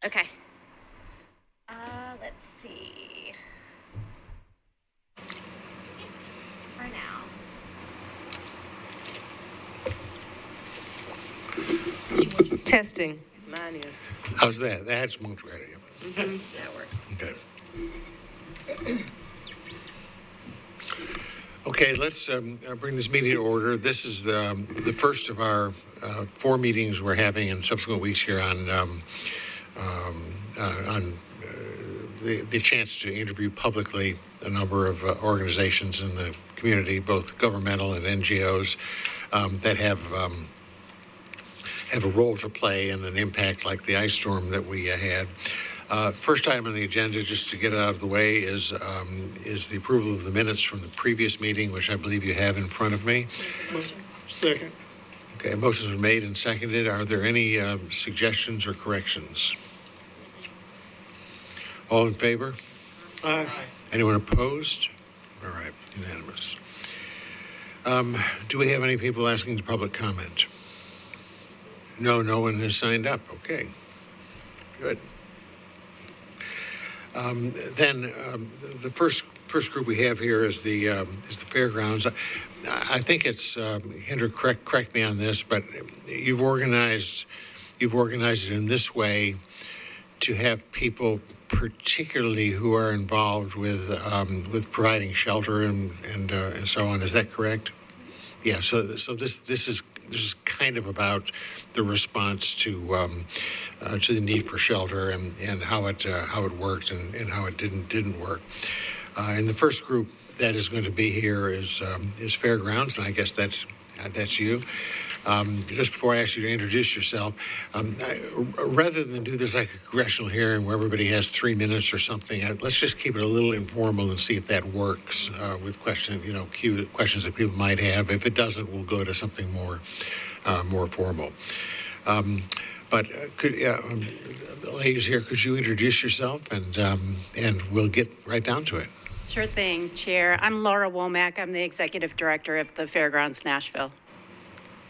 Okay. Let's see. For now. Testing. Mine is. How's that? That's much better. That works. Okay. Okay, let's bring this meeting to order. This is the first of our 4 meetings we're having in subsequent weeks here on the chance to interview publicly a number of organizations in the community, both governmental and NGOs, that have a role to play and an impact like the ice storm that we had. First item on the agenda, just to get it out of the way, is the approval of the minutes from the previous meeting, which I believe you have in front of me. Second. Okay, motion's been made and seconded. Are there any suggestions or corrections? All in favor? Aye. Anyone opposed? All right, unanimous. Do we have any people asking to public comment? No, no one has signed up. Okay, good. Then the first group we have here is the Fairgrounds. I think it's Kendra, correct me on this, but you've organized it in this way to have people, particularly who are involved with providing shelter and so on. Is that correct? Yeah. So this is kind of about the response to the need for shelter and how it worked and how it didn't work. And the first group that is going to be here is Fairgrounds, and I guess that's you. Just before I ask you to introduce yourself, rather than do this like a congressional hearing where everybody has 3 minutes or something, let's just keep it a little informal and see if that works with questions that people might have. If it doesn't, we'll go to something more formal. But ladies here, could you introduce yourself and we'll get right down to it. Sure thing, Chair. I'm Laura Womack. I'm the Executive Director of the Fairgrounds Nashville.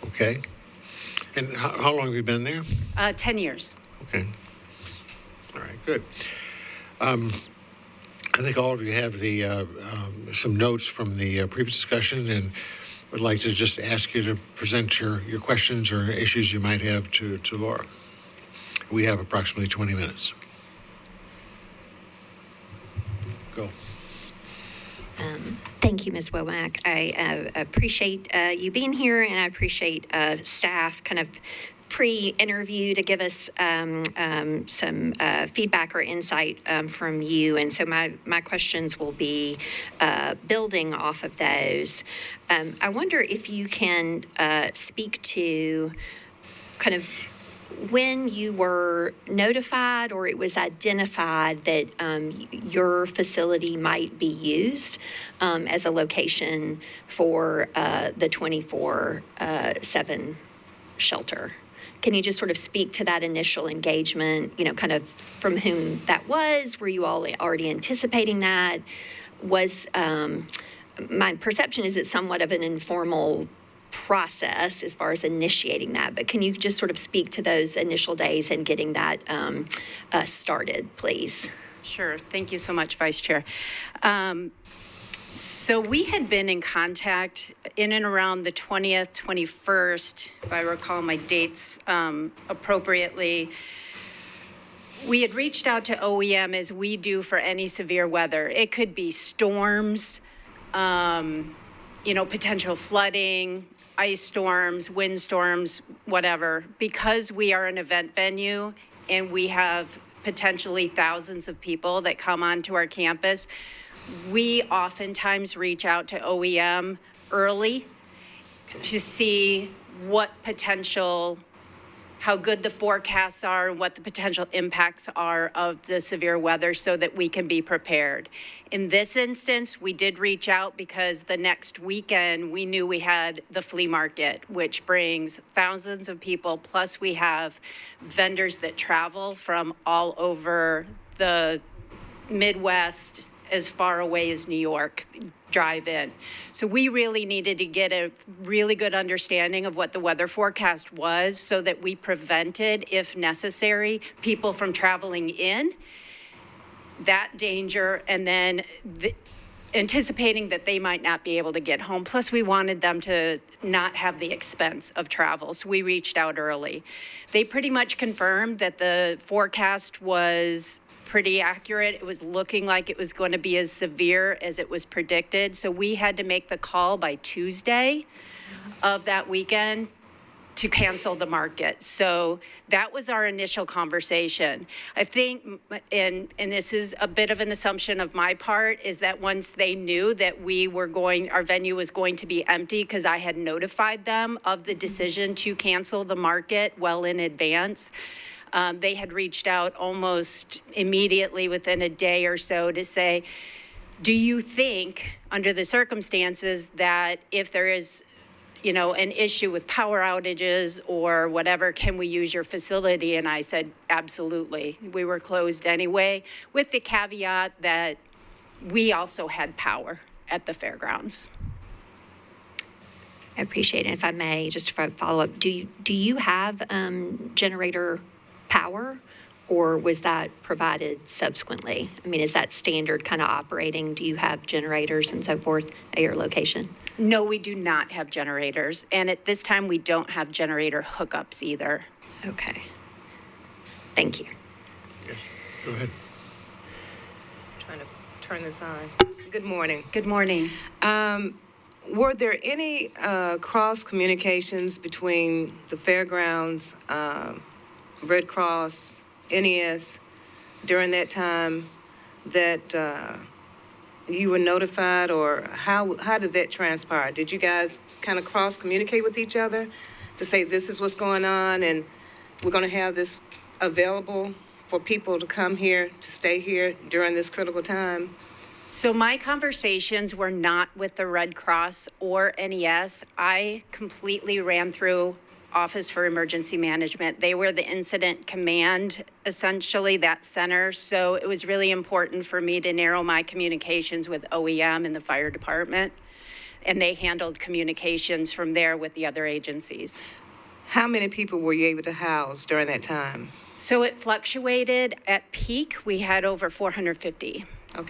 Okay. And how long have you been there? 10 years. Okay. All right, good. I think all of you have the some notes from the previous discussion, and would like to just ask you to present your questions or issues you might have to Laura. We have approximately 20 minutes. Go. Thank you, Ms. Womack. I appreciate you being here, and I appreciate staff kind of pre-interview to give us some feedback or insight from you. And so my questions will be building off of those. I wonder if you can speak to kind of when you were notified or it was identified that your facility might be used as a location for the 24/7 shelter. Can you just sort of speak to that initial engagement, kind of from whom that was? Were you all already anticipating that? Was my perception is it's somewhat of an informal process as far as initiating that, but can you just sort of speak to those initial days and getting that started, please? Sure. Thank you so much, Vice Chair. So we had been in contact in and around the 20th, 21st, if I recall my dates appropriately. We had reached out to OEM as we do for any severe weather. It could be storms, potential flooding, ice storms, windstorms, whatever. Because we are an event venue and we have potentially thousands of people that come onto our campus, we oftentimes reach out to OEM early to see how good the forecasts are and what the potential impacts are of the severe weather so that we can be prepared. In this instance, we did reach out because the next weekend we knew we had the flea market, which brings thousands of people, plus we have vendors that travel from all over the Midwest as far away as New York, drive in. So we really needed to get a really good understanding of what the weather forecast was so that we prevented, if necessary, people from traveling in, that danger, and then anticipating that they might not be able to get home. Plus, we wanted them to not have the expense of travel, so we reached out early. They pretty much confirmed that the forecast was pretty accurate. It was looking like it was going to be as severe as it was predicted. So we had to make the call by Tuesday of that weekend to cancel the market. So that was our initial conversation. I think, and this is a bit of an assumption of my part, is that once they knew that our venue was going to be empty, because I had notified them of the decision to cancel the market well in advance, they had reached out almost immediately within a day or so to say, do you think, under the circumstances, that if there is an issue with power outages or whatever, can we use your facility? And I said, absolutely. We were closed anyway, with the caveat that we also had power at the fairgrounds. I appreciate it. If I may, just for a follow-up, do you have generator power, or was that provided subsequently? I mean, is that standard kind of operating? Do you have generators and so forth at your location? No, we do not have generators. And at this time, we don't have generator hookups either. Okay. Thank you. Yes, go ahead. Trying to turn this on. Good morning. Good morning. Were there any cross communications between the fairgrounds, Red Cross, NES during that time that you were notified, or how did that transpire? Did you guys kind of cross communicate with each other to say this is what's going on and we're going to have this available for people to come here, to stay here during this critical time? So my conversations were not with the Red Cross or NES. I completely ran through Office for Emergency Management. They were the incident command, essentially, that center. So it was really important for me to narrow my communications with OEM and the fire department. And they handled communications from there with the other agencies. How many people were you able to house during that time? So it fluctuated. At peak, we had over 450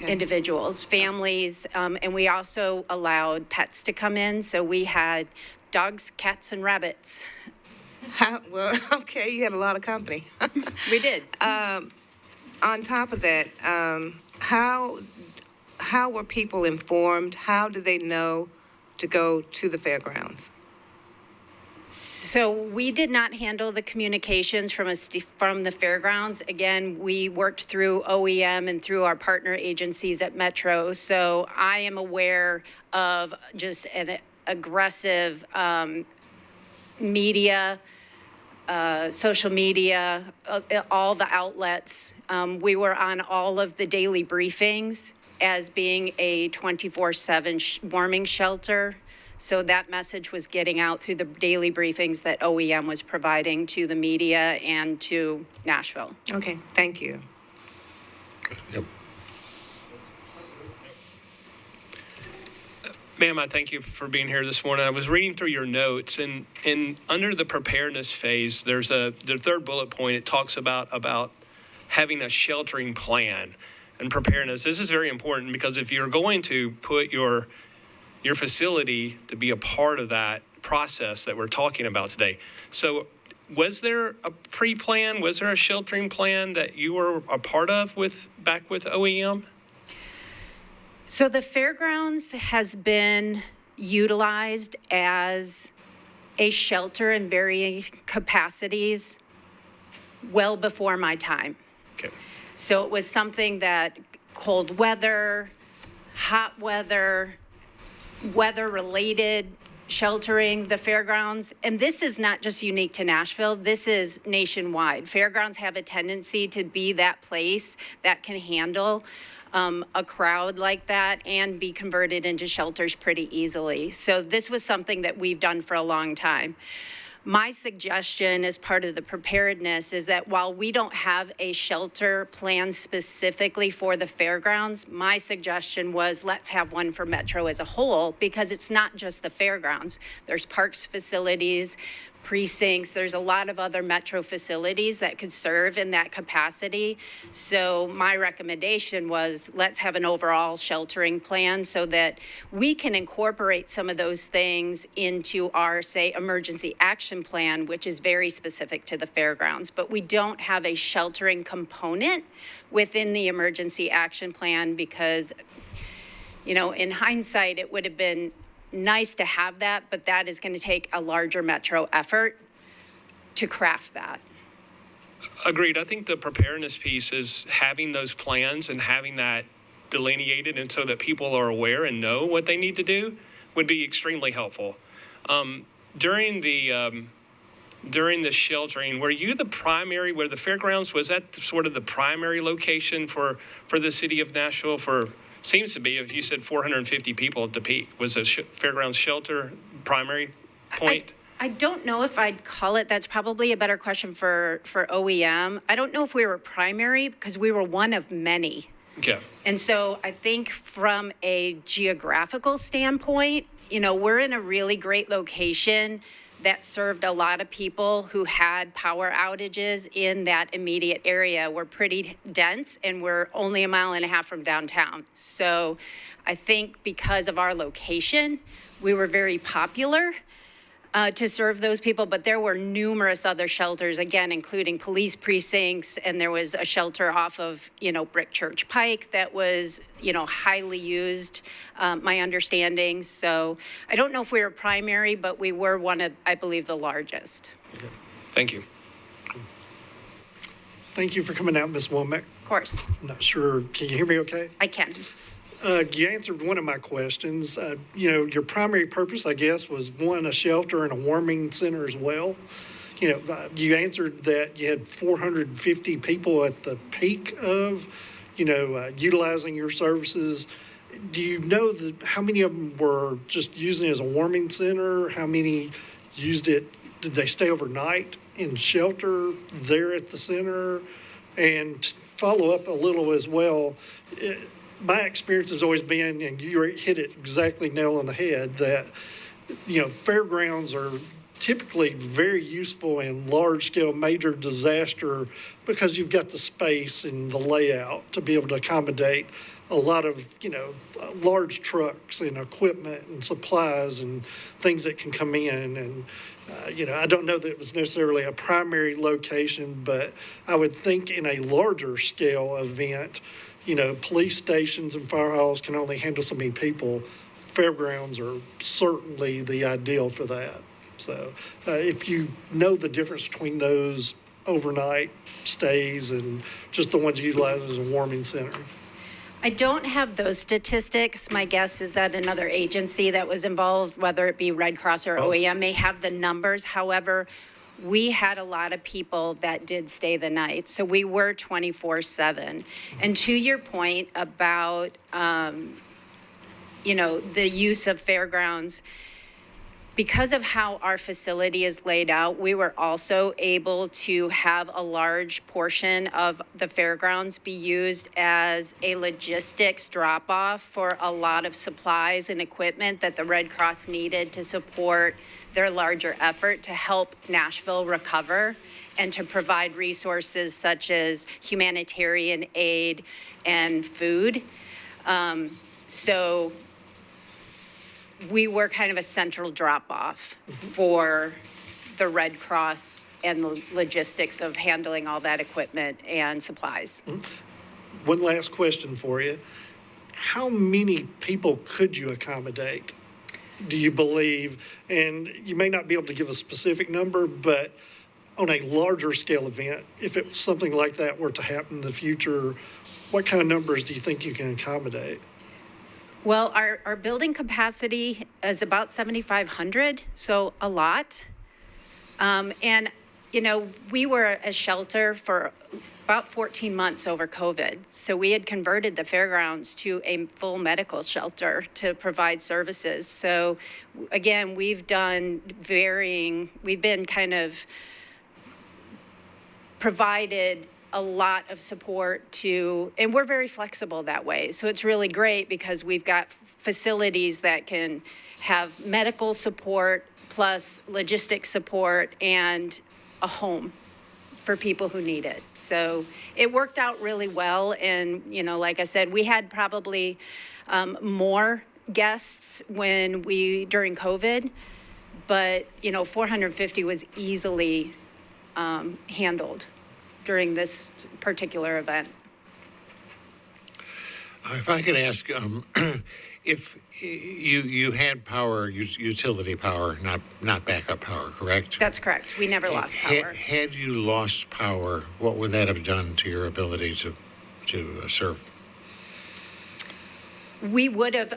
individuals, families, and we also allowed pets to come in. So we had dogs, cats, and rabbits. Well, okay, you had a lot of company. We did. On top of that, how were people informed? How did they know to go to the fairgrounds? So we did not handle the communications from the fairgrounds. Again, we worked through OEM and through our partner agencies at Metro. So I am aware of just an aggressive media, social media, all the outlets. We were on all of the daily briefings as being a 24/7 warming shelter. So that message was getting out through the daily briefings that OEM was providing to the media and to Nashville. Okay, thank you. Yep. Ma'am, I thank you for being here this morning. I was reading through your notes, and under the preparedness phase, there's the third bullet point. It talks about having a sheltering plan and preparedness. This is very important because if you're going to put your facility to be a part of that process that we're talking about today. So was there a pre-plan? Was there a sheltering plan that you were a part of back with OEM? So the fairgrounds has been utilized as a shelter in varying capacities well before my time. Okay. So it was something that cold weather, hot weather, weather-related sheltering, the fairgrounds, and this is not just unique to Nashville, this is nationwide. Fairgrounds have a tendency to be that place that can handle a crowd like that and be converted into shelters pretty easily. So this was something that we've done for a long time. My suggestion as part of the preparedness is that while we don't have a shelter plan specifically for the fairgrounds, my suggestion was let's have one for Metro as a whole, because it's not just the fairgrounds. There's parks facilities, precincts, there's a lot of other Metro facilities that could serve in that capacity. So my recommendation was let's have an overall sheltering plan so that we can incorporate some of those things into our, say, emergency action plan, which is very specific to the fairgrounds. But we don't have a sheltering component within the emergency action plan because, you know, in hindsight, it would have been nice to have that, but that is going to take a larger Metro effort to craft that. Agreed. I think the preparedness piece is having those plans and having that delineated and so that people are aware and know what they need to do would be extremely helpful. During the sheltering, were you the primary, were the fairgrounds, was that sort of the primary location for the city of Nashville for, seems to be, if you said 450 people at the peak, was a fairgrounds shelter primary point? I don't know if I'd call it, that's probably a better question for OEM. I don't know if we were primary because we were one of many. Okay. And so I think from a geographical standpoint, you know, we're in a really great location that served a lot of people who had power outages in that immediate area. We're pretty dense and we're only a mile and a half from downtown. So I think because of our location, we were very popular to serve those people, but there were numerous other shelters, again, including police precincts, and there was a shelter off of, you know, Brick Church Pike that was, you know, highly used, my understanding. So I don't know if we were primary, but we were one of, I believe, the largest. Okay. Thank you. Thank you for coming out, Ms. Womack. Of course, I'm not sure, can you hear me okay? I can. You answered one of my questions. You know, your primary purpose, I guess, was one, a shelter and a warming center as well. You know, you answered that you had 450 people at the peak of, you know, utilizing your services. Do you know how many of them were just using it as a warming center? How many used it? Did they stay overnight in shelter there at the center? And follow up a little as well. My experience has always been, and you hit it exactly nail on the head, that, you know, fairgrounds are typically very useful in large-scale major disaster because you've got the space and the layout to be able to accommodate a lot of, you know, large trucks and equipment and supplies and things that can come in. And, you know, I don't know that it was necessarily a primary location, but I would think in a larger scale event, you know, police stations and fire halls can only handle so many people. Fairgrounds are certainly the ideal for that. So if you know the difference between those overnight stays and just the ones utilized as a warming center. I don't have those statistics. My guess is that another agency that was involved, whether it be Red Cross or OEM, may have the numbers. However, we had a lot of people that did stay the night. So we were 24/7. And to your point about, you know, the use of fairgrounds, because of how our facility is laid out, we were also able to have a large portion of the fairgrounds be used as a logistics drop-off for a lot of supplies and equipment that the Red Cross needed to support their larger effort to help Nashville recover and to provide resources such as humanitarian aid and food. So we were kind of a central drop-off for the Red Cross and the logistics of handling all that equipment and supplies. One last question for you. How many people could you accommodate, do you believe? And you may not be able to give a specific number, but on a larger scale event, if it, something like that were to happen in the future, what kind of numbers do you think you can accommodate? Well, our building capacity is about 7,500, so a lot. And, you know, we were a shelter for about 14 months over COVID. So we had converted the fairgrounds to a full medical shelter to provide services. So again, we've been kind of provided a lot of support to, and we're very flexible that way. So it's really great because we've got facilities that can have medical support plus logistics support and a home for people who need it. So it worked out really well. And, like I said, we had probably more guests during COVID, but, 450 was easily handled during this particular event. If I could ask, if you had power, utility power, not backup power, correct? That's correct. We never lost power. Had you lost power, what would that have done to your ability to serve? We would have,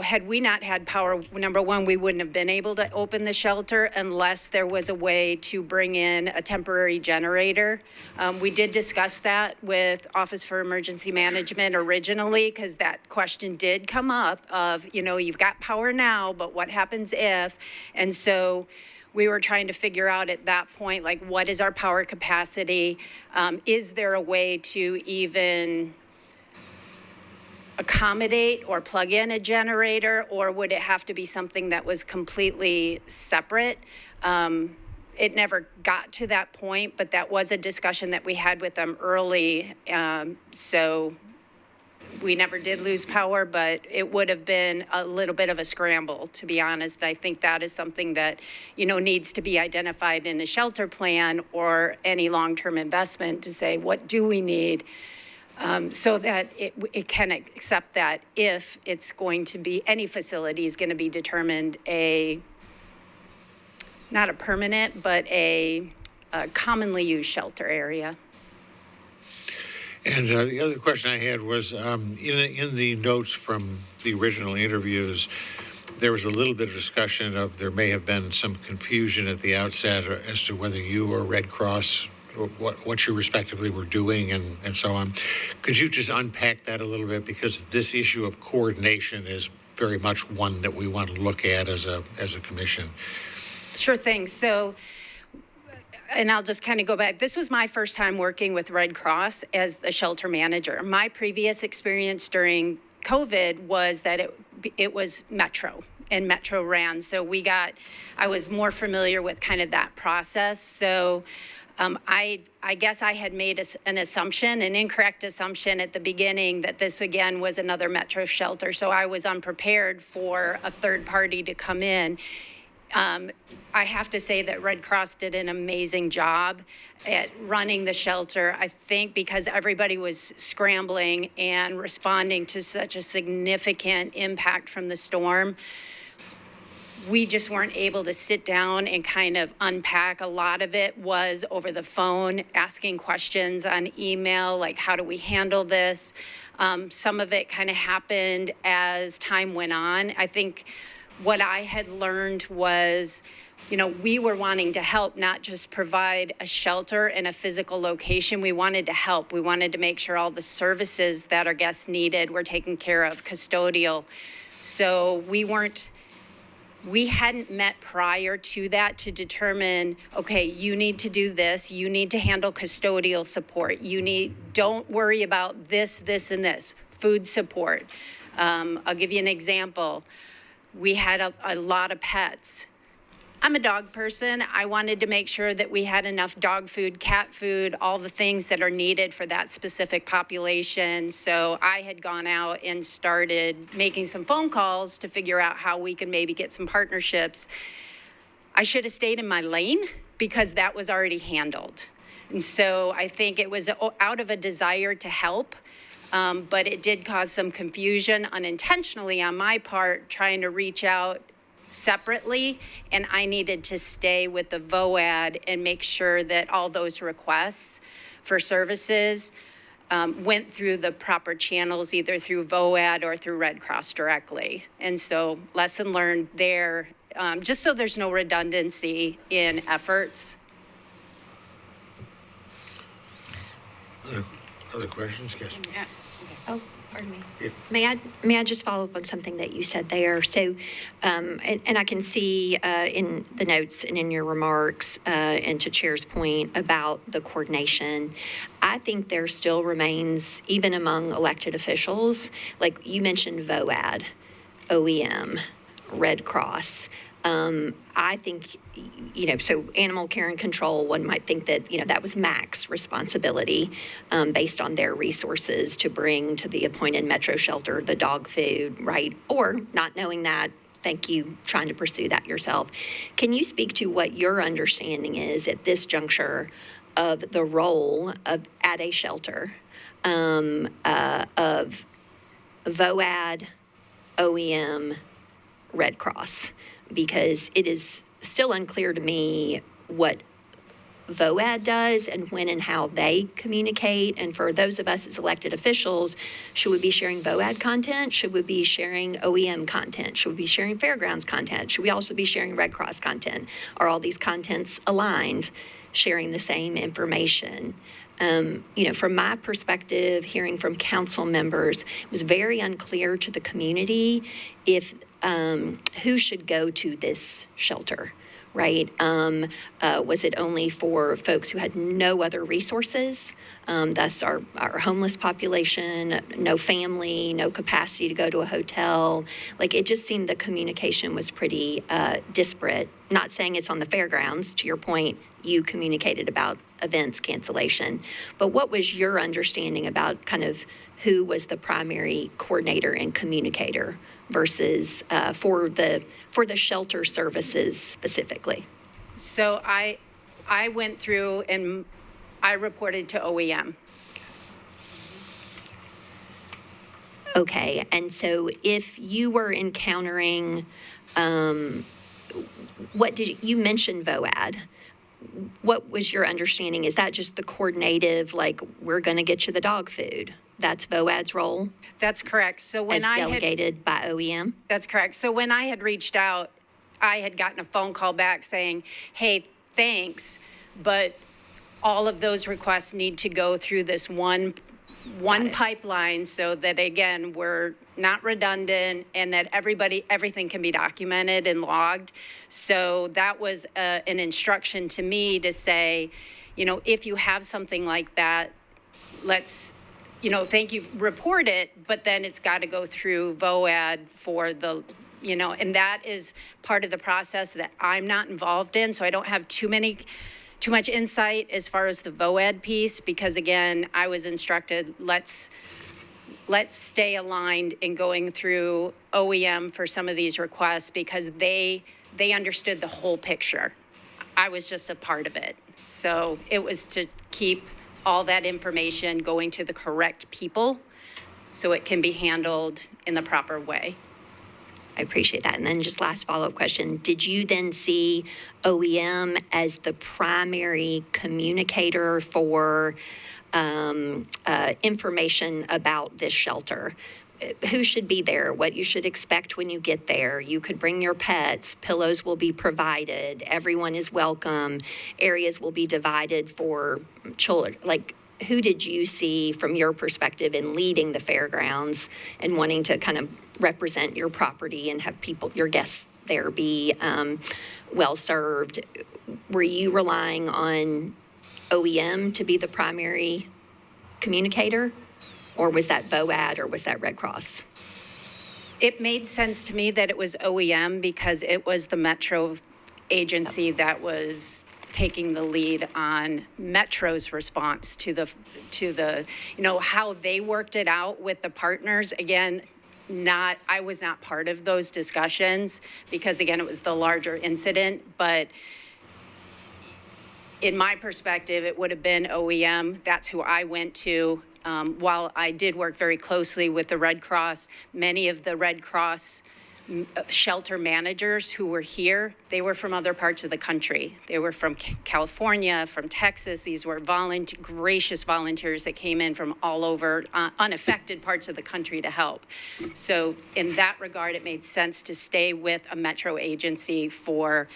had we not had power, number one, we wouldn't have been able to open the shelter unless there was a way to bring in a temporary generator. We did discuss that with Office for Emergency Management originally, because that question did come up of, you've got power now, but what happens if? And so we were trying to figure out at that point, like, what is our power capacity? Is there a way to even accommodate or plug in a generator, or would it have to be something that was completely separate? It never got to that point, but that was a discussion that we had with them early. So we never did lose power, but it would have been a little bit of a scramble, to be honest. I think that is something that, needs to be identified in a shelter plan or any long-term investment to say, what do we need? So that it can accept that if it's going to be, any facility is going to be determined not a permanent, but a commonly used shelter area. And the other question I had was, in the notes from the original interviews, there was a little bit of discussion of there may have been some confusion at the outset as to whether you or Red Cross, what you respectively were doing and so on. Could you just unpack that a little bit? Because this issue of coordination is very much one that we want to look at as a commission. Sure thing. So, and I'll just kind of go back. This was my first time working with Red Cross as the shelter manager. My previous experience during COVID was that it was Metro, and Metro ran. So I was more familiar with kind of that process. So I guess I had made an incorrect assumption at the beginning that this again was another Metro shelter. So I was unprepared for a third party to come in. I have to say that Red Cross did an amazing job at running the shelter. I think because everybody was scrambling and responding to such a significant impact from the storm, we just weren't able to sit down and kind of unpack. A lot of it was over the phone, asking questions on email, like, how do we handle this? Some of it kind of happened as time went on. I think what I had learned was, we were wanting to help, not just provide a shelter in a physical location. We wanted to help. We wanted to make sure all the services that our guests needed were taken care of, custodial. So we hadn't met prior to that to determine, okay, you need to do this, you need to handle custodial support, don't worry about this, and this, food support. I'll give you an example. We had a lot of pets. I'm a dog person. I wanted to make sure that we had enough dog food, cat food, all the things that are needed for that specific population. So I had gone out and started making some phone calls to figure out how we could maybe get some partnerships. I should have stayed in my lane because that was already handled. And so I think it was out of a desire to help, but it did cause some confusion unintentionally on my part, trying to reach out separately, and I needed to stay with the VOAD and make sure that all those requests for services went through the proper channels, either through VOAD or through Red Cross directly. And so lesson learned there, just so there's no redundancy in efforts. Other questions? Yes. Oh, pardon me. Yeah. May I just follow up on something that you said there? So, and I can see in the notes and in your remarks, and to Chair's point about the coordination, I think there still remains, even among elected officials, like you mentioned VOAD, OEM, Red Cross. I think, so animal care and control, one might think that, that was MAC's responsibility based on their resources to bring to the appointed metro shelter the dog food, right? Or not knowing that, thank you, trying to pursue that yourself. Can you speak to what your understanding is at this juncture of the role at a shelter of VOAD, OEM, Red Cross? Because it is still unclear to me what VOAD does and when and how they communicate. And for those of us as elected officials, should we be sharing VOAD content? Should we be sharing OEM content? Should we be sharing Fairgrounds content? Should we also be sharing Red Cross content? Are all these contents aligned, sharing the same information? From my perspective, hearing from council members, it was very unclear to the community if who should go to this shelter, right? Was it only for folks who had no other resources, thus our homeless population, no family, no capacity to go to a hotel? Like, it just seemed the communication was pretty disparate. Not saying it's on the fairgrounds, to your point, you communicated about events cancellation, but what was your understanding about kind of who was the primary coordinator and communicator versus for the shelter services specifically? So I went through and I reported to OEM. Okay, and so if you were encountering, you mentioned VOAD. What was your understanding? Is that just the coordinative, like, we're going to get you the dog food? That's VOAD's role? That's correct. So when as delegated by OEM? That's correct. So when I had reached out, I had gotten a phone call back saying, hey, thanks, but all of those requests need to go through this one pipeline so that, again, we're not redundant and that everything can be documented and logged. So that was an instruction to me to say, if you have something like that, let's, thank you, report it, but then it's got to go through VOAD for the, and that is part of the process that I'm not involved in. So I don't have too much insight as far as the VOAD piece, because again, I was instructed, let's stay aligned in going through OEM for some of these requests because they understood the whole picture. I was just a part of it. So it was to keep all that information going to the correct people so it can be handled in the proper way. I appreciate that. And then just last follow-up question. Did you then see OEM as the primary communicator for information about this shelter? Who should be there, what you should expect when you get there? You could bring your pets, pillows will be provided, everyone is welcome, areas will be divided for children. Like, who did you see from your perspective in leading the fairgrounds and wanting to kind of represent your property and have people, your guests there, be well served? Were you relying on OEM to be the primary communicator? Or was that VOAD or was that Red Cross? It made sense to me that it was OEM because it was the Metro agency that was taking the lead on Metro's response to the how they worked it out with the partners. Again, I was not part of those discussions because again, it was the larger incident, but in my perspective, it would have been OEM. That's who I went to. While I did work very closely with the Red Cross, many of the Red Cross shelter managers who were here, they were from other parts of the country. They were from California, from Texas. These were gracious volunteers that came in from all over unaffected parts of the country to help. So in that regard, it made sense to stay with a Metro agency for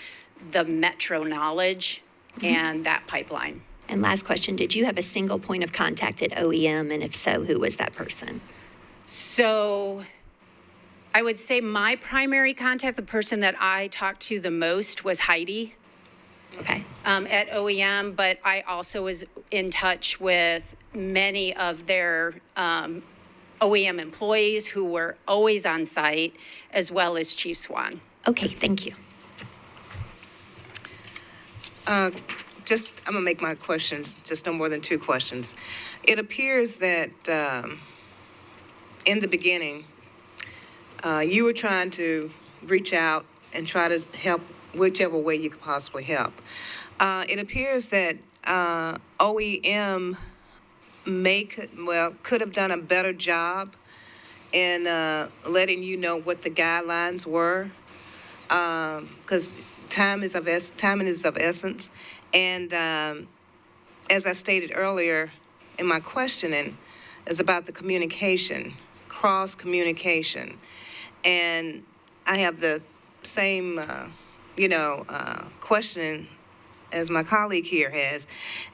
the Metro knowledge and that pipeline. And last question, did you have a single point of contact at OEM? And if so, who was that person? So I would say my primary contact, the person that I talked to the most, was Heidi Okay. at OEM, but I also was in touch with many of their OEM employees who were always on site, as well as Chief Swan. Okay, thank you. I'm gonna make my questions just no more than 2 questions. It appears that in the beginning, you were trying to reach out and try to help whichever way you could possibly help. It appears that OEM could have done a better job in letting you know what the guidelines were, because time is of essence. And as I stated earlier in my questioning, is about the communication, cross-communication. And I have the same, questioning as my colleague here has,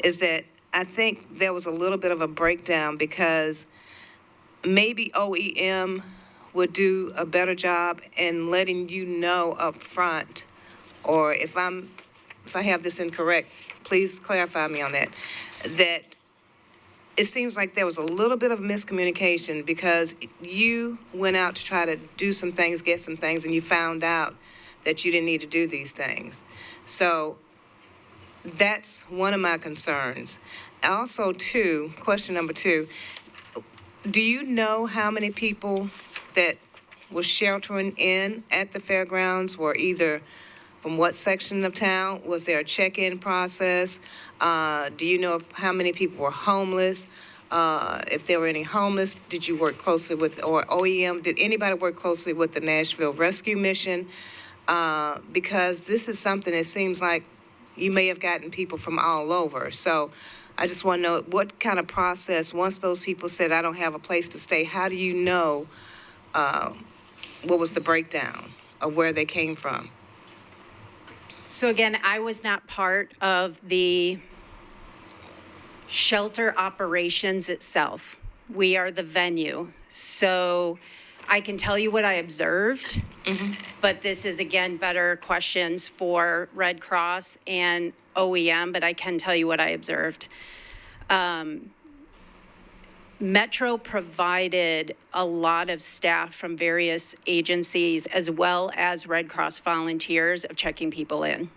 is that I think there was a little bit of a breakdown because maybe OEM would do a better job in letting you know up front, or if I have this incorrect, please clarify me on that, that it seems like there was a little bit of miscommunication because you went out to try to do some things, get some things, and you found out that you didn't need to do these things. So that's one of my concerns. Also, question number 2, do you know how many people that were sheltering in at the fairgrounds were either from what section of town? Was there a check-in process? Do you know how many people were homeless? If there were any homeless, did you work closely with, or OEM, did anybody work closely with the Nashville Rescue Mission? Because this is something that seems like you may have gotten people from all over. So I just want to know what kind of process, once those people said, I don't have a place to stay, how do you know what was the breakdown of where they came from? So again, I was not part of the shelter operations itself. We are the venue. So I can tell you what I observed, but this is, again, better questions for Red Cross and OEM, but I can tell you what I observed. Metro provided a lot of staff from various agencies as well as Red Cross volunteers of checking people in.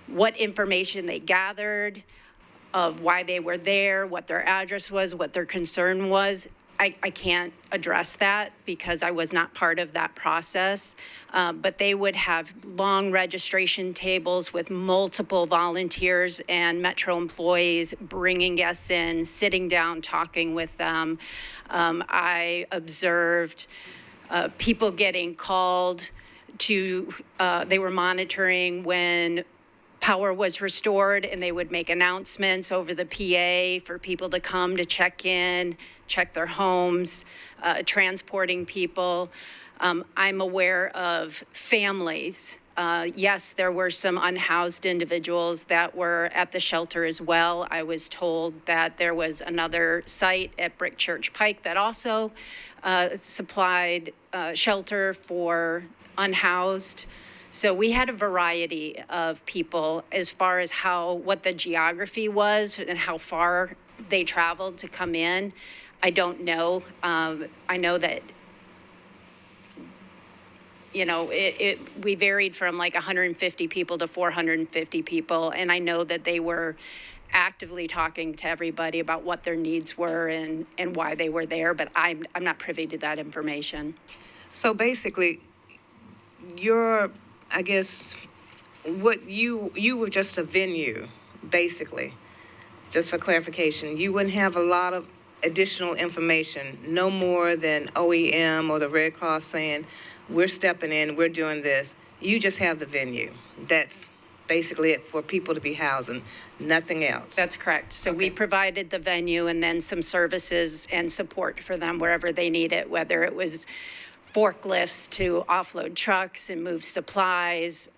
What information they gathered, of why they were there, what their address was, what their concern was, I can't address that because I was not part of that process. But they would have long registration tables with multiple volunteers and Metro employees bringing guests in, sitting down, talking with them. I observed people getting called to, they were monitoring when power was restored, and they would make announcements over the PA for people to come to check in, check their homes, transporting people. I'm aware of families. Yes, there were some unhoused individuals that were at the shelter as well. I was told that there was another site at Brick Church Pike that also supplied shelter for unhoused. So we had a variety of people as far as what the geography was and how far they traveled to come in. I don't know. I know that, we varied from like 150 people to 450 people. And I know that they were actively talking to everybody about what their needs were and why they were there, but I'm not privy to that information. So basically, I guess, what you were just a venue, basically, just for clarification. You wouldn't have a lot of additional information, no more than OEM or the Red Cross saying, we're stepping in, we're doing this. You just have the venue. That's basically it for people to be housing, nothing else. That's correct. So we provided the venue and then some services and support for them wherever they need it, whether it was forklifts to offload trucks and move supplies.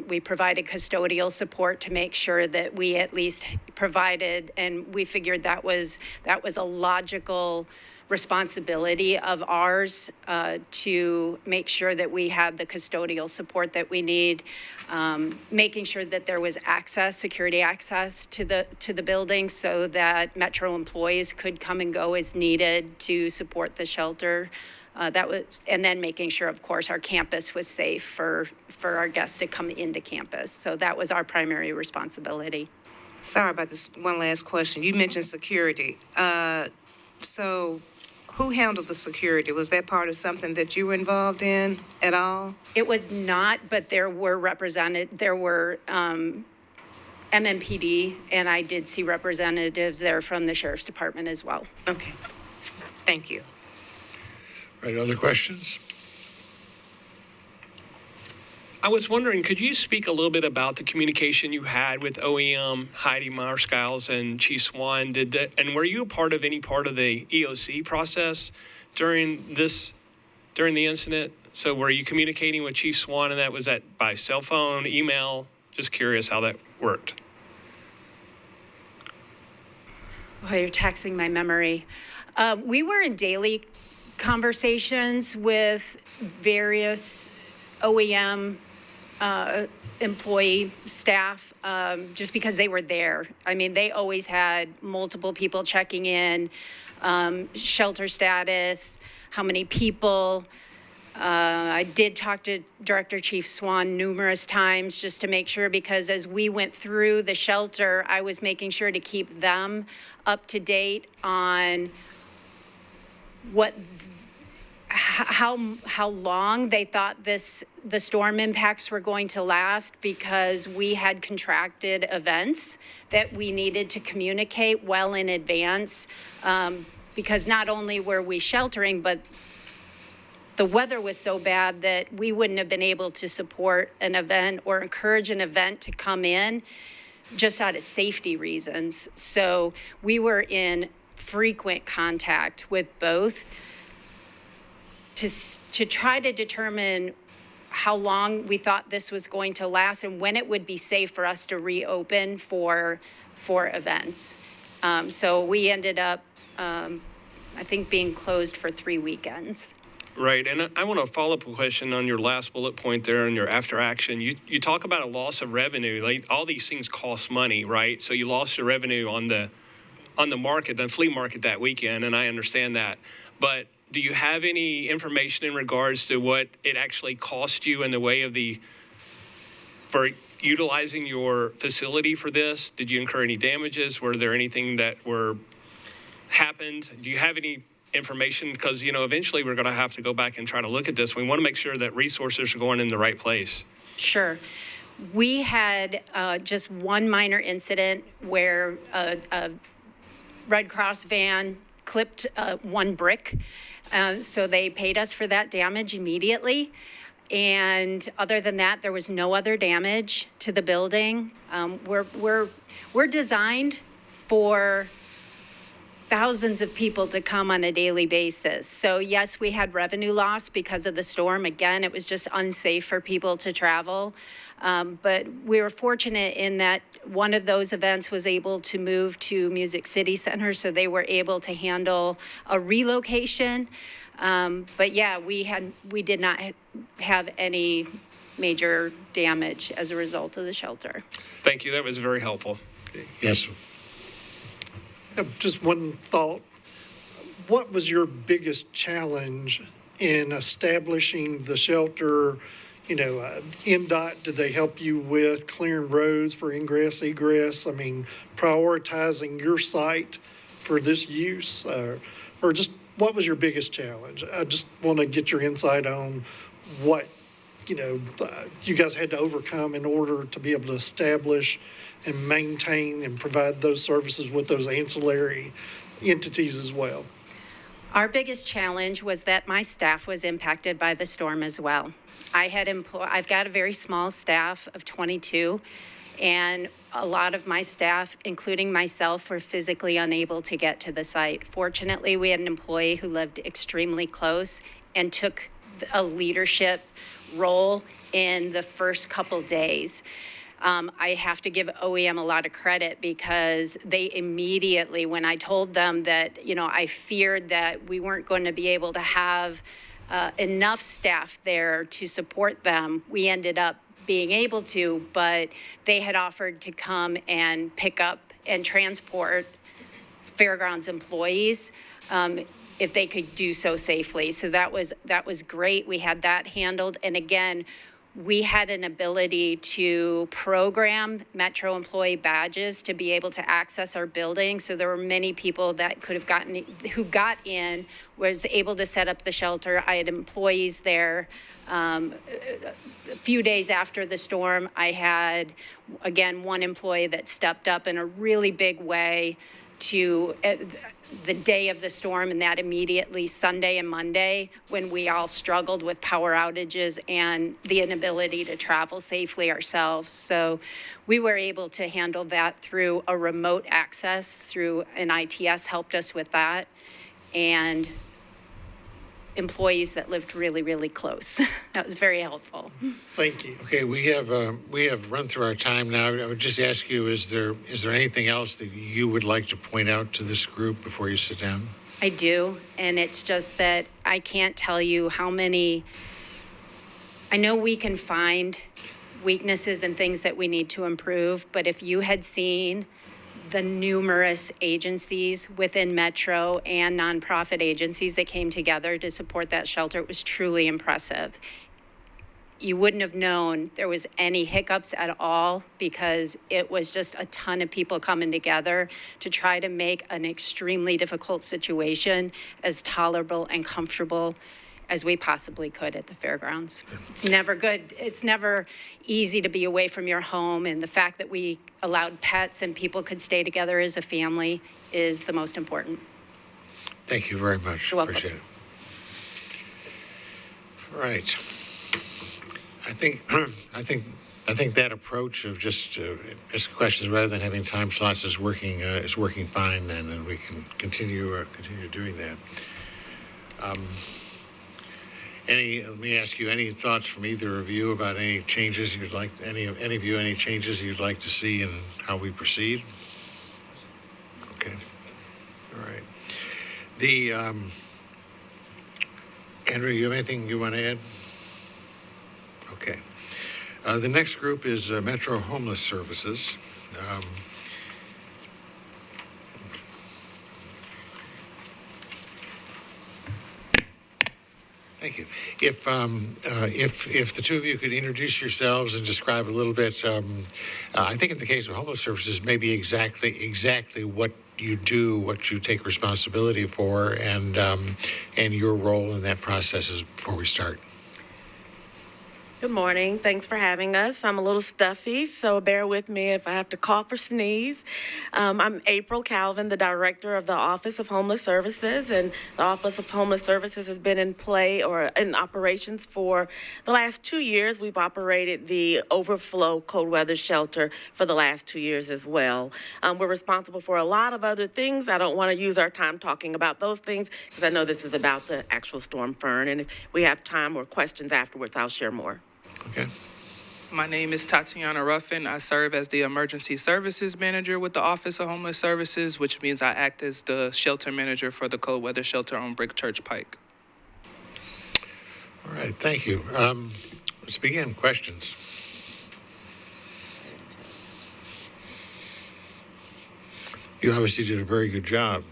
We provided custodial support to make sure that we at least provided, and we figured that was a logical responsibility of ours to make sure that we had the custodial support that we need, making sure that there was access, security access to the building so that Metro employees could come and go as needed to support the shelter. And then making sure, of course, our campus was safe for our guests to come into campus. So that was our primary responsibility. Sorry about this one last question. You mentioned security. So who handled the security? Was that part of something that you were involved in at all? It was not, but there were MNPD, and I did see representatives there from the Sheriff's Department as well. Okay. Thank you. Right, other questions? I was wondering, could you speak a little bit about the communication you had with OEM, Heidi Marskiles and Chief Swan? And were you a part of any part of the EOC process during the incident? So were you communicating with Chief Swan, and that was by cell phone, email? Just curious how that worked. Oh, you're taxing my memory. We were in daily conversations with various OEM employee staff, just because they were there. I mean, they always had multiple people checking in, shelter status, how many people. I did talk to Director Chief Swan numerous times just to make sure, because as we went through the shelter, I was making sure to keep them up to date on how long they thought the storm impacts were going to last, because we had contracted events that we needed to communicate well in advance, because not only were we sheltering, but the weather was so bad that we wouldn't have been able to support an event or encourage an event to come in just out of safety reasons. So we were in frequent contact with both to try to determine how long we thought this was going to last and when it would be safe for us to reopen for events. So we ended up, I think, being closed for 3 weekends. Right, and I want to follow up a question on your last bullet point there in your after action. You talk about a loss of revenue. Like, all these things cost money, right? So you lost your revenue on the market, the flea market that weekend, and I understand that. But do you have any information in regards to what it actually cost you in the way of for utilizing your facility for this? Did you incur any damages? Were there anything that happened? Do you have any information? Because, eventually we're going to have to go back and try to look at this. We want to make sure that resources are going in the right place. Sure. We had just one minor incident where a Red Cross van clipped one brick. So they paid us for that damage immediately. And other than that, there was no other damage to the building. We're designed for thousands of people to come on a daily basis. So yes, we had revenue loss because of the storm. Again, it was just unsafe for people to travel. But we were fortunate in that one of those events was able to move to Music City Center, so they were able to handle a relocation. But yeah, we did not have any major damage as a result of the shelter. Thank you. That was very helpful. Yes. I have just one thought. What was your biggest challenge in establishing the shelter? NDOT, did they help you with clearing roads for ingress, egress? I mean, prioritizing your site for this use? Or just what was your biggest challenge? I just want to get your insight on what, you guys had to overcome in order to be able to establish and maintain and provide those services with those ancillary entities as well. Our biggest challenge was that my staff was impacted by the storm as well. I've got a very small staff of 22, and a lot of my staff, including myself, were physically unable to get to the site. Fortunately, we had an employee who lived extremely close and took a leadership role in the first couple days. I have to give OEM a lot of credit because they immediately, when I told them that, you know, I feared that we weren't going to be able to have enough staff there to support them, we ended up being able to, but they had offered to come and pick up and transport Fairgrounds employees if they could do so safely. So that was great. We had that handled. And again, we had an ability to program Metro employee badges to be able to access our building. So there were many people that could have who got in, was able to set up the shelter. I had employees there. A few days after the storm, I had, again, one employee that stepped up in a really big way to the day of the storm, and that immediately Sunday and Monday, when we all struggled with power outages and the inability to travel safely ourselves. So we were able to handle that through a remote access, through an ITS helped us with that, and employees that lived really, really close. That was very helpful. Thank you. Okay, we have run through our time now. I would just ask you, is there anything else that you would like to point out to this group before you sit down? I do, and it's just that I can't tell you how many, I know we can find weaknesses and things that we need to improve, but if you had seen the numerous agencies within Metro and nonprofit agencies that came together to support that shelter, it was truly impressive. You wouldn't have known there was any hiccups at all because it was just a ton of people coming together to try to make an extremely difficult situation as tolerable and comfortable as we possibly could at the fairgrounds. It's never good. It's never easy to be away from your home, and the fact that we allowed pets and people could stay together as a family is the most important. Thank you very much. You're welcome. Appreciate it. All right. I think that approach of just ask questions rather than having time slots is working fine then, and we can continue doing that. Let me ask you, any thoughts from either of you about any changes you'd like, any changes you'd like to see in how we proceed? Okay. All right. Andrew, you have anything you want to add? Okay. The next group is Metro Homeless Services. Thank you. If the two of you could introduce yourselves and describe a little bit, I think in the case of homeless services, maybe exactly what you do, what you take responsibility for, and your role in that process is before we start. Good morning. Thanks for having us. I'm a little stuffy, so bear with me if I have to cough or sneeze. I'm April Calvin, the director of the Office of Homeless Services, and the Office of Homeless Services has been in play or in operations for the last 2 years. We've operated the overflow cold weather shelter for the last 2 years as well. We're responsible for a lot of other things. I don't want to use our time talking about those things because I know this is about the actual storm, Fern, and if we have time or questions afterwards, I'll share more. Okay. My name is Tatiana Ruffin. I serve as the Emergency Services Manager with the Office of Homeless Services, which means I act as the shelter manager for the cold weather shelter on Brick Church Pike. All right. Thank you. Let's begin. Questions. You obviously did a very good job.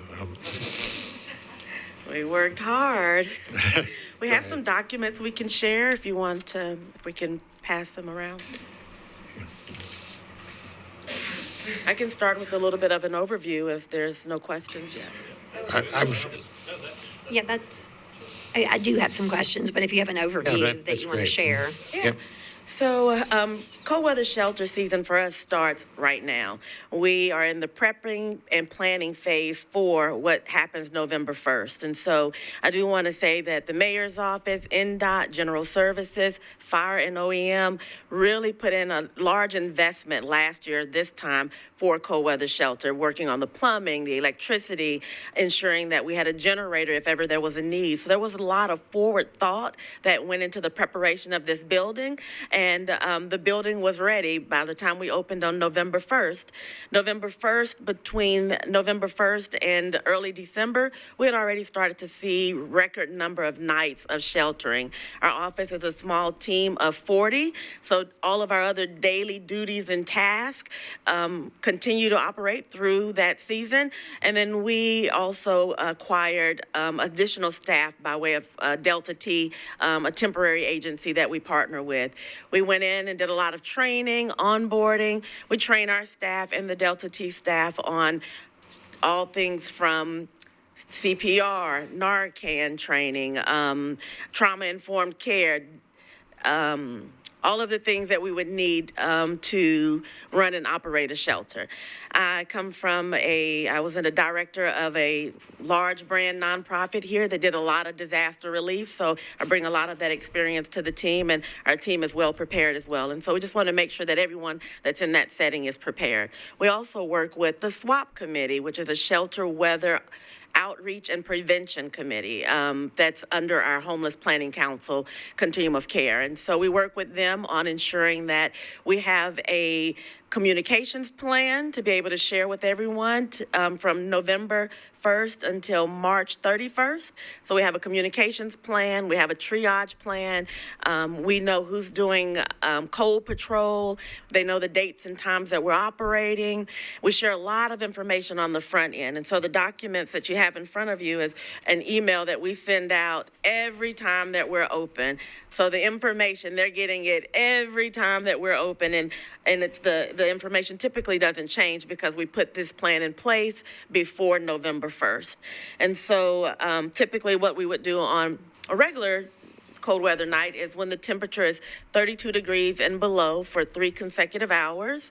We worked hard. We Go have ahead. some documents we can share if you want to, if we can pass them around. I can start with a little bit of an overview if there's no questions yet. Yeah, I do have some questions, but if you have an overview that that's you want to great. share. Yep. So, cold weather shelter season for us starts right now. We are in the prepping and planning phase for what happens November 1st. And so I do want to say that the mayor's office, NDOT, General Services, Fire and OEM really put in a large investment last year, this time, for cold weather shelter, working on the plumbing, the electricity, ensuring that we had a generator if ever there was a need. So there was a lot of forward thought that went into the preparation of this building. And the building was ready by the time we opened on November 1st. November 1st, between November 1st and early December, we had already started to see record number of nights of sheltering. Our office is a small team of 40, so all of our other daily duties and tasks continue to operate through that season. And then we also acquired additional staff by way of Delta T, a temporary agency that we partner with. We went in and did a lot of training, onboarding. We train our staff and the Delta T staff on all things from CPR, Narcan training, trauma-informed care, all of the things that we would need to run and operate a shelter. I was a director of a large brand nonprofit here that did a lot of disaster relief, so I bring a lot of that experience to the team, and our team is well prepared as well. And so we just want to make sure that everyone that's in that setting is prepared. We also work with the SWAP committee, which is a shelter weather Outreach and Prevention Committee that's under our Homeless Planning Council continuum of care. And so we work with them on ensuring that we have a communications plan to be able to share with everyone from November 1st until March 31st. So we have a communications plan, we have a triage plan, we know who's doing cold patrol, they know the dates and times that we're operating. We share a lot of information on the front end. And so the documents that you have in front of you is an email that we send out every time that we're open. So the information, they're getting it every time that we're open, and it's the information typically doesn't change because we put this plan in place before November 1st. And so typically what we would do on a regular cold weather night is when the temperature is 32 degrees and below for 3 consecutive hours.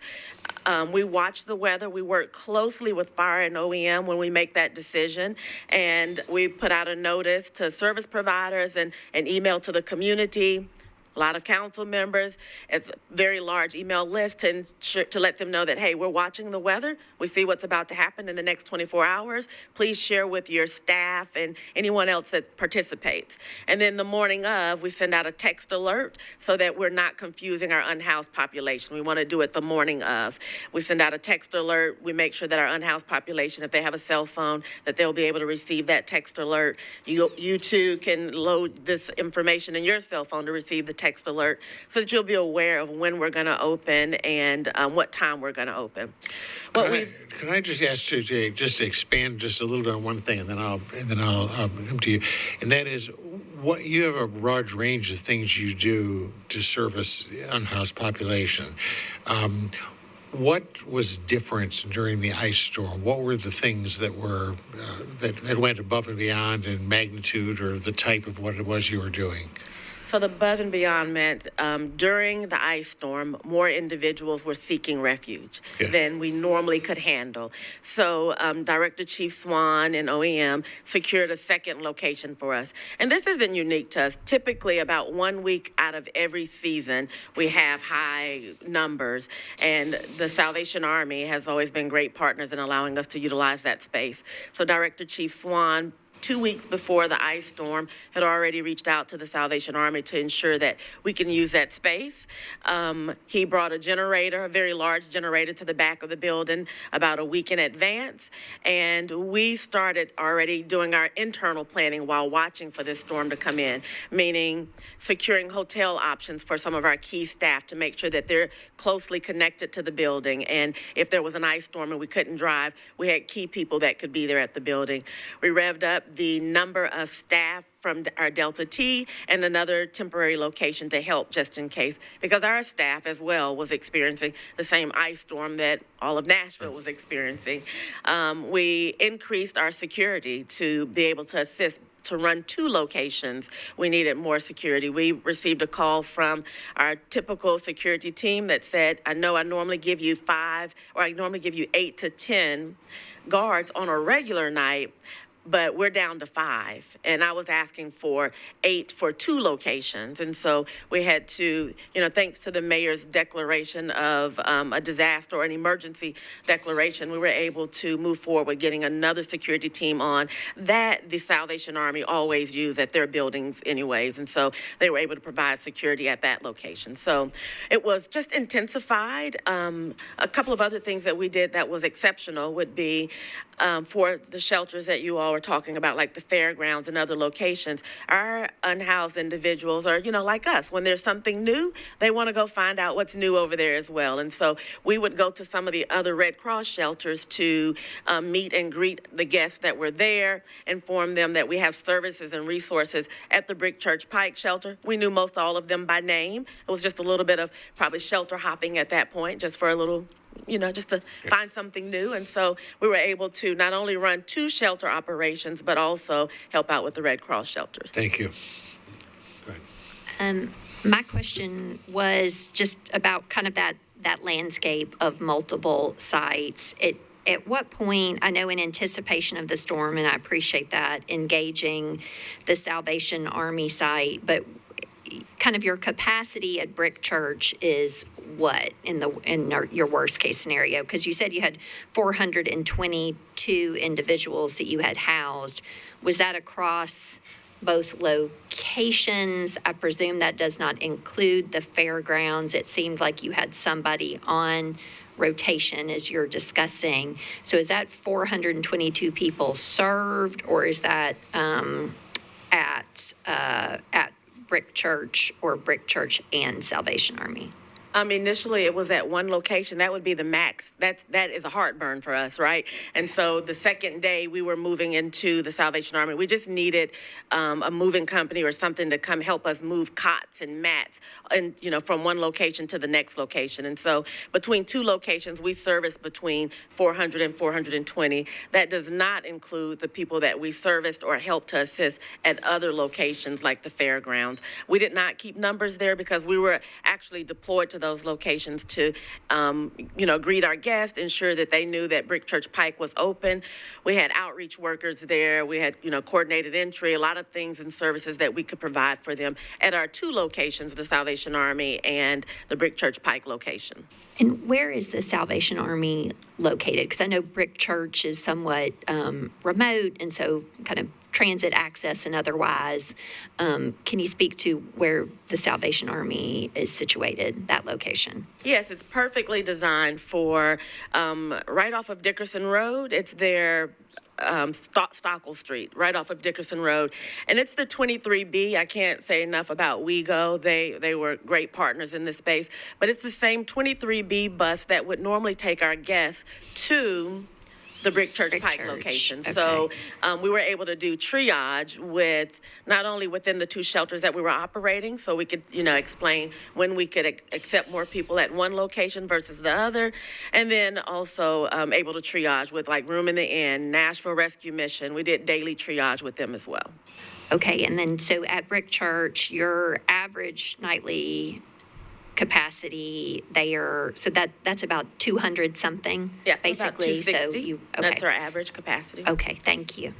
We watch the weather. We work closely with Fire and OEM when we make that decision. And we put out a notice to service providers and an email to the community, a lot of council members. It's a very large email list to let them know that, hey, we're watching the weather. We see what's about to happen in the next 24 hours. Please share with your staff and anyone else that participates. And then the morning of, we send out a text alert so that we're not confusing our unhoused population. We want to do it the morning of. We send out a text alert. We make sure that our unhoused population, if they have a cell phone, that they'll be able to receive that text alert. You too can load this information in your cell phone to receive the text alert so that you'll be aware of when we're going to open and what time we're going to open. Can I just ask you to just expand just a little bit on one thing, and then I'll come to you, and that is what you have a broad range of things you do to service the unhoused population. What was different during the ice storm? What were the things that were that went above and beyond in magnitude or the type of what it was you were doing? So the above and beyond meant during the ice storm, more individuals were seeking refuge than we normally could handle. So Director Chief Swan and OEM secured a second location for us. And this isn't unique to us. Typically, about 1 week out of every season, we have high numbers. And the Salvation Army has always been great partners in allowing us to utilize that space. So Director Chief Swan, 2 weeks before the ice storm, had already reached out to the Salvation Army to ensure that we can use that space. He brought a generator, a very large generator, to the back of the building about a week in advance. And we started already doing our internal planning while watching for this storm to come in, meaning securing hotel options for some of our key staff to make sure that they're closely connected to the building. And if there was an ice storm and we couldn't drive, we had key people that could be there at the building. We revved up the number of staff from our Delta T and another temporary location to help just in case, because our staff as well was experiencing the same ice storm that all of Nashville was experiencing. We increased our security to be able to assist to run 2 locations, we needed more security. We received a call from our typical security team that said, I know I normally give you 5, or I normally give you 8 to 10 guards on a regular night, but we're down to 5. And I was asking for 8 for 2 locations. And so we had to, thanks to the mayor's declaration of a disaster or an emergency declaration, we were able to move forward with getting another security team on that the Salvation Army always use at their buildings anyways. And so they were able to provide security at that location. So it was just intensified. A couple of other things that we did that was exceptional would be for the shelters that you all were talking about, like the Fairgrounds and other locations, our unhoused individuals are, like us. When there's something new, they want to go find out what's new over there as well. And so we would go to some of the other Red Cross shelters to meet and greet the guests that were there, inform them that we have services and resources at the Brick Church Pike shelter. We knew most all of them by name. It was just a little bit of probably shelter hopping at that point, just for a little just to find something new. And so we were able to not only run 2 shelter operations, but also help out with the Red Cross shelters. Thank you. Go ahead. My question was just about kind of that landscape of multiple sites. At what point, I know in anticipation of the storm, and I appreciate that, engaging the Salvation Army site, but kind of your capacity at Brick Church is what in your worst case scenario? Because you said you had 422 individuals that you had housed. Was that across both locations? I presume that does not include the Fairgrounds. It seemed like you had somebody on rotation as you're discussing. So is that 422 people served, or is that at Brick Church or Brick Church and Salvation Army? Initially, it was at one location. That would be the max. That is a heartburn for us, right? And so the second day, we were moving into the Salvation Army. We just needed a moving company or something to come help us move cots and mats, and from one location to the next location. And so between 2 locations, we serviced between 400 and 420. That does not include the people that we serviced or helped to assist at other locations like the Fairgrounds. We did not keep numbers there because we were actually deployed to those locations to, greet our guests, ensure that they knew that Brick Church Pike was open. We had outreach workers there. We had, coordinated entry, a lot of things and services that we could provide for them at our 2 locations, the Salvation Army and the Brick Church Pike location. And where is the Salvation Army located? Because I know Brick Church is somewhat remote, and so kind of transit access and otherwise. Can you speak to where the Salvation Army is situated, that location? Yes, it's perfectly designed for right off of Dickerson Road. It's there. Stockel Street, right off of Dickerson Road. And it's the 23B. I can't say enough about WeGo. They were great partners in this space. But it's the same 23B bus that would normally take our guests to the Brick Church Pike location. Okay. So we were able to do triage with not only within the 2 shelters that we were operating, so we could, explain when we could accept more people at one location versus the other, and then also able to triage with like Room in the Inn, Nashville Rescue Mission. We did daily triage with them as well. Okay, and then so at Brick Church, your average nightly capacity there, so that's about 200 something, Yeah, basically. about 260. So you okay. That's our average capacity. Okay, thank you.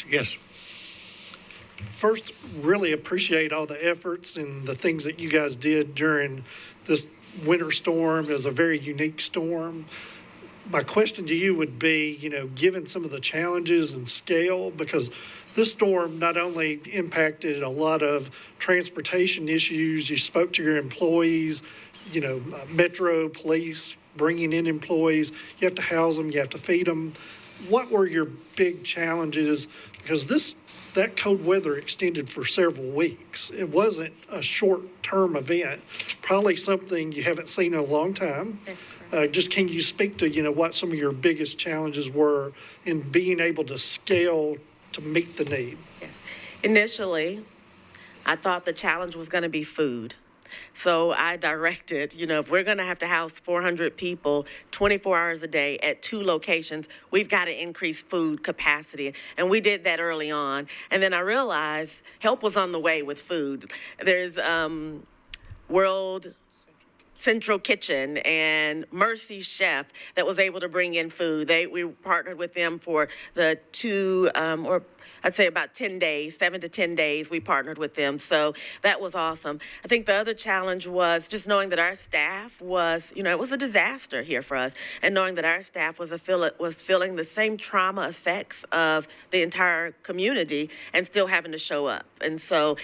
Yes. First, really appreciate all the efforts and the things that you guys did during this winter storm. It was a very unique storm. My question to you would be, given some of the challenges and scale, because this storm not only impacted a lot of transportation issues, you spoke to your employees, Metro Police bringing in employees, you have to house them, you have to feed them. What were your big challenges? Because that cold weather extended for several weeks. It wasn't a short-term event, probably something you haven't seen in a long time. Just can you speak to, what some of your biggest challenges were in being able to scale to meet the need? Yes. Initially, I thought the challenge was going to be food. So I directed, if we're going to have to house 400 people 24 hours a day at 2 locations, we've got to increase food capacity. And we did that early on. And then I realized help was on the way with food. There's World Central Kitchen and Mercy Chef that was able to bring in food. We partnered with them for the 2, or I'd say about 10 days, 7 to 10 days, we partnered with them. So that was awesome. I think the other challenge was just knowing that our staff was, it was a disaster here for us, and knowing that our staff was feeling the same trauma effects of the entire community and still having to show up. And so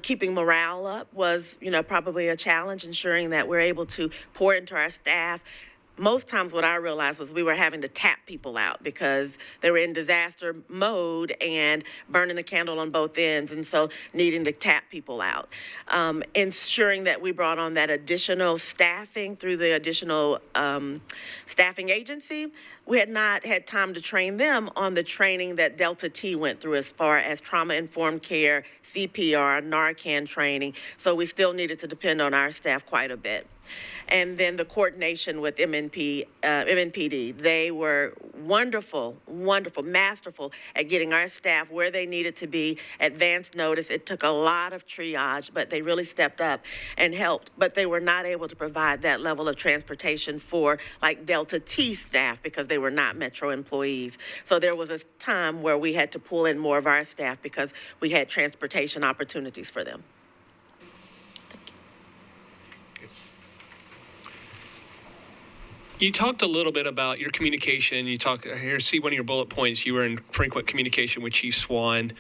keeping morale up was, probably a challenge, ensuring that we're able to pour into our staff. Most times what I realized was we were having to tap people out because they were in disaster mode and burning the candle on both ends, and so needing to tap people out. Ensuring that we brought on that additional staffing through the additional staffing agency. We had not had time to train them on the training that Delta T went through as far as trauma-informed care, CPR, Narcan training, so we still needed to depend on our staff quite a bit. And then the coordination with MNPD. They were wonderful, masterful at getting our staff where they needed to be, advance notice. It took a lot of triage, but they really stepped up and helped. But they were not able to provide that level of transportation for like Delta T staff because they were not Metro employees. So there was a time where we had to pull in more of our staff because we had transportation opportunities for them. You talked a little bit about your communication. See one of your bullet points, you were in frequent communication with Chief Swan.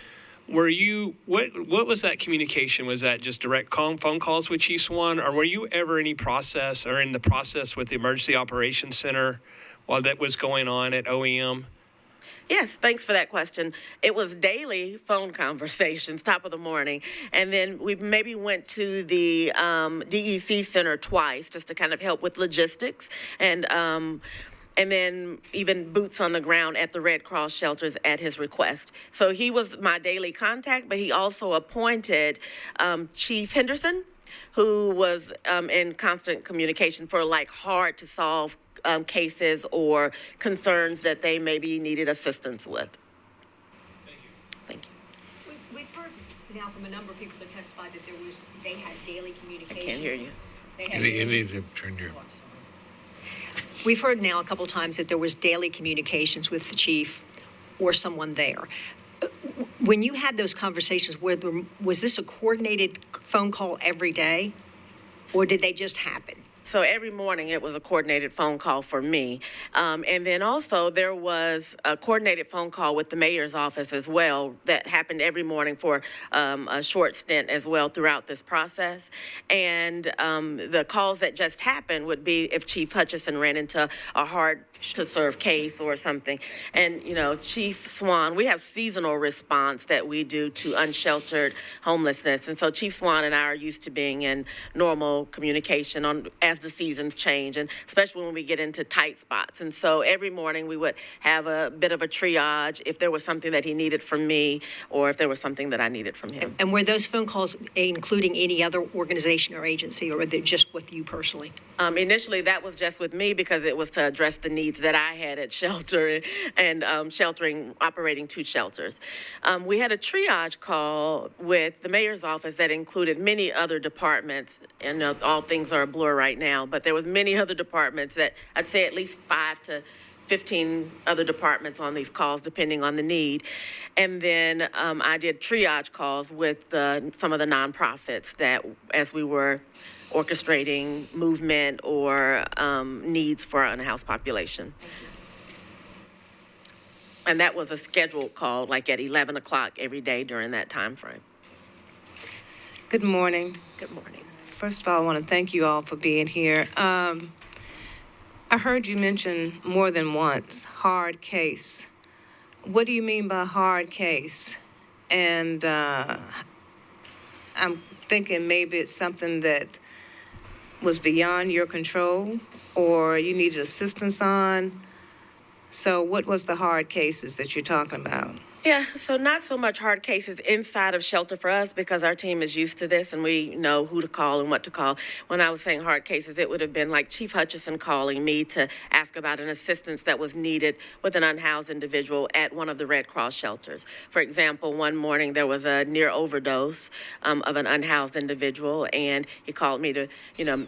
What was that communication? Was that just direct phone calls with Chief Swan, or were you ever in the process with the Emergency Operations Center while that was going on at OEM? Yes, thanks for that question. It was daily phone conversations, top of the morning. And then we maybe went to the DEC Center twice just to kind of help with logistics. And then even boots on the ground at the Red Cross shelters at his request. So he was my daily contact, but he also appointed Chief Henderson, who was in constant communication for hard to solve cases or concerns that they maybe needed assistance with. Thank you. We've heard now from a number of people that testified that they had daily communication. I can't hear you. You need to turn your... We've heard now a couple times that there was daily communications with the chief or someone there. When you had those conversations, was this a coordinated phone call every day, or did they just happen? So every morning it was a coordinated phone call for me. And then also there was a coordinated phone call with the mayor's office as well that happened every morning for a short stint as well throughout this process. And the calls that just happened would be if Chief Hutchison ran into a hard to serve case or something. And, Chief Swan, we have seasonal response that we do to unsheltered homelessness. And so Chief Swan and I are used to being in normal communication as the seasons change, and especially when we get into tight spots. And so every morning we would have a bit of a triage if there was something that he needed from me or if there was something that I needed from him. And were those phone calls including any other organization or agency, or were they just with you personally? Initially, that was just with me because it was to address the needs that I had at shelter and operating 2 shelters. We had a triage call with the mayor's office that included many other departments, and all things are a blur right now, but there was many other departments that I'd say at least 5 to 15 other departments on these calls, depending on the need. And then I did triage calls with some of the nonprofits that, as we were orchestrating movement or needs for our unhoused population. And that was a scheduled call, like at 11 o'clock every day during that time frame. Good morning. Good morning. First of all, I want to thank you all for being here. I heard you mention more than once, hard case. What do you mean by hard case? And I'm thinking maybe it's something that was beyond your control or you needed assistance on. So what was the hard cases that you're talking about? Yeah, so not so much hard cases inside of shelter for us because our team is used to this and we know who to call and what to call. When I was saying hard cases, it would have been like Chief Hutchison calling me to ask about an assistance that was needed with an unhoused individual at one of the Red Cross shelters. For example, one morning there was a near overdose of an unhoused individual, and he called me to,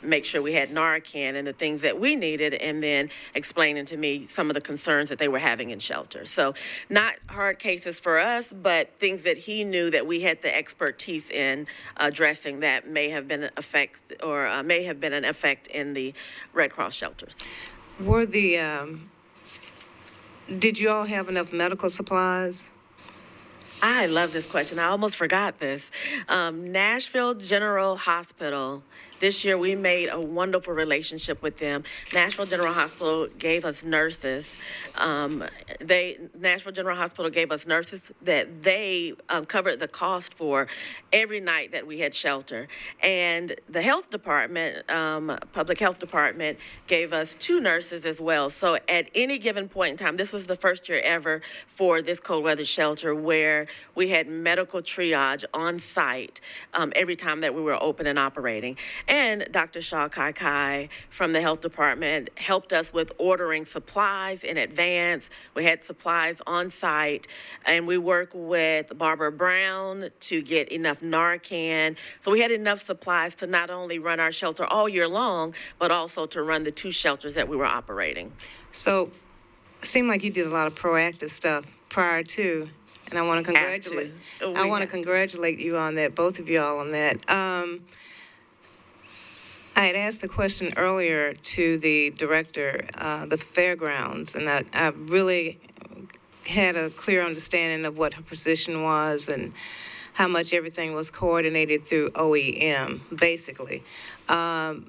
make sure we had Narcan and the things that we needed, and then explaining to me some of the concerns that they were having in shelter. So not hard cases for us, but things that he knew that we had the expertise in addressing that may have been an effect in the Red Cross shelters. Did you all have enough medical supplies? I love this question. I almost forgot this. Nashville General Hospital, this year we made a wonderful relationship with them. Nashville General Hospital gave us nurses. Nashville General Hospital gave us nurses that they covered the cost for every night that we had shelter. And the health department, public health department, gave us 2 nurses as well. So at any given point in time, this was the first year ever for this cold weather shelter where we had medical triage on site every time that we were open and operating. And Dr. Shaw Kai Kai from the health department helped us with ordering supplies in advance. We had supplies on site, and we worked with Barbara Brown to get enough Narcan. So we had enough supplies to not only run our shelter all year long, but also to run the 2 shelters that we were operating. So it seemed like you did a lot of proactive stuff prior to, and I want to congratulate you on that, both of y'all on that. I had asked the question earlier to the director, the Fairgrounds, and I really had a clear understanding of what her position was and how much everything was coordinated through OEM, basically. Does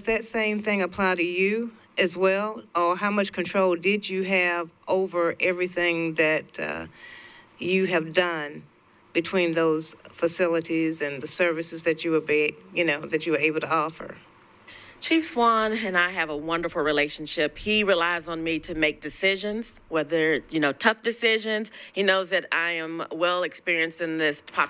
that same thing apply to you as well? Or how much control did you have over everything that you have done between those facilities and the services that you were able to offer? Chief Swan and I have a wonderful relationship. He relies on me to make decisions, whether, tough decisions. He knows that I am well experienced in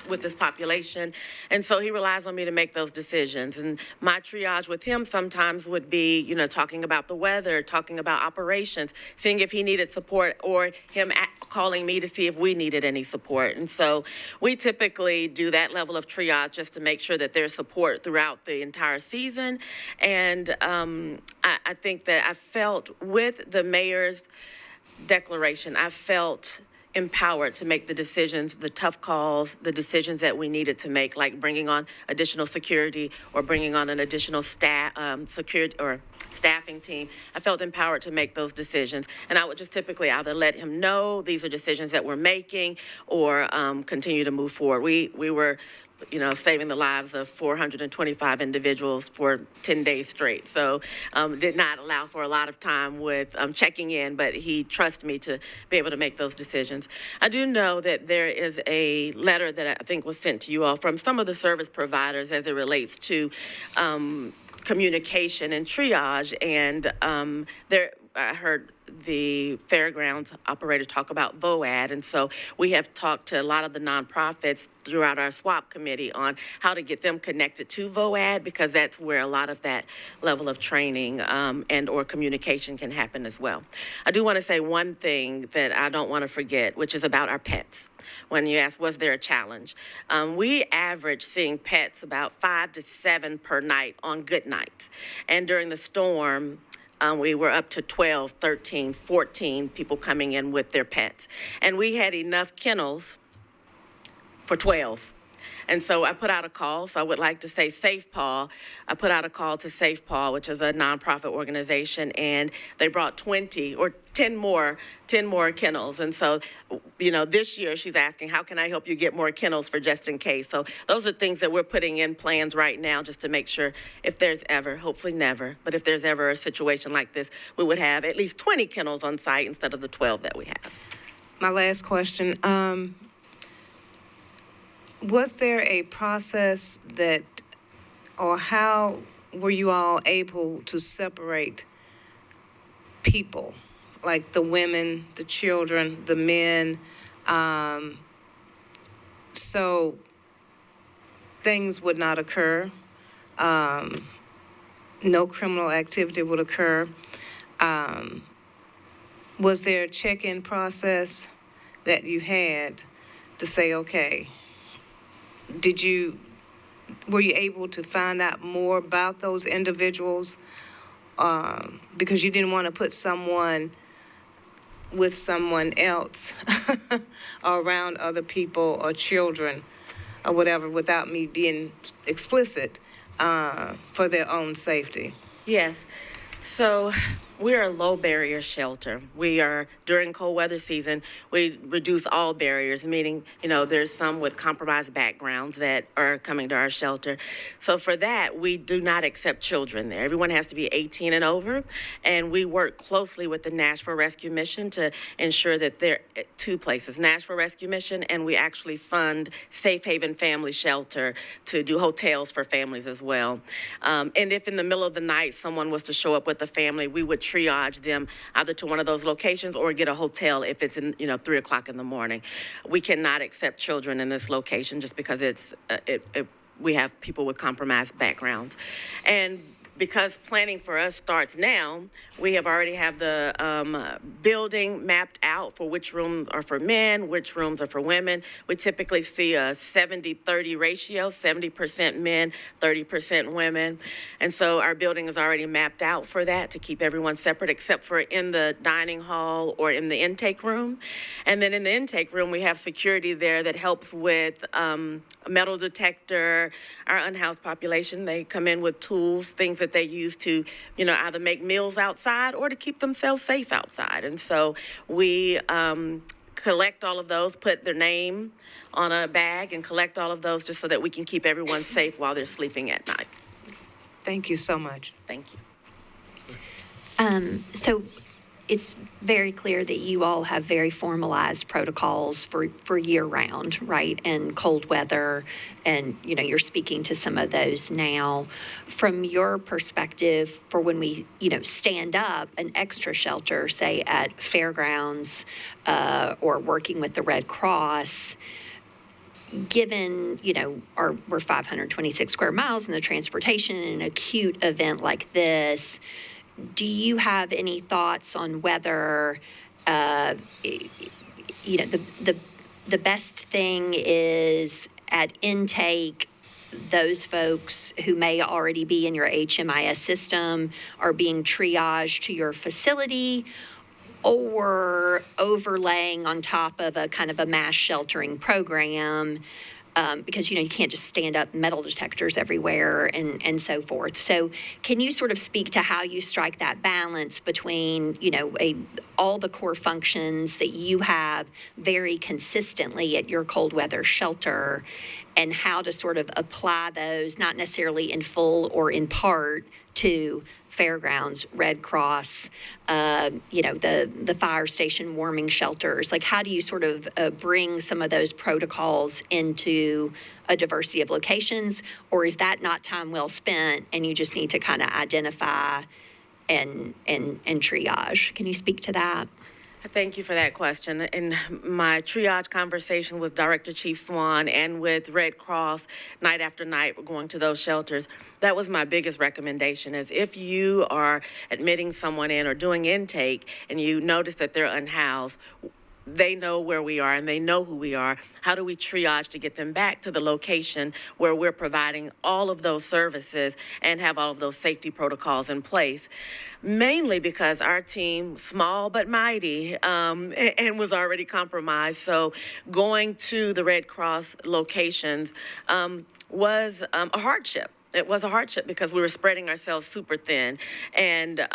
with this population. And so he relies on me to make those decisions. And my triage with him sometimes would be, talking about the weather, talking about operations, seeing if he needed support, or him calling me to see if we needed any support. And so we typically do that level of triage just to make sure that there's support throughout the entire season. And I think that I felt with the mayor's declaration, I felt empowered to make the decisions, the tough calls, the decisions that we needed to make, like bringing on additional security or bringing on an additional security or staffing team. I felt empowered to make those decisions. And I would just typically either let him know these are decisions that we're making or continue to move forward. We were saving the lives of 425 individuals for 10 days straight. So did not allow for a lot of time with checking in, but he trusts me to be able to make those decisions. I do know that there is a letter that I think was sent to you all from some of the service providers as it relates to communication and triage. And I heard the Fairgrounds operator talk about VOAD, and so we have talked to a lot of the nonprofits throughout our SWAP committee on how to get them connected to VOAD, because that's where a lot of that level of training and or communication can happen as well. I do want to say one thing that I don't want to forget, which is about our pets. When you ask, was there a challenge? We average seeing pets about 5 to 7 per night on good nights. And during the storm, we were up to 12, 13, 14 people coming in with their pets. And we had enough kennels for 12. And so I put out a call. So I would like to say Safe Paw. I put out a call to Safe Paw, which is a nonprofit organization, and they brought 20 or 10 more kennels. And so, this year she's asking, how can I help you get more kennels for just in case? So those are things that we're putting in plans right now just to make sure if there's ever, hopefully never, but if there's ever a situation like this, we would have at least 20 kennels on site instead of the 12 that we have. My last question. Was there a process or how were you all able to separate people like the women, the children, the men. So things would not occur. No criminal activity would occur. Was there a check-in process that you had to say, okay, were you able to find out more about those individuals? Because you didn't want to put someone with someone else or around other people or children or whatever without me being explicit for their own safety. Yes. So we're a low barrier shelter. We are, during cold weather season, we reduce all barriers, meaning, there's some with compromised backgrounds that are coming to our shelter. So for that, we do not accept children there. Everyone has to be 18 and over, and we work closely with the Nashville Rescue Mission to ensure that they're at two places, Nashville Rescue Mission, and we actually fund Safe Haven Family Shelter to do hotels for families as well. And if in the middle of the night someone was to show up with a family, we would triage them either to one of those locations or get a hotel if it's in 3 o'clock in the morning. We cannot accept children in this location just because we have people with compromised backgrounds. And because planning for us starts now, we already have the building mapped out for which rooms are for men, which rooms are for women. We typically see a 70-30 ratio, 70% men, 30% women. And so our building is already mapped out for that to keep everyone separate except for in the dining hall or in the intake room. And then in the intake room, we have security there that helps with a metal detector. Our unhoused population, they come in with tools, things that they use to, either make meals outside or to keep themselves safe outside. And so we collect all of those, put their name on a bag and collect all of those just so that we can keep everyone safe while they're sleeping at night. Thank you so much. Thank you. So it's very clear that you all have very formalized protocols for year-round, right, and cold weather, and, you're speaking to some of those now. From your perspective, for when we, stand up an extra shelter, say at Fairgrounds or working with the Red Cross, given, we're 526 square miles in the transportation in an acute event like this, do you have any thoughts on whether, the best thing is at intake, those folks who may already be in your HMIS system are being triaged to your facility, or overlaying on top of a kind of a mass sheltering program? Because, you can't just stand up metal detectors everywhere and so forth. So can you sort of speak to how you strike that balance between, all the core functions that you have very consistently at your cold weather shelter, and how to sort of apply those, not necessarily in full or in part, to Fairgrounds, Red Cross, the fire station warming shelters? Like, how do you sort of bring some of those protocols into a diversity of locations? Or is that not time well spent and you just need to kind of identify and triage? Can you speak to that? Thank you for that question. In my triage conversation with Director Chief Swan and with Red Cross, night after night, we're going to those shelters. That was my biggest recommendation, is if you are admitting someone in or doing intake and you notice that they're unhoused, they know where we are and they know who we are. How do we triage to get them back to the location where we're providing all of those services and have all of those safety protocols in place? Mainly because our team, small but mighty, and was already compromised. So going to the Red Cross locations was a hardship. It was a hardship because we were spreading ourselves super thin. And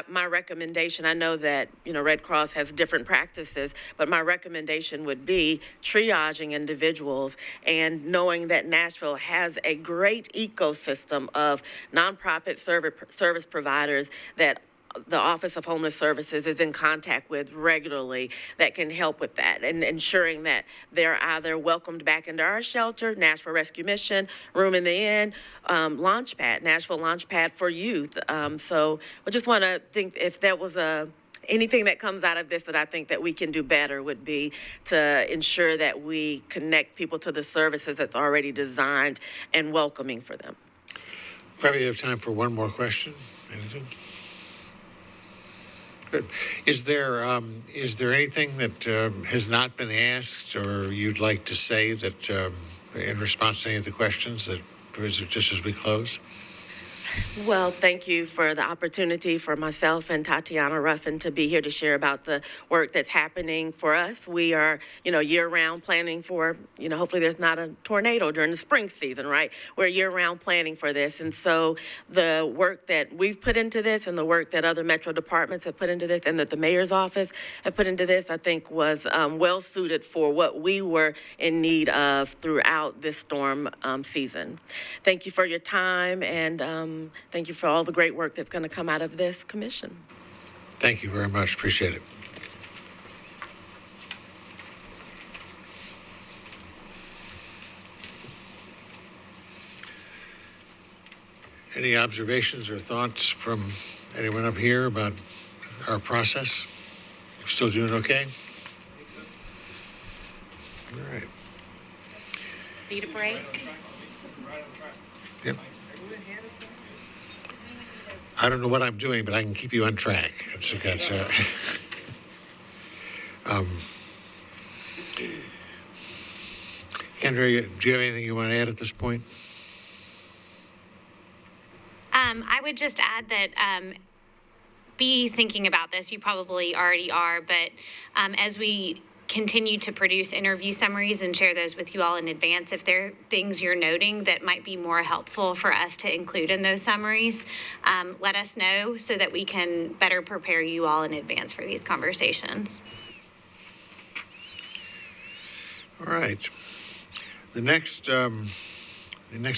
my recommendation, I know that, Red Cross has different practices, but my recommendation would be triaging individuals and knowing that Nashville has a great ecosystem of nonprofit service providers that the Office of Homeless Services is in contact with regularly that can help with that, and ensuring that they're either welcomed back into our shelter, Nashville Rescue Mission, Room in the Inn, Launchpad, Nashville Launchpad for youth. So I just want to think if that was anything that comes out of this that I think that we can do better would be to ensure that we connect people to the services that's already designed and welcoming for them. Probably have time for one more question. Anything? Good. Is there anything that has not been asked or you'd like to say that in response to any of the questions that just as we close? Well, thank you for the opportunity for myself and Tatiana Ruffin to be here to share about the work that's happening for us. We are, year-round planning for, hopefully there's not a tornado during the spring season, right? We're year-round planning for this. And so the work that we've put into this and the work that other metro departments have put into this and that the mayor's office have put into this, I think was well-suited for what we were in need of throughout this storm season. Thank you for your time, and thank you for all the great work that's going to come out of this commission. Thank you very much. Appreciate it. Any observations or thoughts from anyone up here about our process? Still doing okay? All right. Need a break? Yep. I don't know what I'm doing, but I can keep you on track. Kendra, do you have anything you want to add at this point? I would just add that be thinking about this. You probably already are, but as we continue to produce interview summaries and share those with you all in advance, if there are things you're noting that might be more helpful for us to include in those summaries, let us know so that we can better prepare you all in advance for these conversations. All right. The next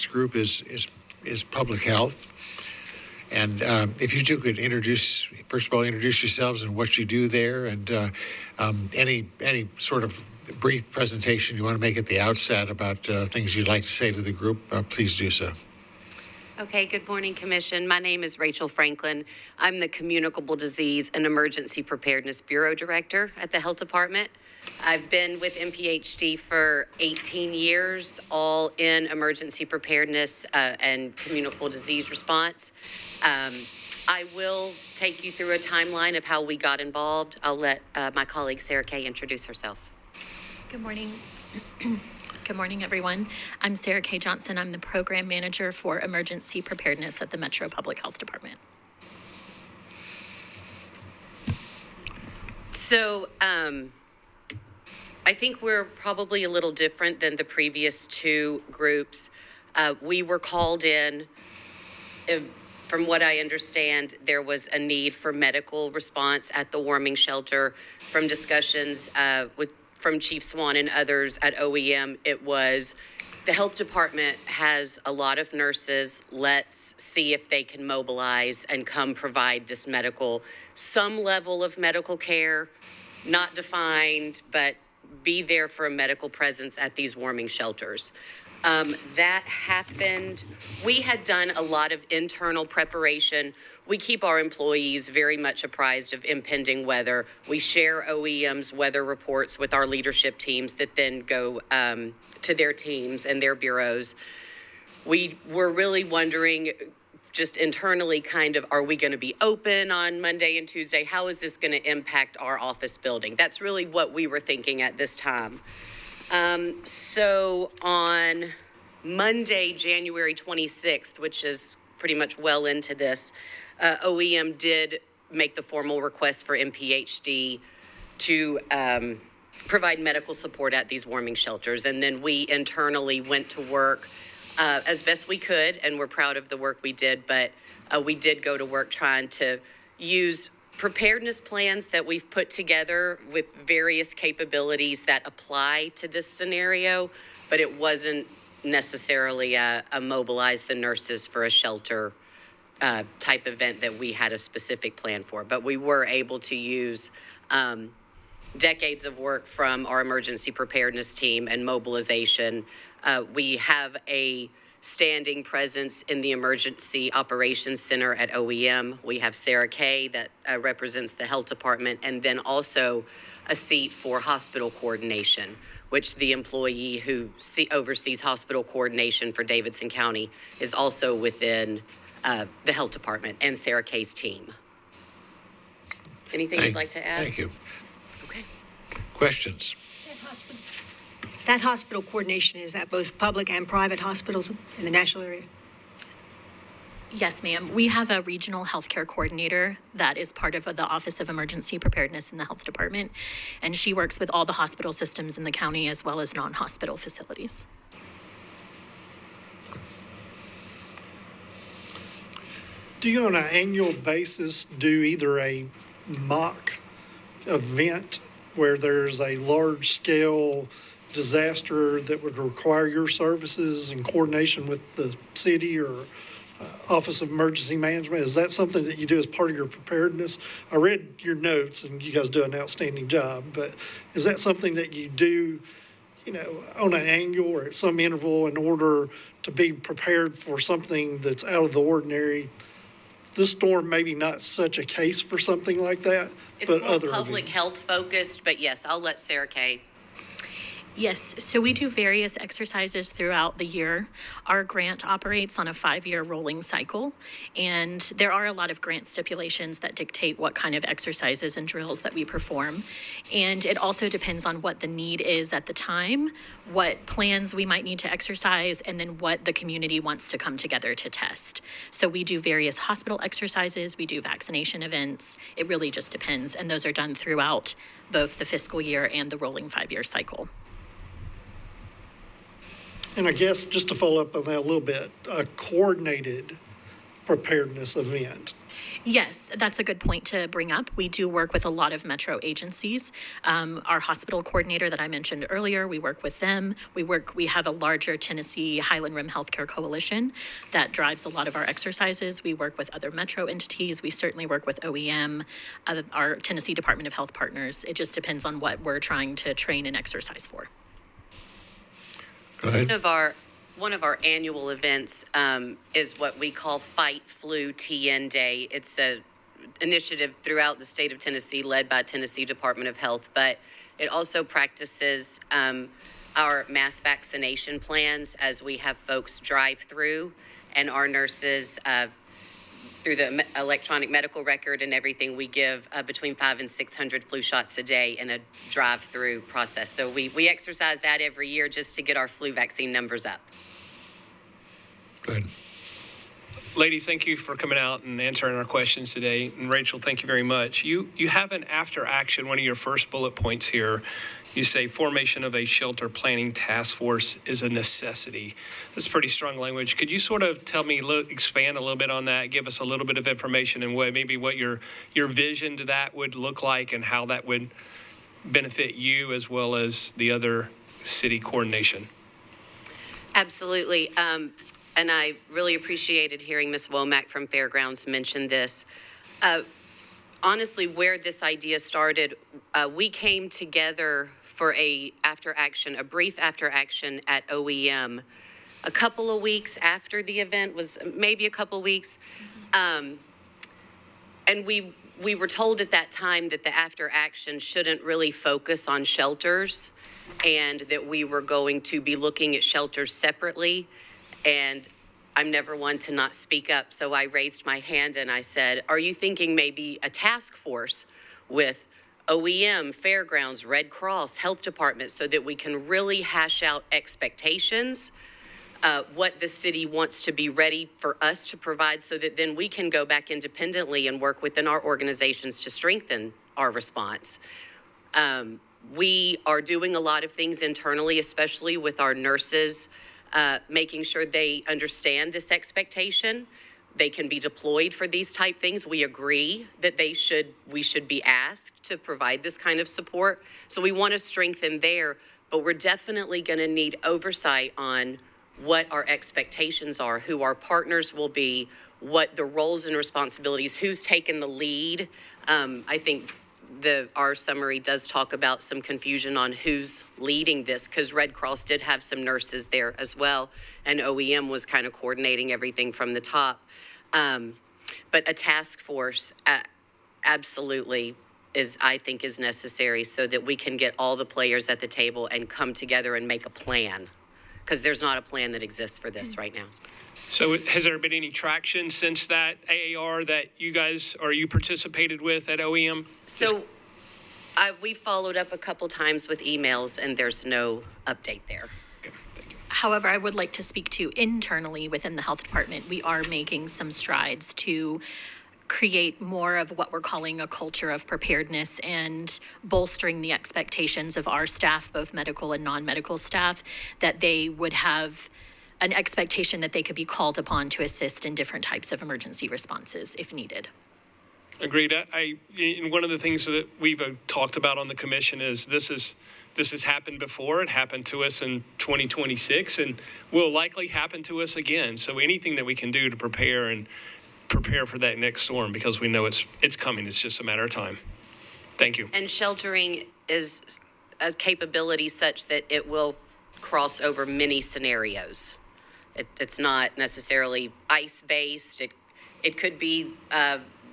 group is public health. And if you two could first of all, introduce yourselves and what you do there, and any sort of brief presentation you want to make at the outset about things you'd like to say to the group, please do so. Okay, good morning, Commission. My name is Rachel Franklin. I'm the Communicable Disease and Emergency Preparedness Bureau Director at the Health Department. I've been with MPHD for 18 years, all in emergency preparedness and communicable disease response. I will take you through a timeline of how we got involved. I'll let my colleague Sarah Kay introduce herself. Good morning. Good morning, everyone. I'm Sarah Kay Johnson. I'm the Program Manager for Emergency Preparedness at the Metro Public Health Department. So, I think we're probably a little different than the previous two groups. We were called in, from what I understand, there was a need for medical response at the warming shelter. From discussions from Chief Swan and others at OEM, it was the health department has a lot of nurses. Let's see if they can mobilize and come provide this some level of medical care, not defined, but be there for a medical presence at these warming shelters. That happened. We had done a lot of internal preparation. We keep our employees very much apprised of impending weather. We share OEM's weather reports with our leadership teams that then go to their teams and their bureaus. We were really wondering, just internally, are we going to be open on Monday and Tuesday? How is this going to impact our office building? That's really what we were thinking at this time. So on Monday, January 26th, which is pretty much well into this, OEM did make the formal request for MPHD to provide medical support at these warming shelters. And then we internally went to work as best we could, and we're proud of the work we did, but we did go to work trying to use preparedness plans that we've put together with various capabilities that apply to this scenario, but it wasn't necessarily a mobilize the nurses for a shelter type event that we had a specific plan for. But we were able to use decades of work from our emergency preparedness team and mobilization. We have a standing presence in the Emergency Operations Center at OEM. We have Sarah Kay that represents the Health Department, and then also a seat for hospital coordination, which the employee who oversees hospital coordination for Davidson County is also within the Health Department and Sarah Kay's team. Anything you'd like to add? Thank you. Okay. Questions? That hospital coordination, is that both public and private hospitals in the Nashville area? Yes, ma'am. We have a regional healthcare coordinator that is part of the Office of Emergency Preparedness in the Health Department, and she works with all the hospital systems in the county as well as non-hospital facilities. Do you on an annual basis do either a mock event where there's a large scale disaster that would require your services in coordination with the city or Office of Emergency Management? Is that something that you do as part of your preparedness? I read your notes and you guys do an outstanding job, but is that something that you do, you know, on an annual or at some interval in order to be prepared for something that's out of the ordinary? This storm maybe not such a case for something like that, It's but more other public events. health focused, but yes, I'll let Sarah Kay. Yes, so we do various exercises throughout the year. Our grant operates on a 5-year rolling cycle, and there are a lot of grant stipulations that dictate what kind of exercises and drills that we perform. And it also depends on what the need is at the time, what plans we might need to exercise, and then what the community wants to come together to test. So we do various hospital exercises, we do vaccination events. It really just depends, and those are done throughout both the fiscal year and the rolling 5-year cycle. And I guess just to follow up on that a little bit, a coordinated preparedness event. Yes, that's a good point to bring up. We do work with a lot of metro agencies. Our hospital coordinator that I mentioned earlier, we work with them. We have a larger Tennessee Highland Rim Healthcare Coalition that drives a lot of our exercises. We work with other metro entities. We certainly work with OEM, our Tennessee Department of Health partners. It just depends on what we're trying to train and exercise for. Go ahead. One of our annual events is what we call Fight Flu TN Day. It's an initiative throughout the state of Tennessee led by Tennessee Department of Health, but it also practices our mass vaccination plans as we have folks drive through, and our nurses through the electronic medical record and everything, we give between 500 and 600 flu shots a day in a drive-through process. So we exercise that every year just to get our flu vaccine numbers up. Go ahead. Ladies, thank you for coming out and answering our questions today. And Rachel, thank you very much. You have an after action, one of your first bullet points here. You say formation of a shelter planning task force is a necessity. That's pretty strong language. Could you sort of tell me, expand a little bit on that, give us a little bit of information and what your vision to that would look like and how that would benefit you as well as the other city coordination? Absolutely. And I really appreciated hearing Ms. Womack from Fairgrounds mention this. Honestly, where this idea started, we came together for a brief after action at OEM a couple of weeks after the event, was maybe a couple of weeks. And we were told at that time that the after action shouldn't really focus on shelters and that we were going to be looking at shelters separately. And I'm never one to not speak up, so I raised my hand and I said, are you thinking maybe a task force with OEM, Fairgrounds, Red Cross, Health Department, so that we can really hash out expectations, what the city wants to be ready for us to provide, so that then we can go back independently and work within our organizations to strengthen our response. We are doing a lot of things internally, especially with our nurses, making sure they understand this expectation. They can be deployed for these type things. We agree that we should be asked to provide this kind of support. So we want to strengthen there, but we're definitely going to need oversight on what our expectations are, who our partners will be, what the roles and responsibilities, who's taken the lead. I think our summary does talk about some confusion on who's leading this, because Red Cross did have some nurses there as well, and OEM was kind of coordinating everything from the top. But a task force absolutely I think is necessary so that we can get all the players at the table and come together and make a plan, because there's not a plan that exists for this right now. So has there been any traction since that AAR that you participated with at OEM? So we followed up a couple times with emails, and there's no update there. Okay, thank you. However, I would like to speak to internally within the health department. We are making some strides to create more of what we're calling a culture of preparedness and bolstering the expectations of our staff, both medical and non-medical staff, that they would have an expectation that they could be called upon to assist in different types of emergency responses if needed. Agreed. And one of the things that we've talked about on the commission is this has happened before. It happened to us in 2026 and will likely happen to us again. So anything that we can do to prepare for that next storm, because we know it's coming. It's just a matter of time. Thank you. And sheltering is a capability such that it will cross over many scenarios. It's not necessarily ice-based. It could be,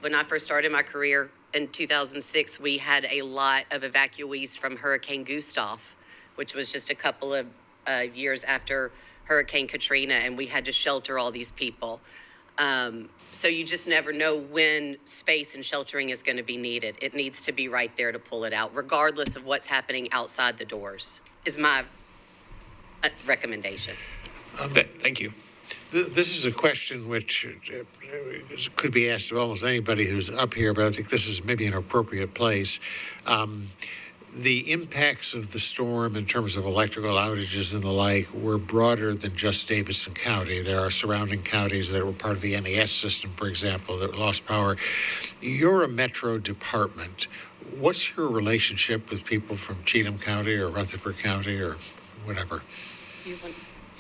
when I first started my career in 2006, we had a lot of evacuees from Hurricane Gustav, which was just a couple of years after Hurricane Katrina, and we had to shelter all these people. So you just never know when space and sheltering is going to be needed. It needs to be right there to pull it out, regardless of what's happening outside the doors, is my recommendation. Thank you. This is a question which could be asked of almost anybody who's up here, but I think this is maybe an appropriate place. The impacts of the storm in terms of electrical outages and the like were broader than just Davidson County. There are surrounding counties that were part of the NES system, for example, that lost power. You're a metro department. What's your relationship with people from Cheatham County or Rutherford County or whatever?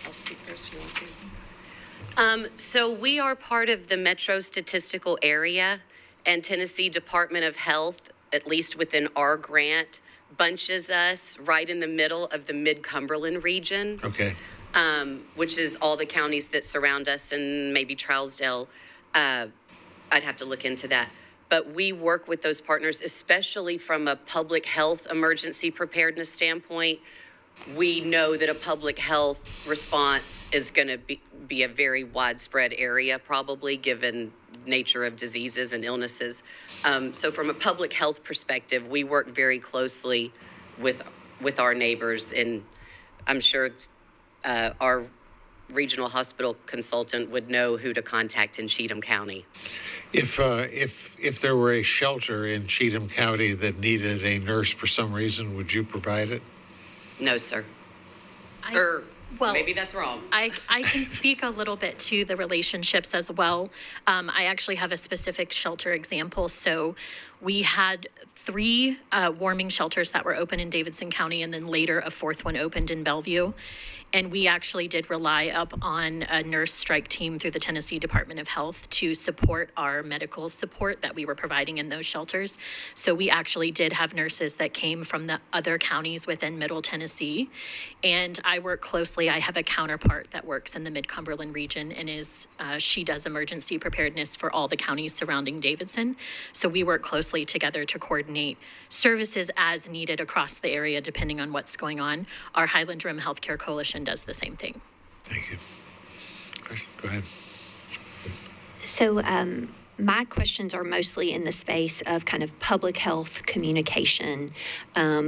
I'll speak first. You want to? So we are part of the Metro Statistical Area, and Tennessee Department of Health, at least within our grant, bunches us right in the middle of the Mid-Cumberland region. Okay. Which is all the counties that surround us and maybe Trousdale. I'd have to look into that. But we work with those partners, especially from a public health emergency preparedness standpoint. We know that a public health response is going to be a very widespread area, probably, given nature of diseases and illnesses. So from a public health perspective, we work very closely with our neighbors, and I'm sure our regional hospital consultant would know who to contact in Cheatham County. If there were a shelter in Cheatham County that needed a nurse for some reason, would you provide it? No, sir. Maybe that's wrong. I can speak a little bit to the relationships as well. I actually have a specific shelter example. So we had 3 warming shelters that were open in Davidson County, and then later a 4th one opened in Bellevue. And we actually did rely up on a nurse strike team through the Tennessee Department of Health to support our medical support that we were providing in those shelters. So we actually did have nurses that came from the other counties within Middle Tennessee. And I work closely. I have a counterpart that works in the Mid-Cumberland region, and she does emergency preparedness for all the counties surrounding Davidson. So we work closely together to coordinate services as needed across the area, depending on what's going on. Our Highland Rim Healthcare Coalition does the same thing. Thank you. Go ahead. So my questions are mostly in the space of kind of public health communication,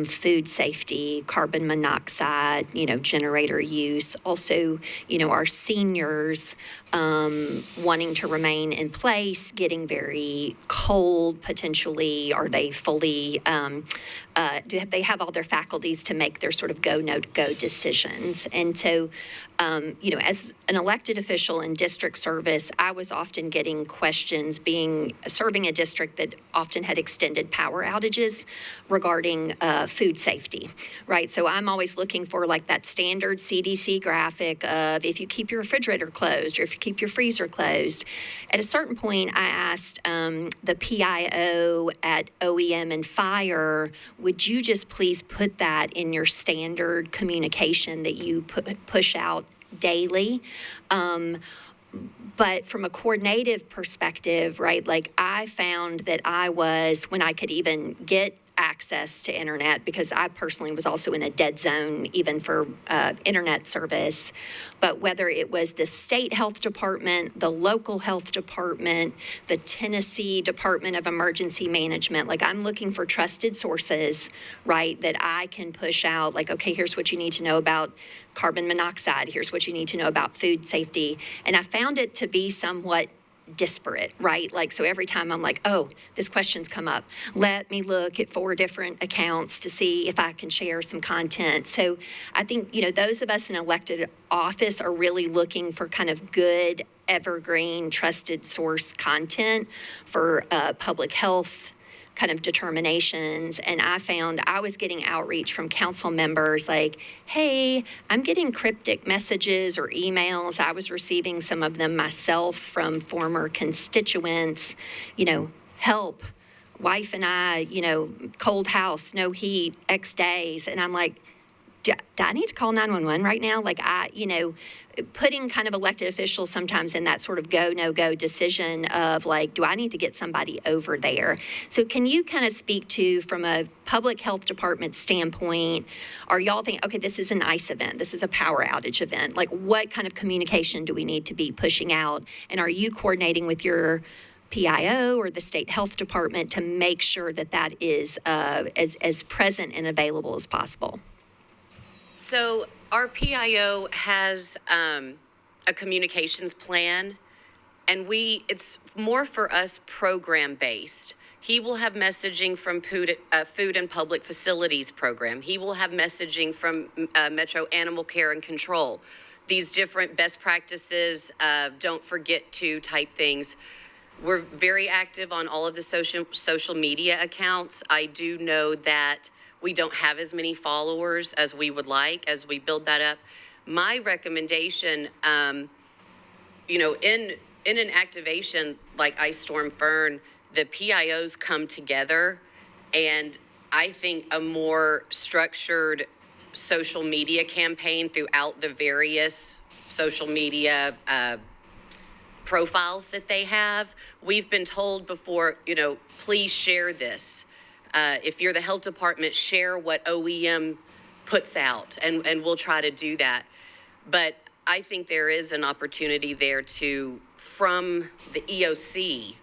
food safety, carbon monoxide, generator use. Also, our seniors wanting to remain in place, getting very cold potentially. Are they fully, do they have all their faculties to make their sort of go, no go decisions? And so, as an elected official in district service, I was often getting questions situations serving a district that often had extended power outages regarding food safety, right? So I'm always looking for like that standard CDC graphic of if you keep your refrigerator closed or if you keep your freezer closed. At a certain point, I asked the PIO at OEM and Fire, would you just please put that in your standard communication that you push out daily? But from a coordinative perspective, right, like I found that when I could even get access to internet, because I personally was also in a dead zone even for internet service, but whether it was the state health department, the local health department, the Tennessee Department of Emergency Management, like I'm looking for trusted sources, right, that I can push out, like, okay, here's what you need to know about carbon monoxide, here's what you need to know about food safety. And I found it to be somewhat disparate, right? Like, so every time I'm like, oh, this question's come up. Let me look at 4 different accounts to see if I can share some content. So I think, those of us in elected office are really looking for kind of good, evergreen, trusted source content for public health kind of determinations. And I found I was getting outreach from council members like, hey, I'm getting cryptic messages or emails. I was receiving some of them myself from former constituents, help, wife and I, cold house, no heat, X days. And I'm like, do I need to call 911 right now? Like putting kind of elected officials sometimes in that sort of go, no go decision of like, do I need to get somebody over there? So can you kind of speak to, from a public health department standpoint, are y'all thinking, okay, this is an ICE event, this is a power outage event, like what kind of communication do we need to be pushing out? And are you coordinating with your PIO or the state health department to make sure that is as present and available as possible? So our PIO has a communications plan, and it's more for us program-based. He will have messaging from Food and Public Facilities Program. He will have messaging from Metro Animal Care and Control. These different best practices, don't forget to type things. We're very active on all of the social media accounts. I do know that we don't have as many followers as we would like as we build that up. My recommendation, in an activation like Ice Storm Fern, the PIOs come together, and I think a more structured social media campaign throughout the various social media profiles that they have. We've been told before, please share this. If you're the health department, share what OEM puts out, and we'll try to do that. But I think there is an opportunity there from the EOC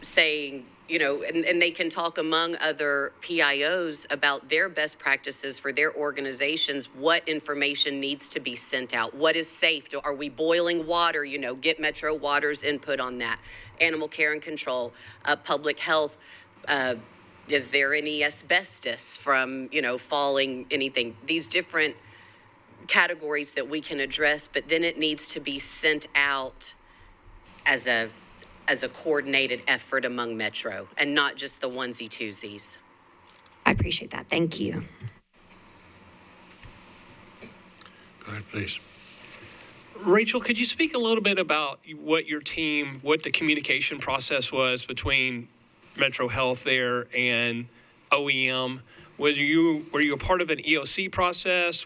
saying, and they can talk among other PIOs about their best practices for their organizations, what information needs to be sent out, what is safe, are we boiling water, get Metro Water's input on that, Animal Care and Control, public health, is there any asbestos from, falling, anything? These different categories that we can address, but then it needs to be sent out as a coordinated effort among Metro and not just the onesie-twosies. I appreciate that. Thank you. Go ahead, please. Rachel, could you speak a little bit about what the communication process was between Metro Health there and OEM? Were you a part of an EOC process?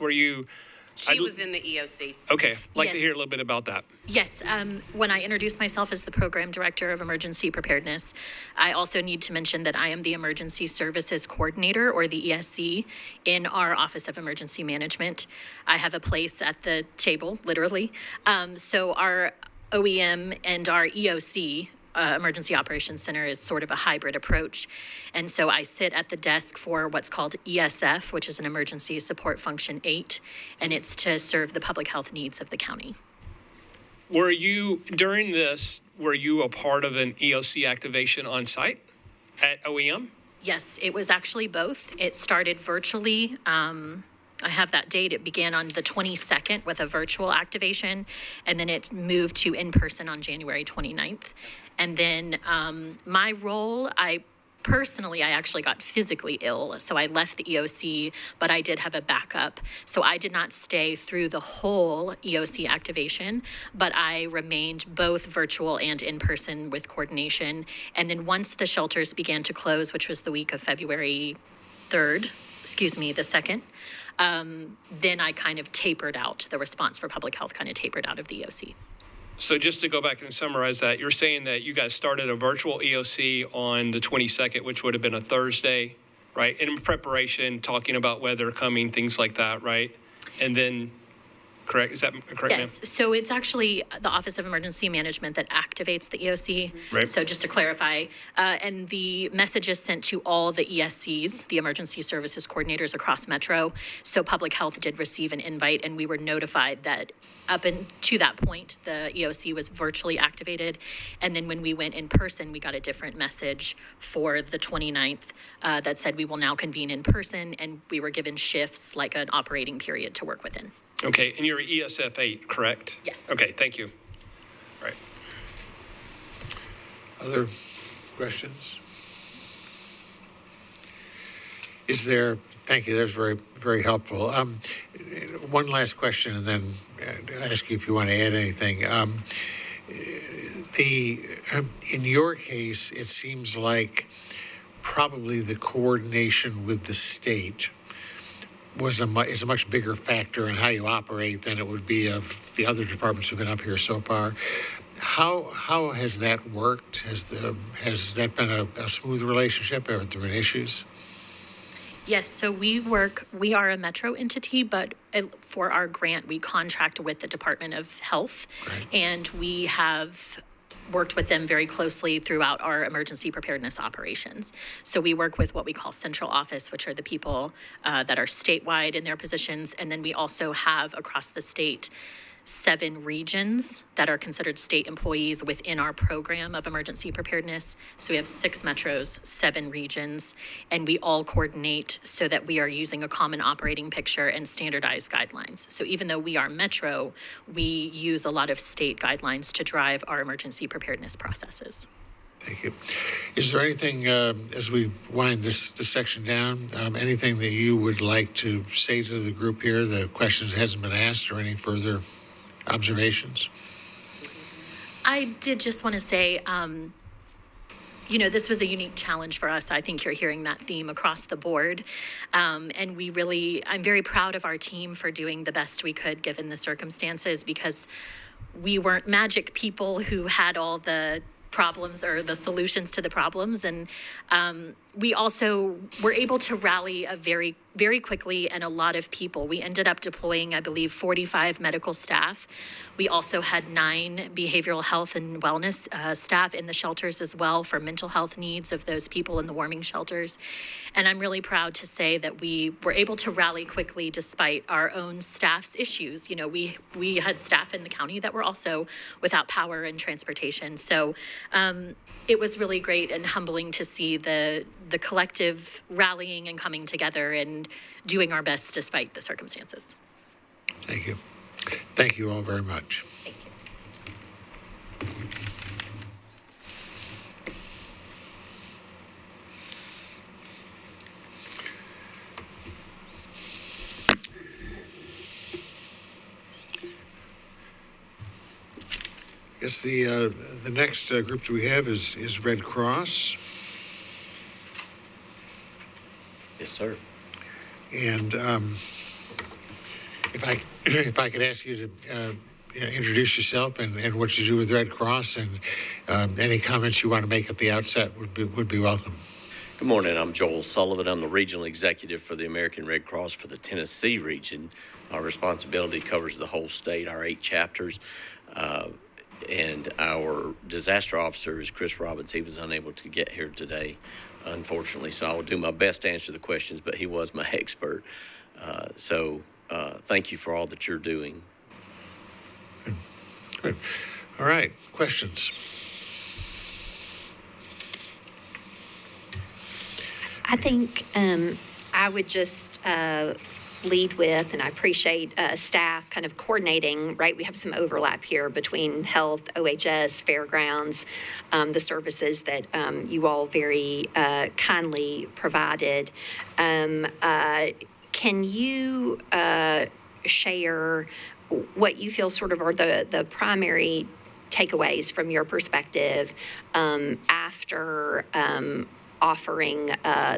She was in the EOC. Okay, like to Yes. hear a little bit about that. Yes, when I introduced myself as the Program Director of Emergency Preparedness, I also need to mention that I am the Emergency Services Coordinator, or the ESC, in our Office of Emergency Management. I have a place at the table, literally. So our OEM and our EOC, Emergency Operations Center, is sort of a hybrid approach. And so I sit at the desk for what's called ESF, which is an Emergency Support Function 8, and it's to serve the public health needs of the county. During this, were you a part of an EOC activation on site at OEM? Yes, it was actually both. It started virtually I have that date. It began on the 22nd with a virtual activation, and then it moved to in-person on January 29th. And then my role, I actually got physically ill, so I left the EOC, but I did have a backup. So I did not stay through the whole EOC activation, but I remained both virtual and in person with coordination. And then once the shelters began to close, which was the week of February 2nd, then I kind of tapered out. The response for public health kind of tapered out of the EOC. So just to go back and summarize that, you're saying that you guys started a virtual EOC on the 22nd, which would have been a Thursday, right? In preparation, talking about weather coming, things like that, right? And then, correct? Is that correct, Yes, so it's actually the Office of Emergency Management that activates the EOC. Right. So just to clarify, and the message is sent to all the ESCs, the Emergency Services Coordinators across Metro. So Public Health did receive an invite, and we were notified that up to that point, the EOC was virtually activated. And then when we went in person, we got a different message for the 29th that said we will now convene in person, and we were given shifts, like an operating period to work within. Okay, and you're ESF 8, correct? Yes. Okay, thank you. All right. Other questions? Thank you, that's very, very helpful. One last question, and then ask you if you want to add anything. In your case, it seems like probably the coordination with the state is a much bigger factor in how you operate than it would be of the other departments who've been up here so far. How has that worked? Has that been a smooth relationship? Have there been issues? Yes, so we are a Metro entity, but for our grant, we contract with the Department of Health, Right. and we have worked with them very closely throughout our emergency preparedness operations. So we work with what we call central office, which are the people that are statewide in their positions, and then we also have across the state 7 regions that are considered state employees within our program of emergency preparedness. So we have 6 metros, 7 regions, and we all coordinate so that we are using a common operating picture and standardized guidelines. So even though we are metro, we use a lot of state guidelines to drive our emergency preparedness processes. Thank you. Is there anything, as we wind this section down, anything that you would like to say to the group here? The questions hasn't been asked, or any further observations? I did just want to say, this was a unique challenge for us. I think you're hearing that theme across the board. And I'm very proud of our team for doing the best we could given the circumstances, because we weren't magic people who had all the problems or the solutions to the problems. And we also were able to rally very, very quickly, and a lot of people. We ended up deploying, I believe, 45 medical staff. We also had 9 behavioral health and wellness staff in the shelters as well for mental health needs of those people in the warming shelters. And I'm really proud to say that we were able to rally quickly despite our own staff's issues. We had staff in the county that were also without power and transportation. So it was really great and humbling to see the collective rallying and coming together and doing our best despite the circumstances. Thank you. Thank you all very much. Thank you. I guess the next groups we have is Red Cross. Yes, sir. And if I could ask you to introduce yourself and what you do with Red Cross, and any comments you want to make at the outset would be welcome. Good morning. I'm Joel Sullivan. I'm the regional executive for the American Red Cross for the Tennessee region. Our responsibility covers the whole state, our 8 chapters. And our disaster officer is Chris Robbins. He was unable to get here today, unfortunately, so I will do my best to answer the questions, but he was my expert. So thank you for all that you're doing. Good. All right. Questions? I think I would just lead with, and I appreciate staff kind of coordinating, right? We have some overlap here between health, OHS, Fairgrounds, the services that you all very kindly provided. Can you share what you feel sort of are the primary takeaways from your perspective after offering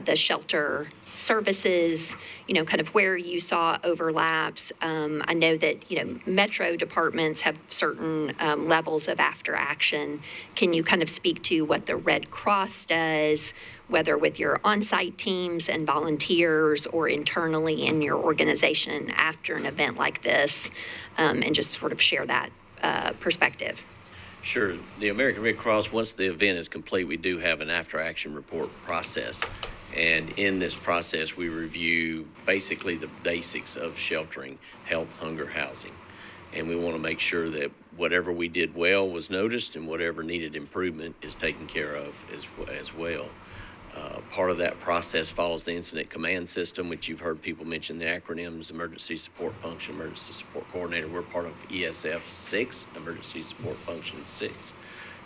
the shelter services, kind of where you saw overlaps? I know that, metro departments have certain levels of after action. Can you kind of speak to what the Red Cross does, whether with your on-site teams and volunteers or internally in your organization after an event like this, and just sort of share that perspective? Sure. The American Red Cross, once the event is complete, we do have an after-action report process. And in this process, we review basically the basics of sheltering, health, hunger, housing. And we want to make sure that whatever we did well was noticed and whatever needed improvement is taken care of as well. Part of that process follows the incident command system, which you've heard people mention the acronyms: Emergency Support Function, Emergency Support Coordinator. We're part of ESF 6, Emergency Support Function 6.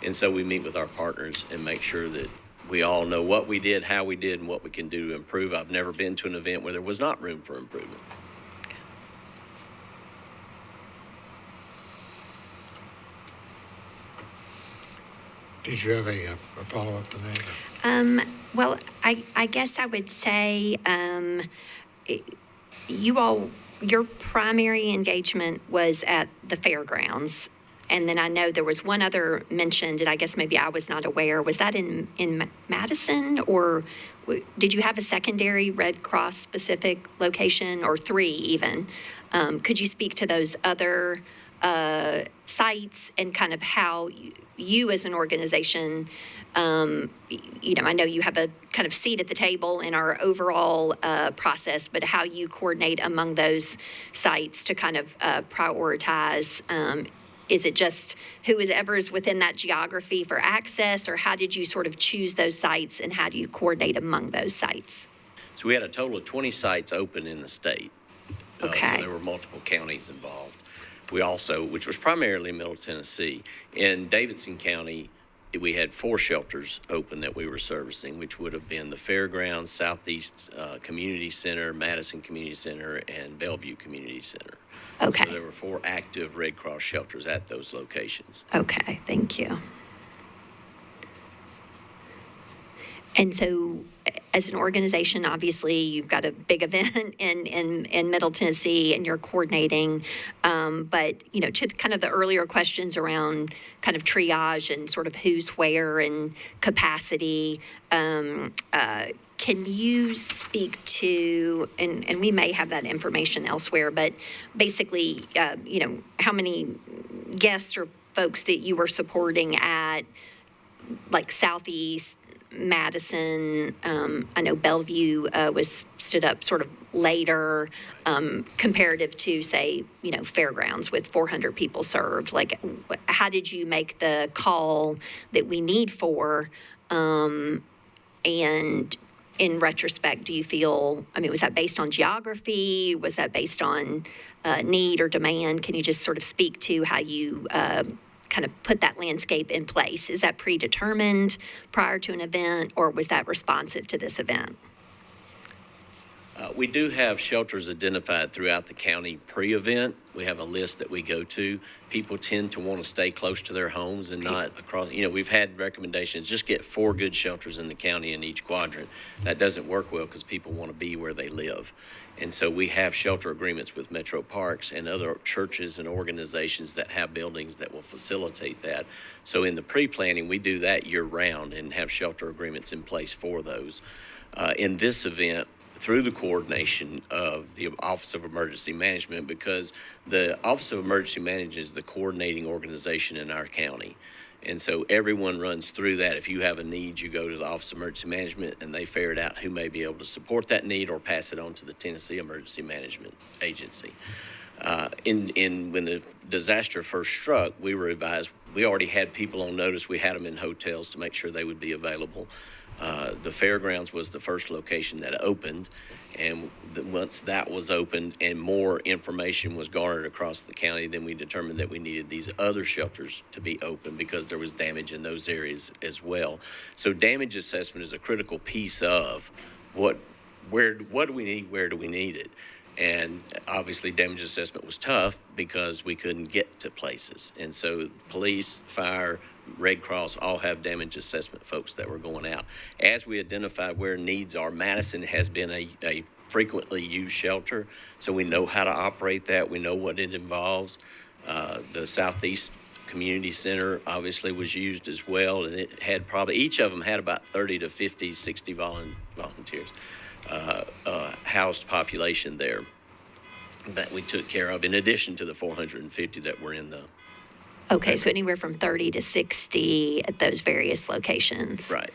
And so we meet with our partners and make sure that we all know what we did, how we did, and what we can do to improve. I've never been to an event where there was not room for improvement. Did you have a follow-up on that? Well, I guess I would say your primary engagement was at the Fairgrounds. And then I know there was one other mentioned, and I guess maybe I was not aware. Was that in Madison, or did you have a secondary Red Cross specific location, or 3 even? Could you speak to those other sites and kind of how you as an organization, I know you have a kind of seat at the table in our overall process, but how you coordinate among those sites to kind of prioritize. Is it just whoever is within that geography for access, or how did you sort of choose those sites, and how do you coordinate among those sites? So we had a total of 20 sites open in the state. Okay. So there were multiple counties involved. We also, which was primarily Middle Tennessee. In Davidson County, we had 4 shelters open that we were servicing, which would have been the Fairgrounds, Southeast Community Center, Madison Community Center, and Bellevue Community Center. Okay. So there were 4 active Red Cross shelters at those locations. Okay, thank you. And so, as an organization, obviously, you've got a big event in Middle Tennessee, and you're coordinating. But, to kind of the earlier questions around kind of triage and sort of who's where and capacity, can you speak to, and we may have that information elsewhere, but basically, how many guests or folks that you were supporting at, like, Southeast, Madison, I know Bellevue was stood up sort of later, comparative to, say, Fairgrounds with 400 people served. Like, how did you make the call that we need 4? And in retrospect, do you feel, was that based on geography? Was that based on need or demand? Can you just sort of speak to how you kind of put that landscape in place? Is that predetermined prior to an event, or was that responsive to this event? We do have shelters identified throughout the county pre-event. We have a list that we go to. People tend to want to stay close to their homes and not across. We've had recommendations, just get 4 good shelters in the county in each quadrant. That doesn't work well because people want to be where they live. And so we have shelter agreements with Metro Parks and other churches and organizations that have buildings that will facilitate that. So in the pre-planning, we do that year-round and have shelter agreements in place for those. In this event, through the coordination of the Office of Emergency Management, because the Office of Emergency Management is the coordinating organization in our county. And so everyone runs through that. If you have a need, you go to the Office of Emergency Management, and they ferret out who may be able to support that need or pass it on to the Tennessee Emergency Management Agency. When the disaster first struck, we were advised, we already had people on notice. We had them in hotels to make sure they would be available. The Fairgrounds was the first location that opened, and once that was opened and more information was garnered across the county, then we determined that we needed these other shelters to be open because there was damage in those areas as well. So damage assessment is a critical piece of what do we need, where do we need it? And obviously damage assessment was tough because we couldn't get to places. And so police, fire, Red Cross all have damage assessment folks that were going out. As we identified where needs are, Madison has been a frequently used shelter, so we know how to operate that. We know what it involves. The Southeast Community Center obviously was used as well, and it had probably, each of them had about 30 to 50, 60 volunteers, housed population there that we took care of, in addition to the 450 that were in the. Okay, so anywhere from 30 to 60 at those various locations. Right.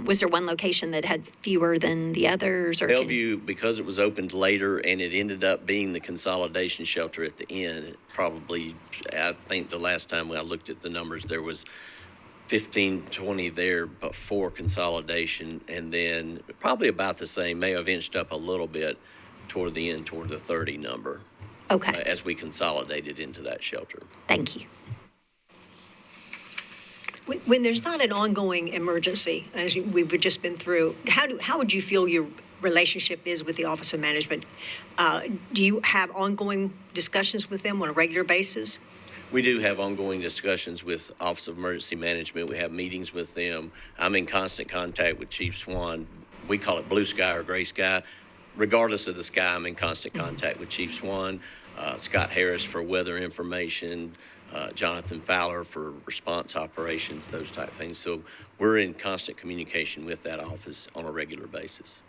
Was there one location that had fewer than the others? Or Bellevue, because it was opened later and it ended up being the consolidation shelter at the end, probably, I think the last time I looked at the numbers, there was 15, 20 there before consolidation, and then probably about the same, may have inched up a little bit toward the end, toward the 30 number. Okay. As we consolidated into that shelter. Thank you. When there's not an ongoing emergency, as we've just been through, how would you feel your relationship is with the Office of Management? Do you have ongoing discussions with them on a regular basis? We do have ongoing discussions with Office of Emergency Management. We have meetings with them. I'm in constant contact with Chief Swan. We call it blue sky or gray sky. Regardless of the sky, I'm in constant contact with Chief Swan, Scott Harris for weather information, Jonathan Fowler for response operations, those type of things. So we're in constant communication with that office on a regular basis.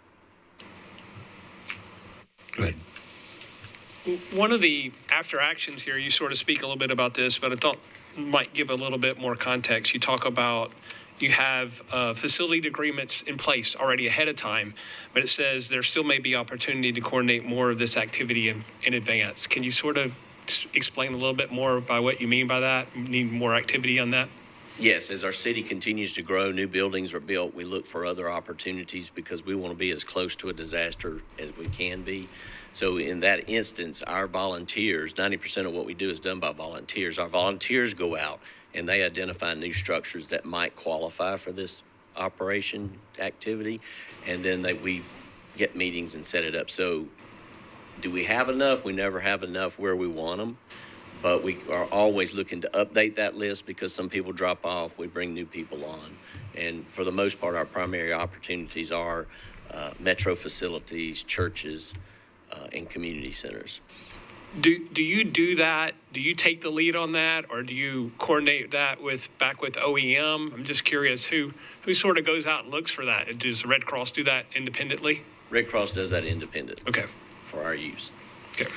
Go ahead. One of the after actions here, you sort of speak a little bit about this, but I thought might give a little bit more context. You talk about you have facility agreements in place already ahead of time, but it says there still may be opportunity to coordinate more of this activity in advance. Can you sort of explain a little bit more by what you mean by that? Need more activity on that? Yes, as our city continues to grow, new buildings are built, we look for other opportunities because we want to be as close to a disaster as we can be. So in that instance, our volunteers, 90% of what we do is done by volunteers. Our volunteers go out and they identify new structures that might qualify for this operation activity, and then we get meetings and set it up. So do we have enough? We never have enough where we want them, but we are always looking to update that list because some people drop off. We bring new people on, and for the most part, our primary opportunities are metro facilities, churches, and community centers. Do you do that? Do you take the lead on that, or do you coordinate that back with OEM? I'm just curious who sort of goes out and looks for that. Does Red Cross do that independently? Red Cross does that independently. Okay. For our use. Okay.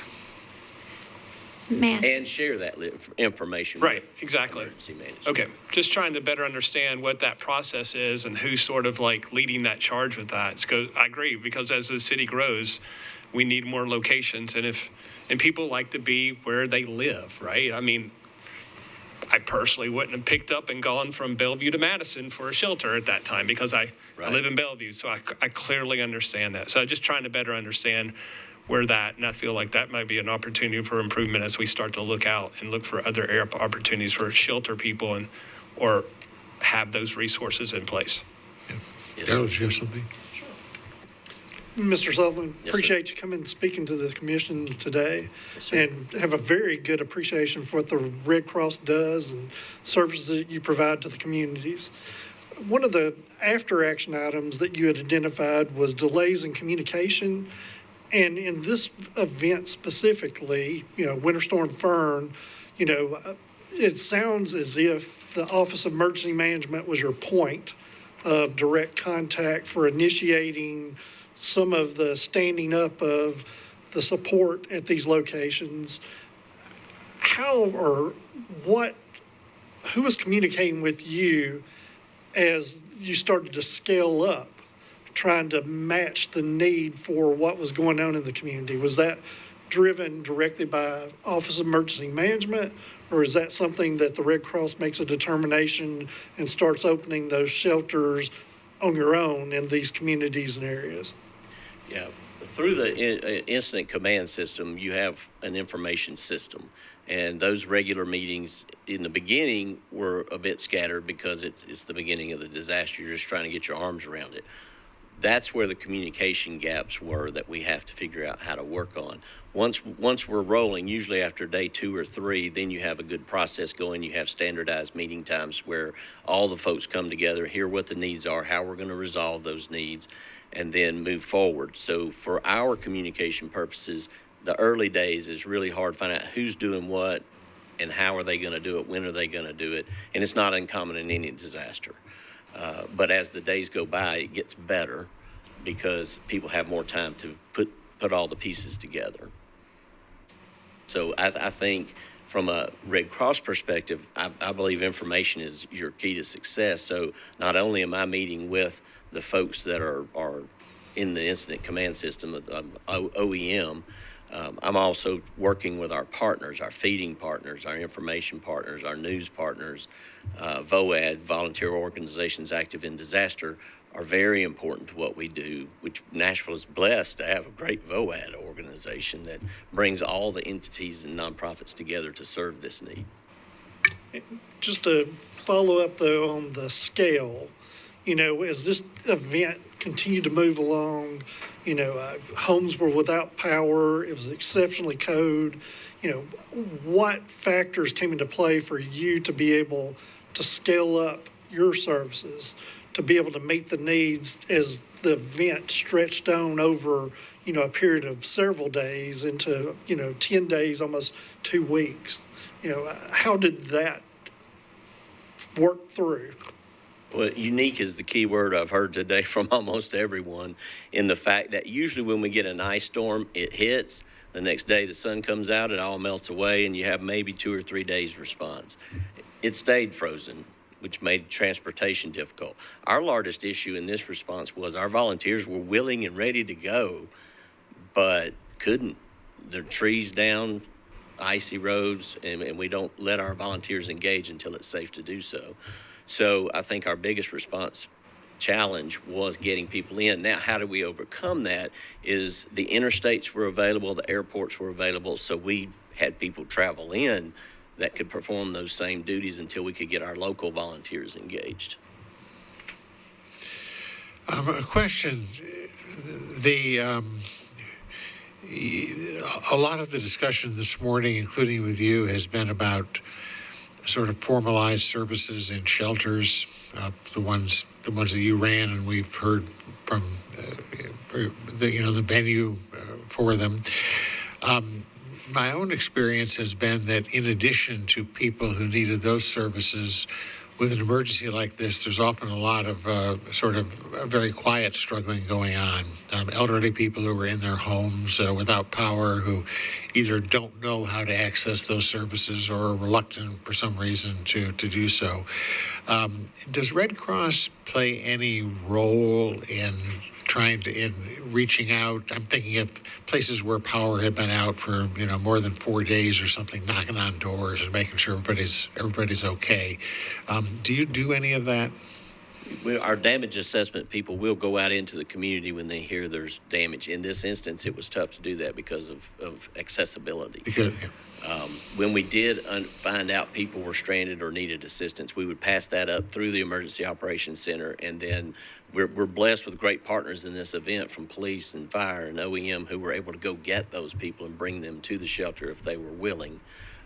And share that information. Right, with exactly. Emergency management. Okay, just trying to better understand what that process is and who's sort of like leading that charge with that. Because I agree, because as the city grows, we need more locations, and people like to be where they live, right? I mean, I personally wouldn't have picked up and gone from Bellevue to Madison for a shelter at that time because I live in Bellevue, so I clearly understand that. So I'm just trying to better understand where that, and I feel like that might be an opportunity for improvement as we start to look out and look for other opportunities for shelter people or have those resources in place. Yeah. Darryl, did you have something? Mr. Sullivan, Yes, appreciate you coming and speaking to the commission today, and have a very good appreciation for what the Red Cross does and services that you provide to the communities. One of the after action items that you had identified was delays in communication. And in this event specifically, Winter Storm Fern, it sounds as if the Office of Emergency Management was your point of direct contact for initiating some of the standing up of the support at these locations. Who was communicating with you as you started to scale up, trying to match the need for what was going on in the community? Was that driven directly by Office of Emergency Management, or is that something that the Red Cross makes a determination and starts opening those shelters on your own in these communities and areas. Yeah, through the incident command system, you have an information system. And those regular meetings in the beginning were a bit scattered because it's the beginning of the disaster. You're just trying to get your arms around it. That's where the communication gaps were that we have to figure out how to work on. Once we're rolling, usually after day 2 or 3, then you have a good process going. You have standardized meeting times where all the folks come together, hear what the needs are, how we're going to resolve those needs, and then move forward. So for our communication purposes, the early days is really hard to find out who's doing what and how are they going to do it, when are they going to do it, and it's not uncommon in any disaster. But as the days go by, it gets better because people have more time to put all the pieces together. So I think from a Red Cross perspective, I believe information is your key to success. So not only am I meeting with the folks that are in the incident command system, OEM, I'm also working with our partners, our feeding partners, our information partners, our news partners. VOAD, Volunteer Organizations Active in Disaster, are very important to what we do, which Nashville is blessed to have a great VOAD organization that brings all the entities and nonprofits together to serve this need. Just to follow up, though, on the scale, as this event continued to move along, homes were without power, it was exceptionally cold, what factors came into play for you to be able to scale up your services, to be able to meet the needs as the event stretched on over, a period of several days into, 10 days, almost 2 weeks? How did that work through? Well, unique is the key word I've heard today from almost everyone, in the fact that usually when we get an ice storm, it hits. The next day the sun comes out, it all melts away, and you have maybe 2 or 3 days response. It stayed frozen, which made transportation difficult. Our largest issue in this response was our volunteers were willing and ready to go, but couldn't. There are trees down, icy roads, and we don't let our volunteers engage until it's safe to do so. So I think our biggest response challenge was getting people in. Now, how do we overcome that is the interstates were available, the airports were available, so we had people travel in that could perform those same duties until we could get our local volunteers engaged. A question. A lot of the discussion this morning, including with you, has been about sort of formalized services in shelters, the ones that you ran, and we've heard from the venue for them. My own experience has been that in addition to people who needed those services, with an emergency like this, there's often a lot of sort of very quiet struggling going on. Elderly people who are in their homes without power, who either don't know how to access those services or are reluctant for some reason to do so. Does Red Cross play any role in reaching out? I'm thinking of places where power had been out for more than 4 days or something, knocking on doors and making sure everybody's okay. Do you do any of that? Our damage assessment people will go out into the community when they hear there's damage. In this instance, it was tough to do that because of accessibility. When we did find out people were stranded or needed assistance, we would pass that up through the Emergency Operations Center, and then we're blessed with great partners in this event from police and fire and OEM who were able to go get those people and bring them to the shelter if they were willing,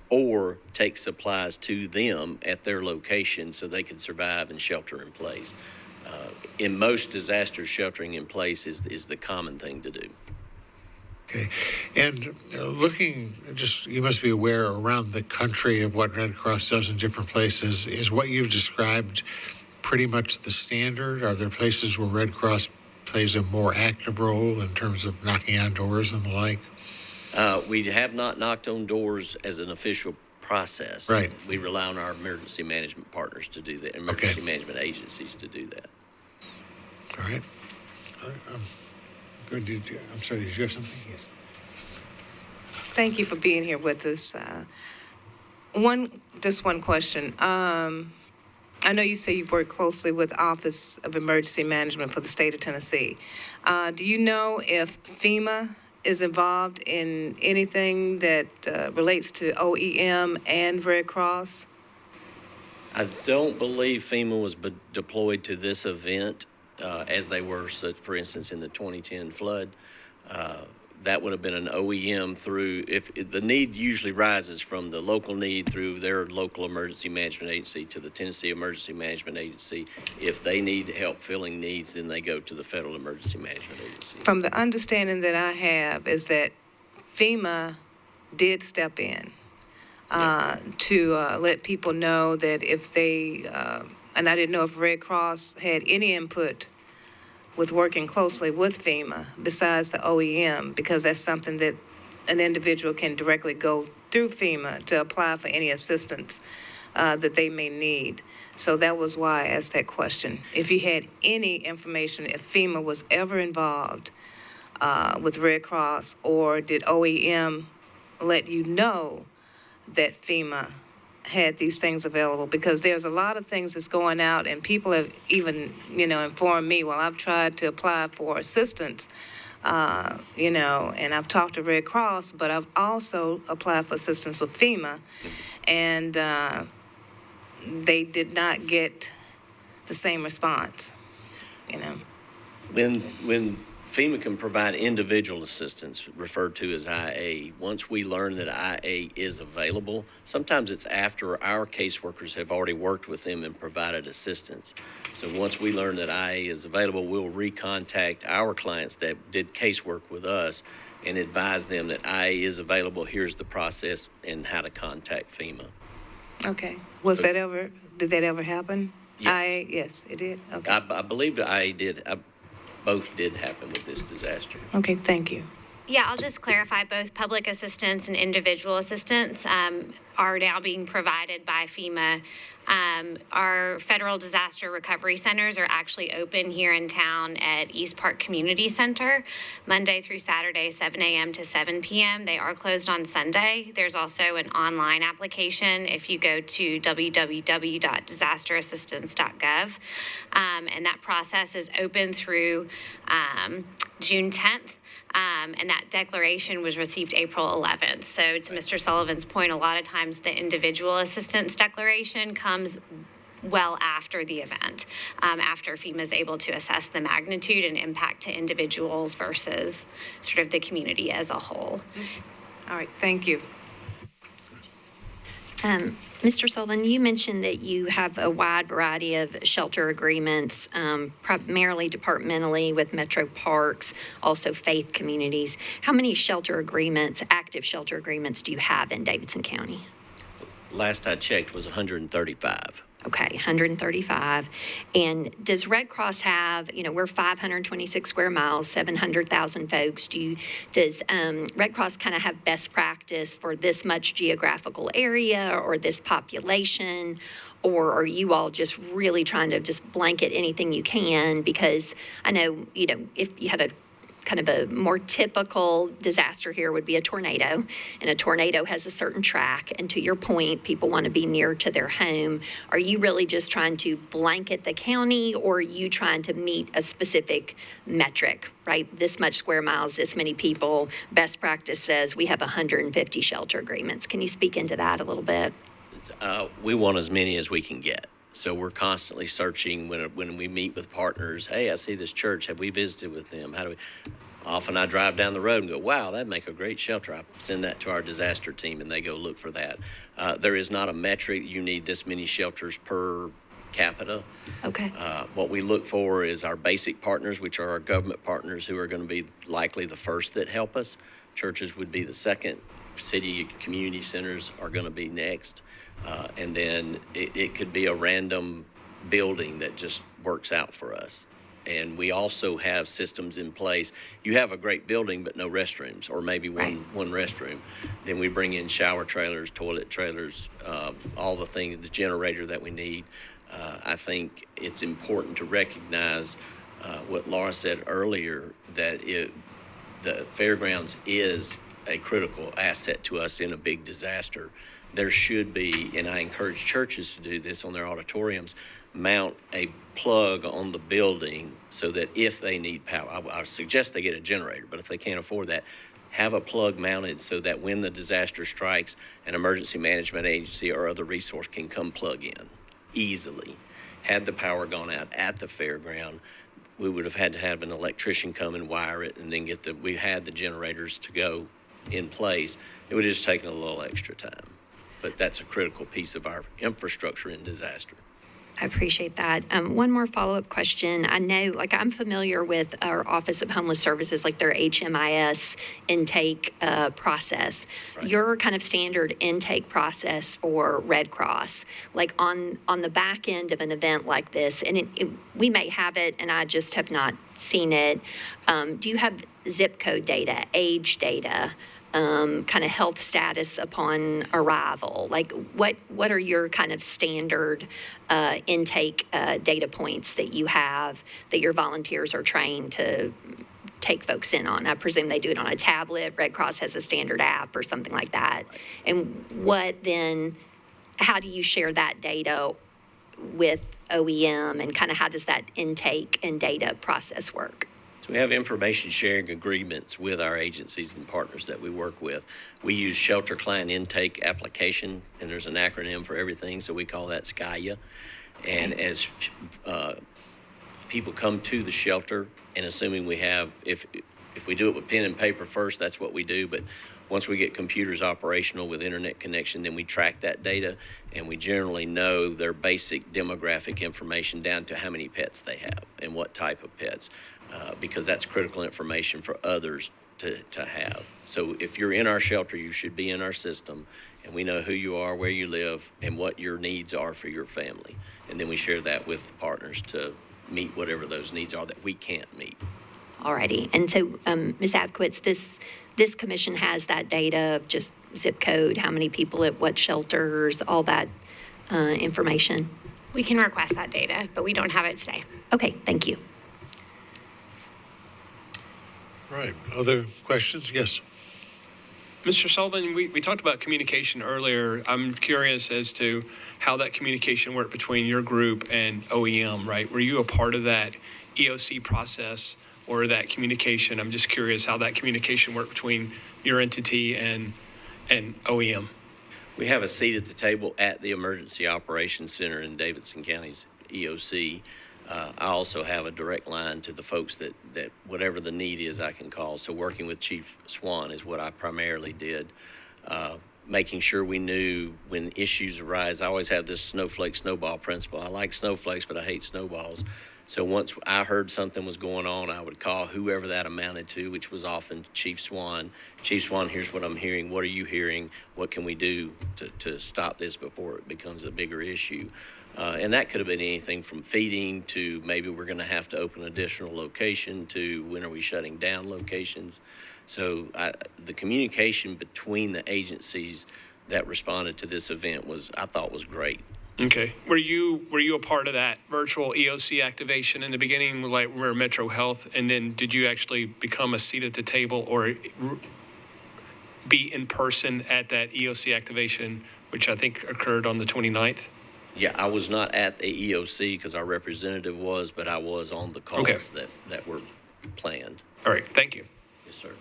or take supplies to them at their location so they could survive and shelter in place. In most disasters, sheltering in place is the common thing to do. Okay. And you must be aware around the country of what Red Cross does in different places. Is what you've described pretty much the standard? Are there places where Red Cross plays a more active role in terms of knocking on doors and the like? We have not knocked on doors as an official process. Right. We rely on our emergency management partners to do that, emergency management agencies to do that. All right. Good. I'm sorry, did you have something? Yes. Thank you for being here with us. Just one question. I know you say you work closely with Office of Emergency Management for the state of Tennessee. Do you know if FEMA is involved in anything that relates to OEM and Red Cross? I don't believe FEMA was deployed to this event as they were, for instance, in the 2010 flood. That would have been an OEM through, if the need usually rises from the local need through their local emergency management agency to the Tennessee Emergency Management Agency. If they need help filling needs, then they go to the Federal Emergency Management Agency. From the understanding that I have is that FEMA did step in to let people know that if they, and I didn't know if Red Cross had any input with working closely with FEMA besides the OEM, because that's something that an individual can directly go through FEMA to apply for any assistance that they may need. So that was why I asked that question. If you had any information, if FEMA was ever involved with Red Cross, or did OEM let you know that FEMA had these things available? Because there's a lot of things that's going out, and people have even, informed me, well, I've tried to apply for assistance, and I've talked to Red Cross, but I've also applied for assistance with FEMA, and they did not get the same response, When FEMA can provide individual assistance, referred to as IA. Once we learn that IA is available, sometimes it's after our caseworkers have already worked with them and provided assistance. So once we learn that IA is available, we'll recontact our clients that did casework with us and advise them that IA is available, here's the process and how to contact FEMA. Okay. Did that ever happen? Yes. Yes, it did? Okay. I believe that IA did. Both did happen with this disaster. Okay, thank you. Yeah, I'll just clarify, both public assistance and individual assistance are now being provided by FEMA. Our federal disaster recovery centers are actually open here in town at East Park Community Center, Monday through Saturday, 7 a.m. to 7 p.m. They are closed on Sunday. There's also an online application if you go to www.disasterassistance.gov. And that process is open through June 10th. And that declaration was received April 11th. So to Mr. Sullivan's point, a lot of times the individual assistance declaration comes well after the event, after FEMA is able to assess the magnitude and impact to individuals versus sort of the community as a whole. All right, thank you. Mr. Sullivan, you mentioned that you have a wide variety of shelter agreements, primarily departmentally with Metro Parks, also faith communities. How many shelter agreements, active shelter agreements, do you have in Davidson County? Last I checked was 135. Okay, 135. And does Red Cross have, we're 526 square miles, 700,000 folks. Does Red Cross kind of have best practice for this much geographical area or this population? Or are you all just really trying to just blanket anything you can? Because I know, if you had a kind of a more typical disaster here would be a tornado, and a tornado has a certain track, and to your point, people want to be near to their home. Are you really just trying to blanket the county, or are you trying to meet a specific metric, right? This much square miles, this many people, best practice says we have 150 shelter agreements. Can you speak into that a little bit? We want as many as we can get. So we're constantly searching when we meet with partners. Hey, I see this church. Have we visited with them? Often I drive down the road and go, wow, that'd make a great shelter. I send that to our disaster team and they go look for that. There is not a metric. You need this many shelters per capita. Okay. What we look for is our basic partners, which are our government partners, who are going to be likely the first that help us. Churches would be the second. City community centers are going to be next. And then it could be a random building that just works out for us. And we also have systems in place. You have a great building, but no restrooms, or maybe one restroom. Then we bring in shower trailers, toilet trailers, all the things, the generator that we need. I think it's important to recognize what Laura said earlier, that the Fairgrounds is a critical asset to us in a big disaster. there should be, and I encourage churches to do this on their auditoriums, mount a plug on the building so that if they need power, I suggest they get a generator, but if they can't afford that, have a plug mounted so that when the disaster strikes, an emergency management agency or other resource can come plug in easily. Had the power gone out at the fairground, we would have had to have an electrician come and wire it and then we had the generators to go in place. It would have just taken a little extra time. But that's a critical piece of our infrastructure in disaster. I appreciate that. One more follow-up question. I know, I'm familiar with our Office of Homeless Services, like their HMIS intake process. Right. Your kind of standard intake process for Red Cross, like on the back end of an event like this, and we may have it, and I just have not seen it. Do you have zip code data, age data? Kind of health status upon arrival? Like what are your kind of standard intake data points that you have that your volunteers are trained to take folks in on? I presume they do it on a tablet. Red Cross has a standard app or something like that. And how do you share that data with OEM, and kind of how does that intake and data process work? So we have information sharing agreements with our agencies and partners that we work with. We use Shelter Client Intake Application, and there's an acronym for everything, so we call that SCIA. And as people come to the shelter, and assuming we have, if we do it with pen and paper first, that's what we do, but once we get computers operational with internet connection, then we track that data, and we generally know their basic demographic information down to how many pets they have and what type of pets. Because that's critical information for others to have. So if you're in our shelter, you should be in our system, and we know who you are, where you live, and what your needs are for your family. And then we share that with the partners to meet whatever those needs are that we can't meet. Alrighty. And so, Ms. Abkowitz, this commission has that data of just zip code, how many people at what shelters, all that information? We can request that data, but we don't have it today. Okay, thank you. Right. Other questions? Yes. Mr. Sullivan, we talked about communication earlier. I'm curious as to how that communication worked between your group and OEM, right? Were you a part of that EOC process or that communication? I'm just curious how that communication worked between your entity and OEM. We have a seat at the table at the Emergency Operations Center in Davidson County's EOC. I also have a direct line to the folks that whatever the need is, I can call. So working with Chief Swan is what I primarily did. Making sure we knew when issues arise. I always have this snowflake snowball principle. I like snowflakes, but I hate snowballs. So once I heard something was going on, I would call whoever that amounted to, which was often Chief Swan. Chief Swan, here's what I'm hearing. What are you hearing? What can we do to stop this before it becomes a bigger issue? And that could have been anything from feeding to maybe we're going to have to open an additional location to when are we shutting down locations. So the communication between the agencies that responded to this event I thought was great. Okay. Were you a part of that virtual EOC activation in the beginning, like we're Metro Health, and then did you actually become a seat at the table or be in person at that EOC activation, which I think occurred on the 29th? Yeah, I was not at the EOC because our representative was, but I was on the calls that were planned. All right, thank you. Yes, sir.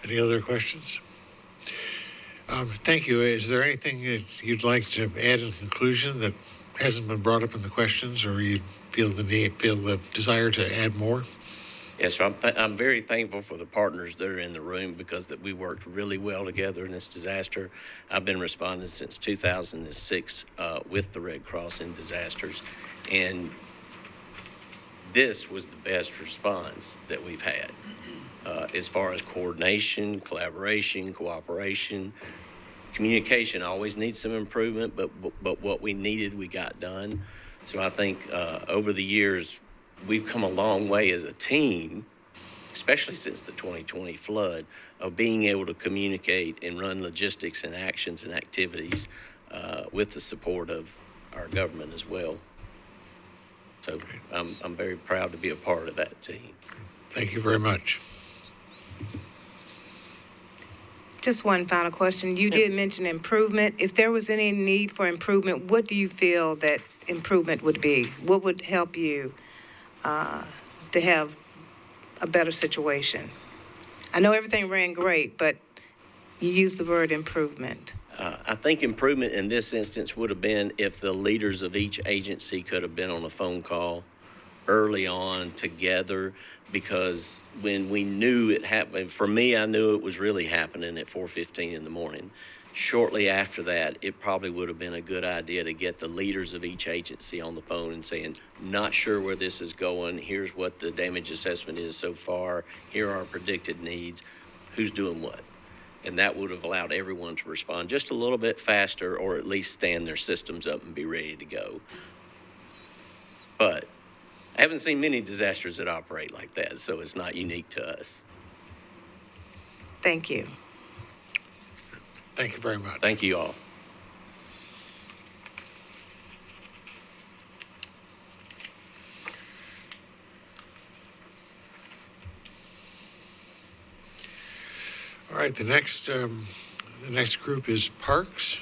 Any other questions? Thank you. Is there anything that you'd like to add in conclusion that hasn't been brought up in the questions, or you feel the desire to add more? Yes, sir. I'm very thankful for the partners that are in the room because we worked really well together in this disaster. I've been responding since 2006 with the Red Cross in disasters, and this was the best response that we've had as far as coordination, collaboration, cooperation. Communication always needs some improvement, but what we needed, we got done. So I think over the years, we've come a long way as a team, especially since the 2020 flood, of being able to communicate and run logistics and actions and activities with the support of our government as well. So I'm very proud to be a part of that team. Thank you very much. Just one final question. You did mention improvement. If there was any need for improvement, what do you feel that improvement would be? What would help you to have a better situation? I know everything ran great, but you used the word improvement. I think improvement in this instance would have been if the leaders of each agency could have been on a phone call early on together, because when we knew it happened, for me, I knew it was really happening at 4:15 in the morning. Shortly after that, it probably would have been a good idea to get the leaders of each agency on the phone and saying, not sure where this is going. Here's what the damage assessment is so far. Here are our predicted needs. Who's doing what? And that would have allowed everyone to respond just a little bit faster, or at least stand their systems up and be ready to go. But I haven't seen many disasters that operate like that, so it's not unique to us. Thank you. Thank you very much. Thank you all. All right, the next group is Parks.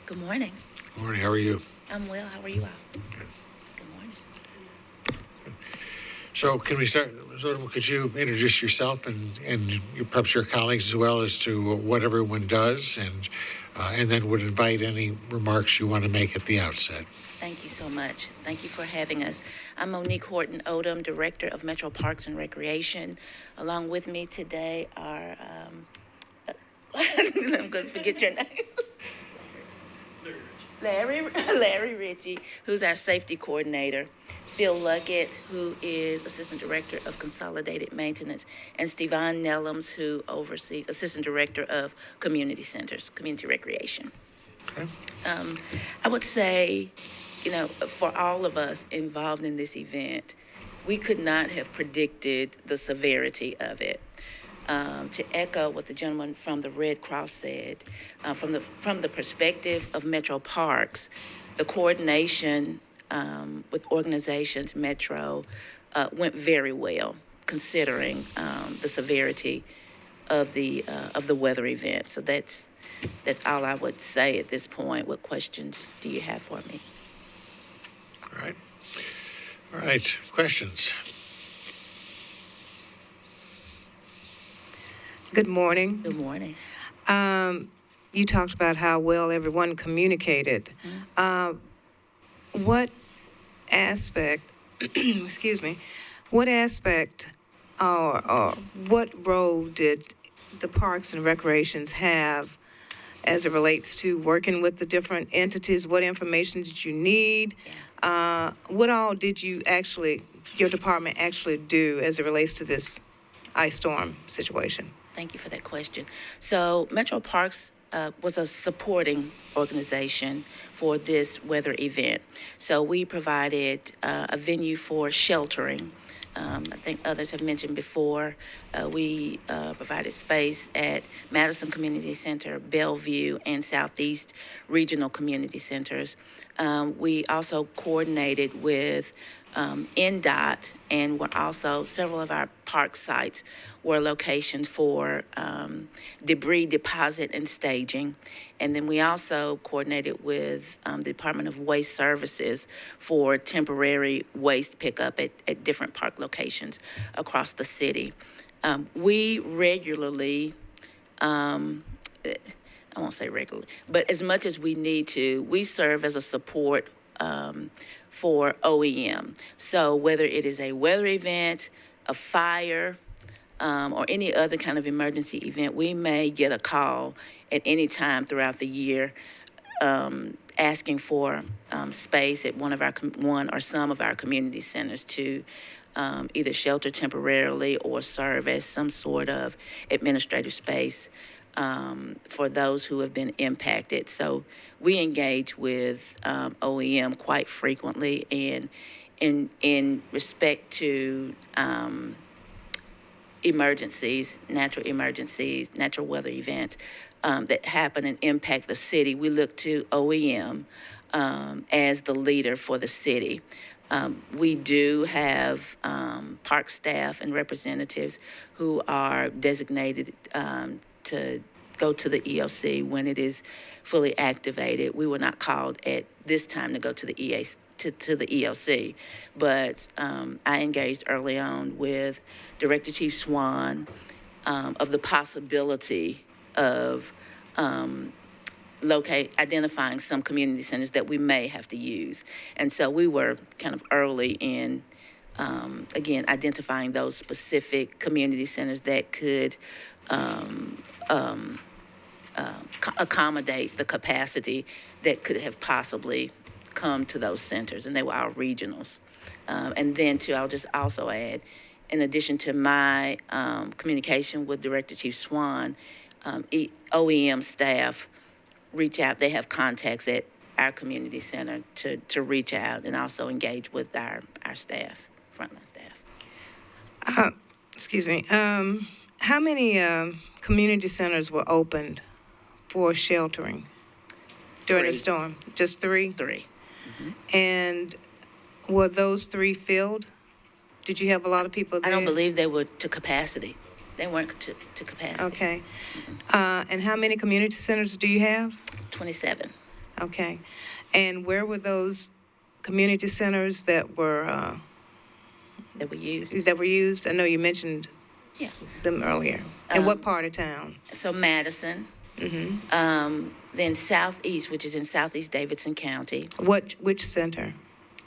Good morning. Good morning, how are you? I'm well. How are you all? Good morning. So can we start, so could you introduce yourself and perhaps your colleagues as well as to what everyone does, and then would invite any remarks you want to make at the outset. Thank you so much. Thank you for having us. I'm Monique Horton Odom, Director of Metro Parks and Recreation. Along with me today are, I'm going to forget your name. Larry Ritchie, who's our safety coordinator. Phil Luckett, who is Assistant Director of Consolidated Maintenance, and Stevan Nellums, who oversees Assistant Director of Community Centers, Community Recreation. Okay. I would say, you know, for all of us involved in this event, we could not have predicted the severity of it. To echo what the gentleman from the Red Cross said, from the perspective of Metro Parks, the coordination with organizations, Metro, went very well, considering the severity of the weather event. So that's all I would say at this point. What questions do you have for me? All right, questions? Good morning. Good morning. You talked about how well everyone communicated. What aspect, excuse me, what aspect or what role did the Parks and Recreations have as it relates to working with the different entities? What information did you need? What all did your department actually do as it relates to this ice storm situation? Thank you for that question. So Metro Parks was a supporting organization for this weather event. So we provided a venue for sheltering. I think others have mentioned before, we provided space at Madison Community Center, Bellevue, and Southeast Regional Community Centers. We also coordinated with NDOT, and several of our park sites were locations for debris deposit and staging. And then we also coordinated with the Department of Waste Services for temporary waste pickup at different park locations across the city. We regularly, I won't say regularly, but as much as we need to, we serve as a support for OEM. So whether it is a weather event, a fire, or any other kind of emergency event, we may get a call at any time throughout the year asking for space at one or some of our community centers to either shelter temporarily or serve as some sort of administrative space for those who have been impacted. So we engage with OEM quite frequently, and in respect to emergencies, natural weather events that happen and impact the city, we look to OEM as the leader for the city. We do have park staff and representatives who are designated to go to the EOC when it is fully activated. We were not called at this time to go to the EOC, but I engaged early on with Director Chief Swan of the possibility of identifying some community centers that we may have to use. And so we were kind of early in, again, identifying those specific community centers that could accommodate the capacity that could have possibly come to those centers, and they were our regionals. And then, too, I'll just also add, in addition to my communication with Director Chief Swan, OEM staff reach out. They have contacts at our community center to reach out and also engage with our staff, frontline staff. Excuse me. How many community centers were opened for sheltering during the 3. storm? Just 3? 3. And were those 3 filled? Did you have a lot of people there? I don't believe they were to capacity. They weren't to capacity. Okay. And how many community centers do you have? 27. Okay. And where were those community centers that were used? I know you mentioned them earlier. In what part of town? So Madison. Then Southeast, which is in Southeast Davidson County. Which center?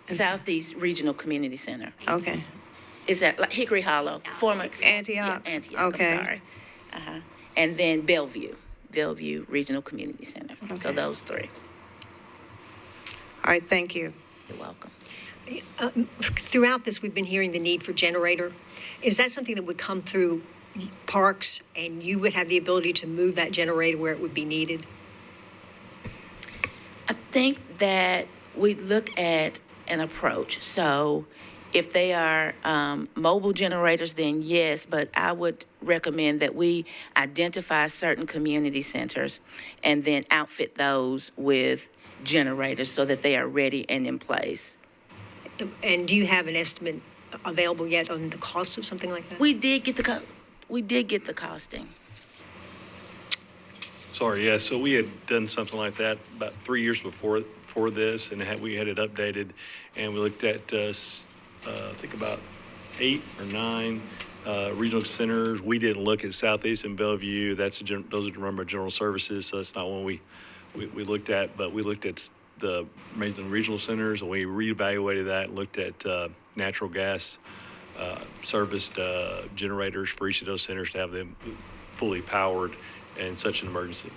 Southeast Regional Community Center. Okay. Is that like Hickory Hollow? Former Antioch. Yeah, Antioch. Okay. I'm sorry. And then Bellevue Regional Community Center. Okay. So those 3. All right. Thank you. You're welcome. Throughout this, we've been hearing the need for generator. Is that something that would come through parks, and you would have the ability to move that generator where it would be needed? I think that we look at an approach. So if they are mobile generators, then yes, but I would recommend that we identify certain community centers and then outfit those with generators so that they are ready and in place. And do you have an estimate available yet on the cost of something like that? We did get the costing. Sorry, yeah, so we had done something like that about 3 years before this, and we had it updated, and we looked at, I think about 8 or 9 regional centers. We didn't look at Southeast and Bellevue. Those are run by General Services, so that's not one we looked at, but we looked at the regional centers, and we reevaluated that and looked at natural gas serviced generators for each of those centers to have them fully powered in such an emergency.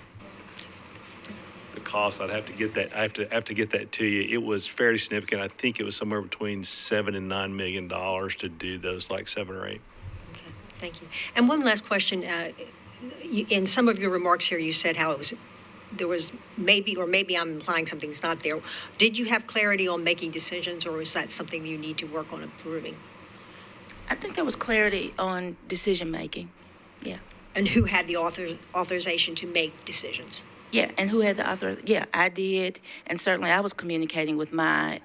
The cost, I'd have to get that. I have to get that to you. It was fairly significant. I think it was somewhere between $7 and $9 million to do those, like 7 or 8. Okay, thank you. And one last question. In some of your remarks here, you said how there was maybe I'm implying something's not there. Did you have clarity on making decisions, or is that something you need to work on improving? I think there was clarity on decision making. Yeah. And who had the authorization to make decisions? Yeah, and who had the author? Yeah, I did, and certainly I was communicating with my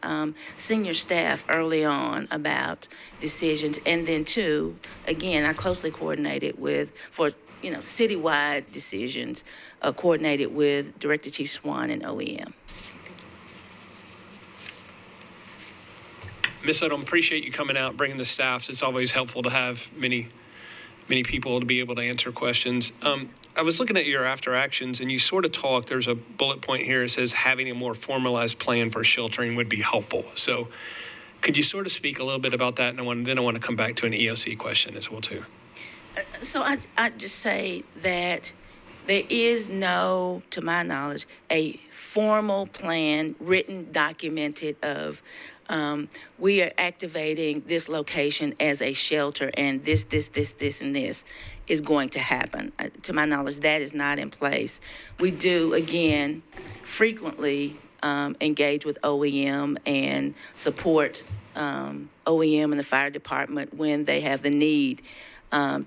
senior staff early on about decisions, and then too, again, I closely coordinated for citywide decisions, coordinated with Director Chief Swan and OEM. Ms. Odom, appreciate you coming out, bringing the staff. It's always helpful to have many people to be able to answer questions. I was looking at your after actions, and you sort of talked, there's a bullet point here that says having a more formalized plan for sheltering would be helpful. So could you sort of speak a little bit about that? And then I want to come back to an EOC question as well, too. So I'd just say that there is no, to my knowledge, a formal plan, written, documented of we are activating this location as a shelter, and this, and this is going to happen. To my knowledge, that is not in place. We do, again, frequently engage with OEM and support OEM and the fire department when they have the need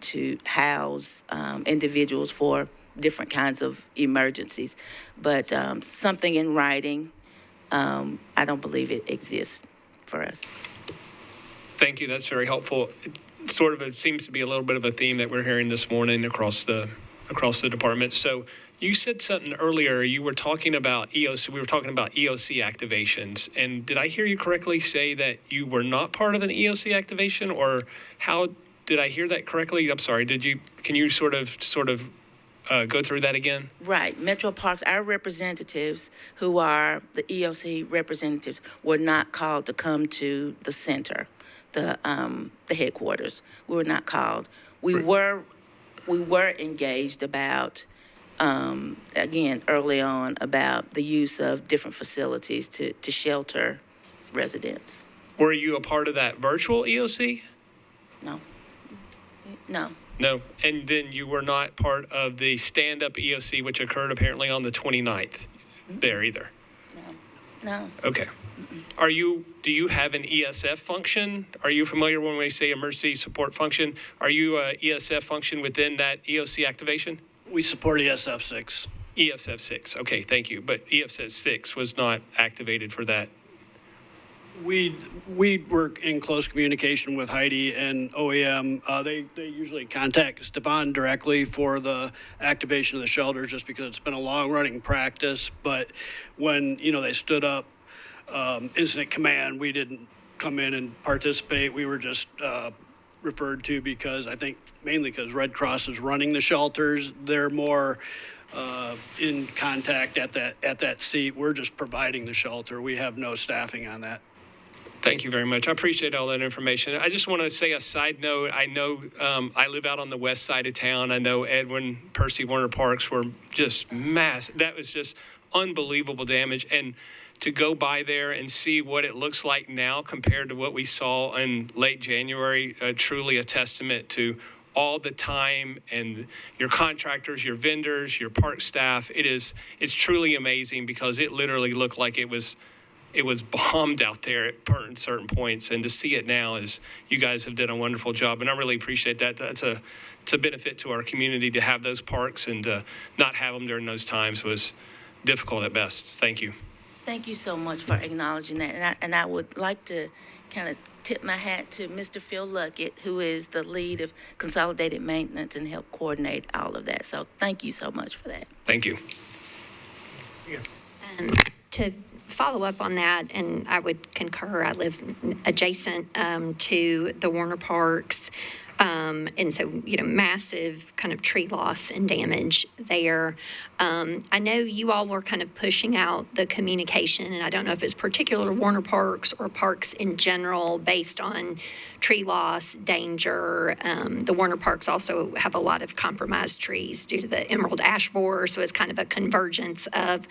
to house individuals for different kinds of emergencies. But something in writing I don't believe it exists for us. Thank you. That's very helpful. It seems to be a little bit of a theme that we're hearing this morning across the department. So you said something earlier. You were talking about EOC. We were talking about EOC activations. And did I hear you correctly say that you were not part of an EOC activation, or how did I hear that correctly? I'm sorry. Can you sort of go through that again? Right. Metro Parks, our representatives, who are the EOC representatives, were not called to come to the center, the headquarters. We were not called. We were engaged about, again, early on, about the use of different facilities to shelter residents. Were you a part of that virtual EOC? No. No. And then you were not part of the stand-up EOC, which occurred apparently on the 29th there either? No. Okay. Do you have an ESF function? Are you familiar when we say emergency support function? Are you a ESF function within that EOC activation? We support ESF 6. ESF 6. Okay, thank you. But ESF 6 was not activated for that. We work in close communication with Heidi and OEM. They usually contact Stefan directly for the activation of the shelters, just because it's been a long-running practice. But when they stood up incident command, we didn't come in and participate. We were just referred to because mainly because Red Cross is running the shelters. They're more in contact at that seat. We're just providing the shelter. We have no staffing on that. Thank you very much. I appreciate all that information. I just want to say a side note. I know I live out on the west side of town. I know Edwin, Percy, Warner Parks were just massive. That was just unbelievable damage. And to go by there and see what it looks like now compared to what we saw in late January, truly a testament to all the time and your contractors, your vendors, your park staff. It's truly amazing, because it literally looked like it was bombed out there at certain points. And to see it now, you guys have done a wonderful job, and I really appreciate that. It's a benefit to our community to have those parks, and not have them during those times was difficult at best. Thank you. Thank you so much for acknowledging that. And I would like to kind of tip my hat to Mr. Phil Luckett, who is the lead of consolidated maintenance and help coordinate all of that. So thank you so much for that. Thank you. To follow up on that, and I would concur, I live adjacent to the Warner Parks. And so, massive kind of tree loss and damage there. I know you all were kind of pushing out the communication, and I don't know if it's particular to Warner Parks or parks in general based on tree loss, danger. The Warner Parks also have a lot of compromised trees due to the emerald ash borer, so it's kind of a convergence of,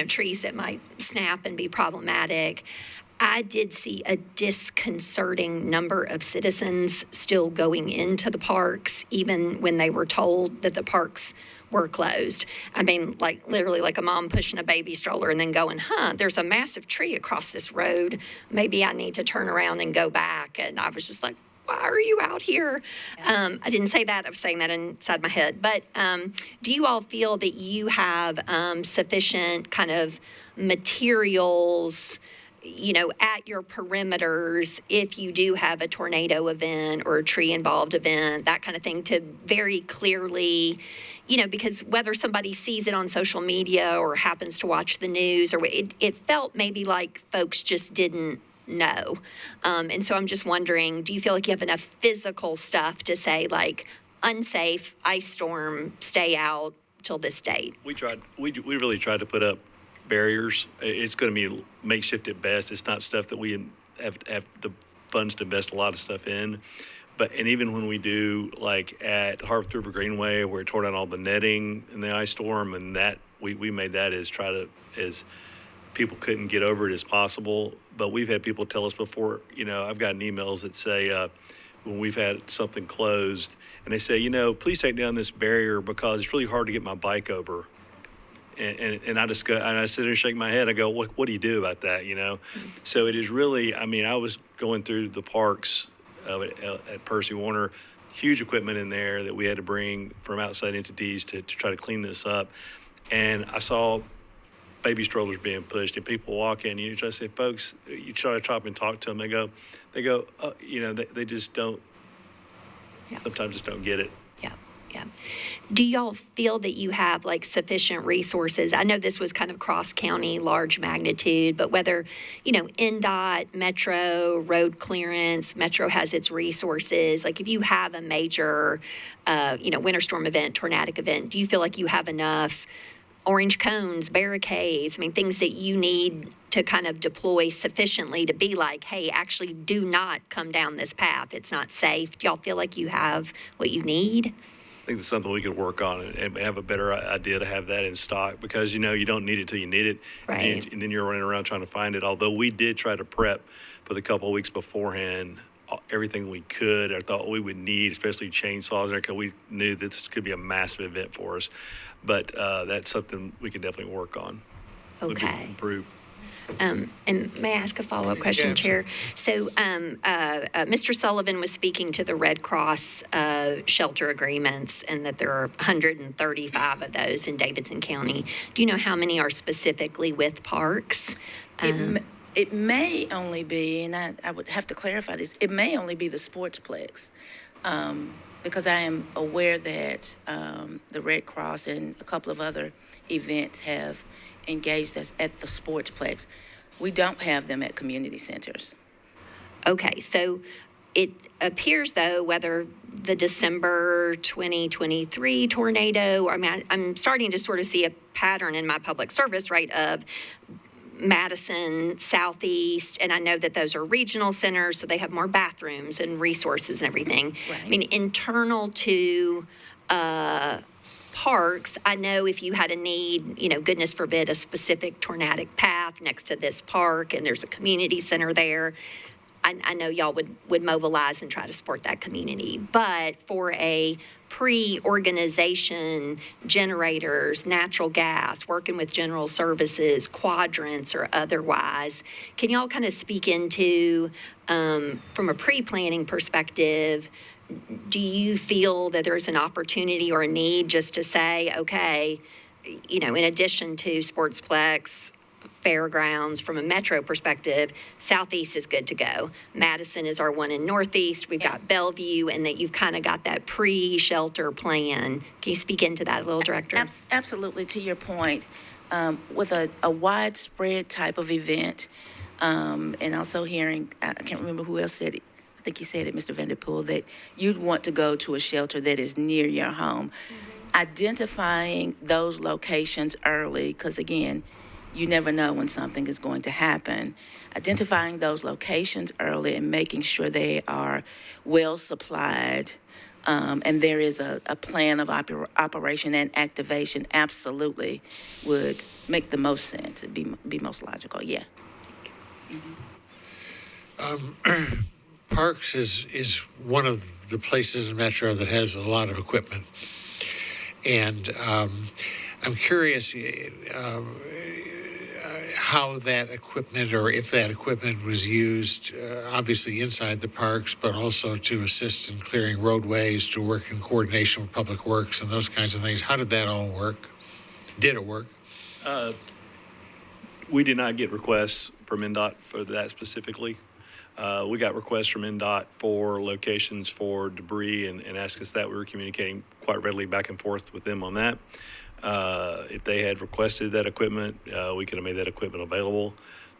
trees that might snap and be problematic. I did see a disconcerting number of citizens still going into the parks, even when they were told that the parks were closed. I mean, literally like a mom pushing a baby stroller and then going, there's a massive tree across this road. Maybe I need to turn around and go back. And I was just like, why are you out here? I didn't say that. I was saying that inside my head. But do you all feel that you have sufficient kind of materials, at your perimeters, if you do have a tornado event or a tree involved event, that kind of thing, to very clearly, because whether somebody sees it on social media or happens to watch the news, or it felt maybe like folks just didn't know. And so I'm just wondering, do you feel like you have enough physical stuff to say, like, unsafe, ice storm, stay out till this date? We really tried to put up barriers. It's going to be makeshift at best. It's not stuff that we have the funds to invest a lot of stuff in. And even when we do, like at Harpeth River Greenway, where it tore down all the netting in the ice storm, and that we made that as people couldn't get over it as possible. But we've had people tell us before, I've gotten emails that say when we've had something closed, and they say, please take down this barrier because it's really hard to get my bike over. And I just go, and I sit there and shake my head. I go, what do you do about that? So it is really, I was going through the parks at Percy Warner, huge equipment in there that we had to bring from outside entities to try to clean this up. And I saw baby strollers being pushed and people walk in. You just say, folks, you try to stop and talk to them. They go, they just don't. Yeah. Sometimes just don't get it. Yeah. Do y'all feel that you have like sufficient resources? I know this was kind of cross-county, large magnitude, but whether, NDOT, Metro, road clearance, Metro has its resources. Like if you have a major, winter storm event, tornadic event, do you feel like you have enough orange cones, barricades, things that you need to kind of deploy sufficiently to be like, hey, actually do not come down this path. It's not safe. Do y'all feel like you have what you need? I think that's something we could work on and have a better idea to have that in stock because, you don't need it till you need it. Right. And then you're running around trying to find it. Although we did try to prep for the couple of weeks beforehand, everything we could or thought we would need, especially chainsaws, because we knew this could be a massive event for us. But that's something we can definitely work on. Okay. Improve. And may I ask a follow-up question, Chair? So Mr. Sullivan was speaking to the Red Cross shelter agreements and that there are 135 of those in Davidson County. Do you know how many are specifically with parks? It may only be, and I would have to clarify this, it may only be the Sportsplex. Because I am aware that the Red Cross and a couple of other events have engaged us at the Sportsplex. We don't have them at community centers. Okay, so it appears, though, whether the December 2023 tornado, I'm starting to sort of see a pattern in my public service, right, of Madison, Southeast, and I know that those are regional centers, so they have more bathrooms and resources and everything. Right. Internal to parks, I know if you had a need, goodness forbid, a specific tornadic path next to this park, and there's a community center there, I know y'all would mobilize and try to support that community. But for a pre-organization, generators, natural gas, working with general services, quadrants or otherwise, can y'all kind of speak into, from a pre-planning perspective, do you feel that there's an opportunity or a need just to say, okay, in addition to Sportsplex, Fairgrounds, from a Metro perspective, Southeast is good to go. Madison is our one in Northeast. We've got Bellevue, and that you've kind of got that pre-shelter plan. Can you speak into that a little, Director? Absolutely. To your point, with a widespread type of event, and also hearing, I can't remember who else said it, I think you said it, Mr. Vanderpool, that you'd want to go to a shelter that is near your home. Identifying those locations early, because again, you never know when something is going to happen. Identifying those locations early and making sure they are well supplied, and there is a plan of operation and activation absolutely would make the most sense. It'd be most logical, yeah. Parks is one of the places in Metro that has a lot of equipment. And I'm curious how that equipment, or if that equipment was used, obviously inside the parks, but also to assist in clearing roadways, to work in coordination with Public Works and those kinds of things. How did that all work? Did it work? We did not get requests from NDOT for that specifically. We got requests from NDOT for locations for debris and asked us that. We were communicating quite readily back and forth with them on that. If they had requested that equipment, we could have made that equipment available.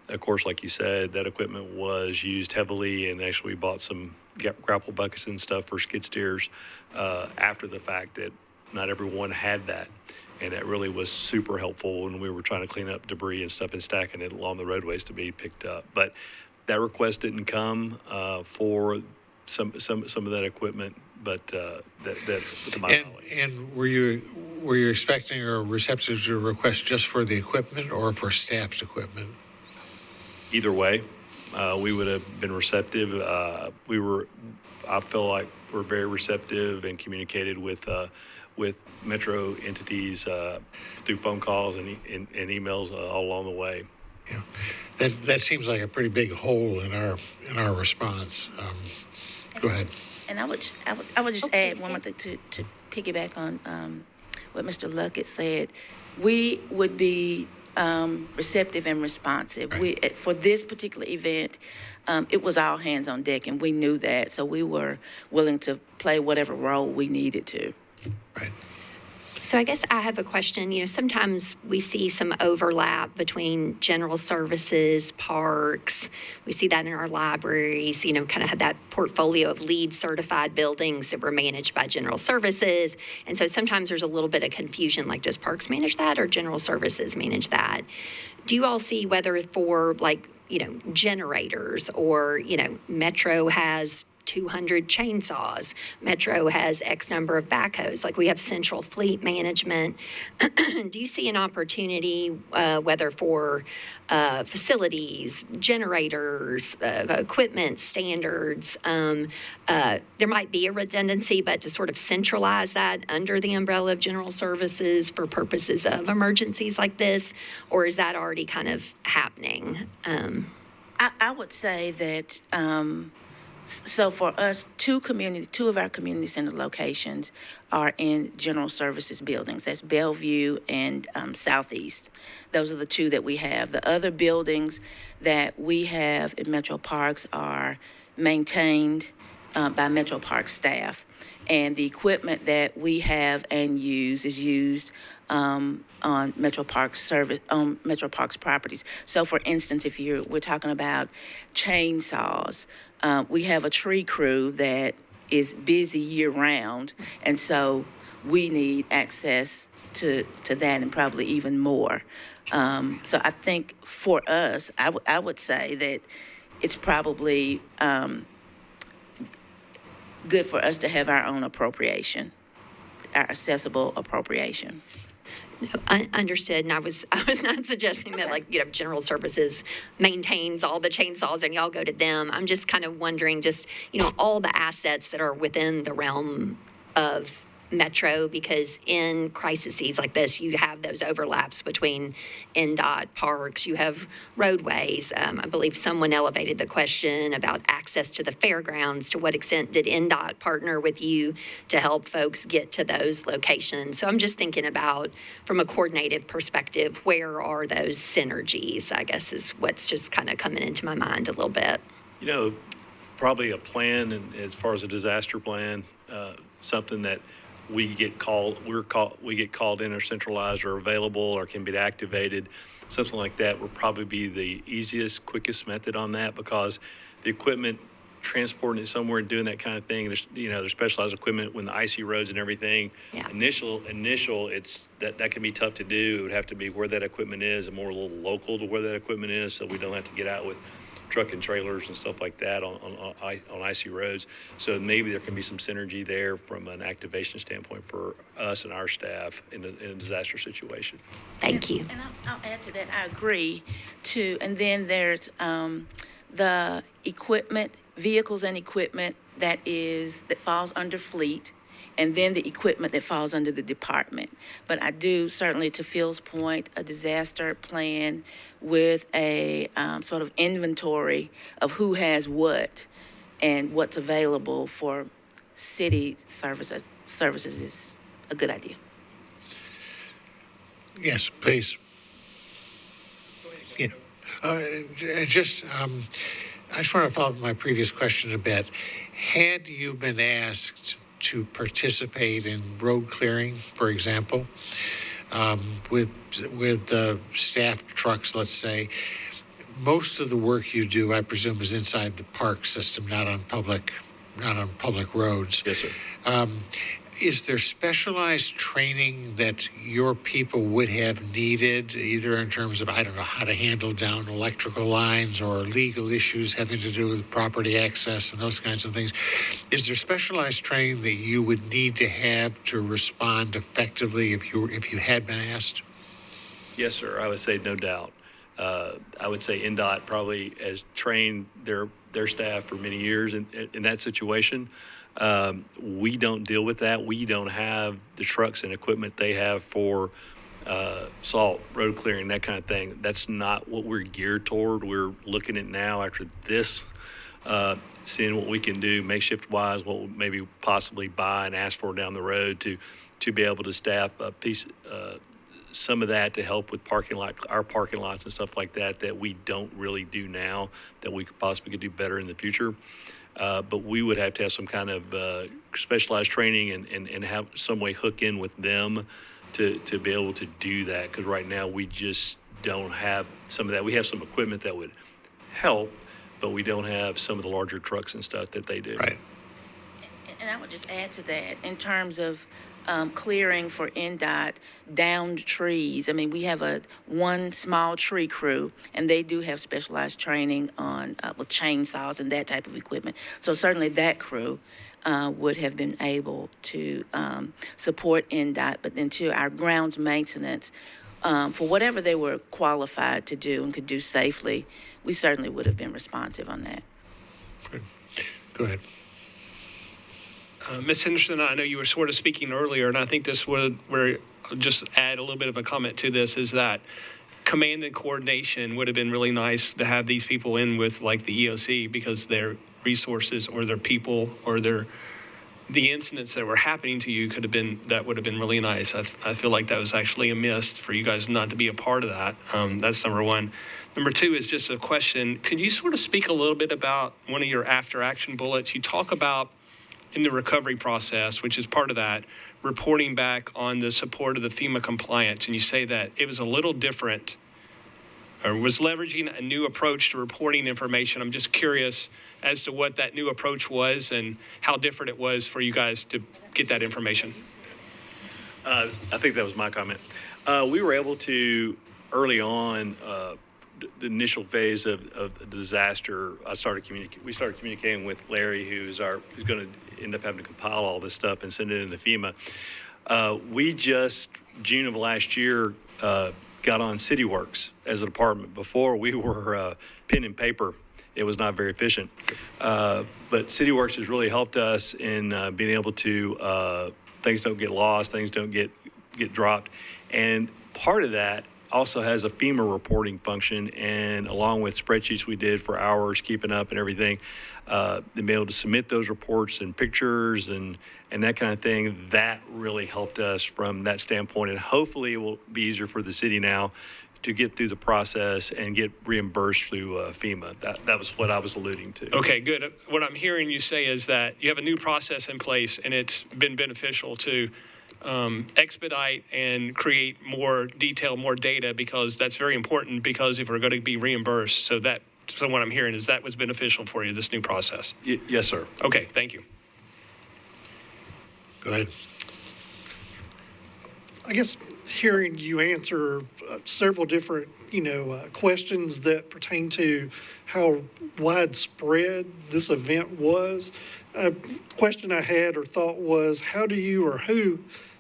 Of course, like you said, that equipment was used heavily, and actually we bought some grapple buckets and stuff for skid steers after the fact that not everyone had that. And that really was super helpful when we were trying to clean up debris and stuff and stacking it along the roadways to be picked up. But that request didn't come for some of that equipment, but that to my knowledge. And were you expecting or receptive to a request just for the equipment or for staffed equipment? Either way, we would have been receptive. I feel like we're very receptive and communicated with Metro entities through phone calls and emails all along the way. Yeah, that seems like a pretty big hole in our response. Go ahead. And I would just add one more thing to piggyback on what Mr. Luckett said. We would be receptive and responsive. For this particular event, it was all hands on deck, and we knew that, so we were willing to play whatever role we needed to. Right. So I guess I have a question. You know, sometimes we see some overlap between general services, parks. We see that in our libraries, you know, kind of had that portfolio of LEED certified buildings that were managed by general services. And so sometimes there's a little bit of confusion, like does parks manage that or general services manage that? Do you all see whether for like, you know, generators or, you know, Metro has 200 chainsaws. Metro has X number of backhoes. Like we have central fleet management. Do you see an opportunity, whether for facilities, generators, equipment standards, there might be a redundancy, but to sort of centralize that under the umbrella of general services for purposes of emergencies like this, or is that already kind of happening? I would say that so for us, two of our community center locations are in general services buildings. That's Bellevue and Southeast. Those are the two that we have. The other buildings that we have in Metro Parks are maintained by Metro Parks staff. And the equipment that we have and use is used on Metro Parks properties. So for instance, we're talking about chainsaws, we have a tree crew that is busy year round, and so we need access to that and probably even more. So I think for us, I would say that it's probably good for us to have our own appropriation, our accessible appropriation. Understood, and I was not suggesting that, like, you know, general services maintains all the chainsaws and y'all go to them. I'm just kind of wondering, just, you know, all the assets that are within the realm of Metro, because in crises like this, you have those overlaps between NDOT, parks, you have roadways. I believe someone elevated the question about access to the fairgrounds. To what extent did NDOT partner with you to help folks get to those locations? So I'm just thinking about, from a coordinated perspective, where are those synergies, I guess, is what's just kind of coming into my mind a little bit. You know, probably a plan, and as far as a disaster plan, something that we get called in or centralized or available or can be activated, something like that would probably be the easiest, quickest method on that, because the equipment, transporting it somewhere and doing that kind of thing, there's specialized equipment when the icy roads and everything. Yeah. Initial, it's that can be tough to do. It would have to be where that equipment is and more a little local to where that equipment is, so we don't have to get out with truck and trailers and stuff like that on icy roads. So maybe there can be some synergy there from an activation standpoint for us and our staff in a disaster situation. Thank you. And I'll add to that, I agree too. And then there's the equipment, vehicles and equipment that falls under fleet, and then the equipment that falls under the department. But I do, certainly to Phil's point, a disaster plan with a sort of inventory of who has what and what's available for city services is a good idea. Yes, please. Yeah. I just want to follow up my previous question a bit. Had you been asked to participate in road clearing, for example, with staff trucks, let's say, most of the work you do, I presume, is inside the park system, not on public roads. Yes, sir. Is there specialized training that your people would have needed, either in terms of, I don't know, how to handle down electrical lines or legal issues having to do with property access and those kinds of things? Is there specialized training that you would need to have to respond effectively if you had been asked? Yes, sir. I would say no doubt. I would say NDOT probably has trained their staff for many years in that situation. We don't deal with that. We don't have the trucks and equipment they have for salt, road clearing, that kind of thing. That's not what we're geared toward. We're looking at now after this, seeing what we can do makeshift-wise, what we'll maybe possibly buy and ask for down the road to be able to staff some of that to help with our parking lots and stuff like that we don't really do now, that we possibly could do better in the future. But we would have to have some kind of specialized training and have some way hook in with them to be able to do that. Because right now we just don't have some of that. We have some equipment that would help, but we don't have some of the larger trucks and stuff that they do. Right. And I would just add to that in terms of clearing for NDOT downed trees. I mean, we have one small tree crew, and they do have specialized training on with chainsaws and that type of equipment. So certainly that crew would have been able to support NDOT, but then to our grounds maintenance, for whatever they were qualified to do and could do safely, we certainly would have been responsive on that. Good. Go ahead. Ms. Henderson, I know you were sort of speaking earlier, and I think this would, where I'll just add a little bit of a comment to this, is that command and coordination would have been really nice to have these people in with, like the EOC, because their resources or their people or the incidents that were happening to you that would have been really nice. I feel like that was actually a miss for you guys not to be a part of that. That's number one. Number two is just a question. Could you sort of speak a little bit about one of your after action bullets? You talk about in the recovery process, which is part of that, reporting back on the support of the FEMA compliance. And you say that it was a little different, or was leveraging a new approach to reporting information. I'm just curious as to what that new approach was and how different it was for you guys to get that information. I think that was my comment. We were able to, early on, the initial phase of the disaster, we started communicating with Larry, who's going to end up having to compile all this stuff and send it into FEMA. We just, June of last year, got on CityWorks as a department. Before, we were pen and paper. It was not very efficient. But CityWorks has really helped us in being able to, things don't get lost, things don't get dropped. And part of that also has a FEMA reporting function, and along with spreadsheets we did for hours, keeping up and everything, to be able to submit those reports and pictures and that kind of thing, that really helped us from that standpoint. And hopefully it will be easier for the city now to get through the process and get reimbursed through FEMA. That was what I was alluding to. Okay, good. What I'm hearing you say is that you have a new process in place, and it's been beneficial to expedite and create more detail, more data, because that's very important, because if we're going to be reimbursed. So what I'm hearing is that was beneficial for you, this new process. Yes, sir. Okay, thank you. Go ahead. I guess hearing you answer several different, questions that pertain to how widespread this event was, a question I had or thought was, how do you or who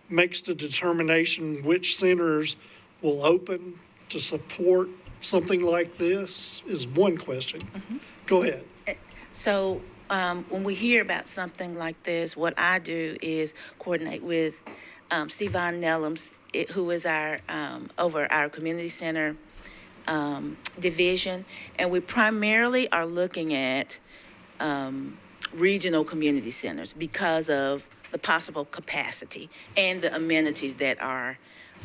makes the determination which centers will open to support something like this is one question. Mm-hmm. Go ahead. So when we hear about something like this, what I do is coordinate with Stevon Nellums, who is over our community center division, and we primarily are looking at regional community centers because of the possible capacity and the amenities that are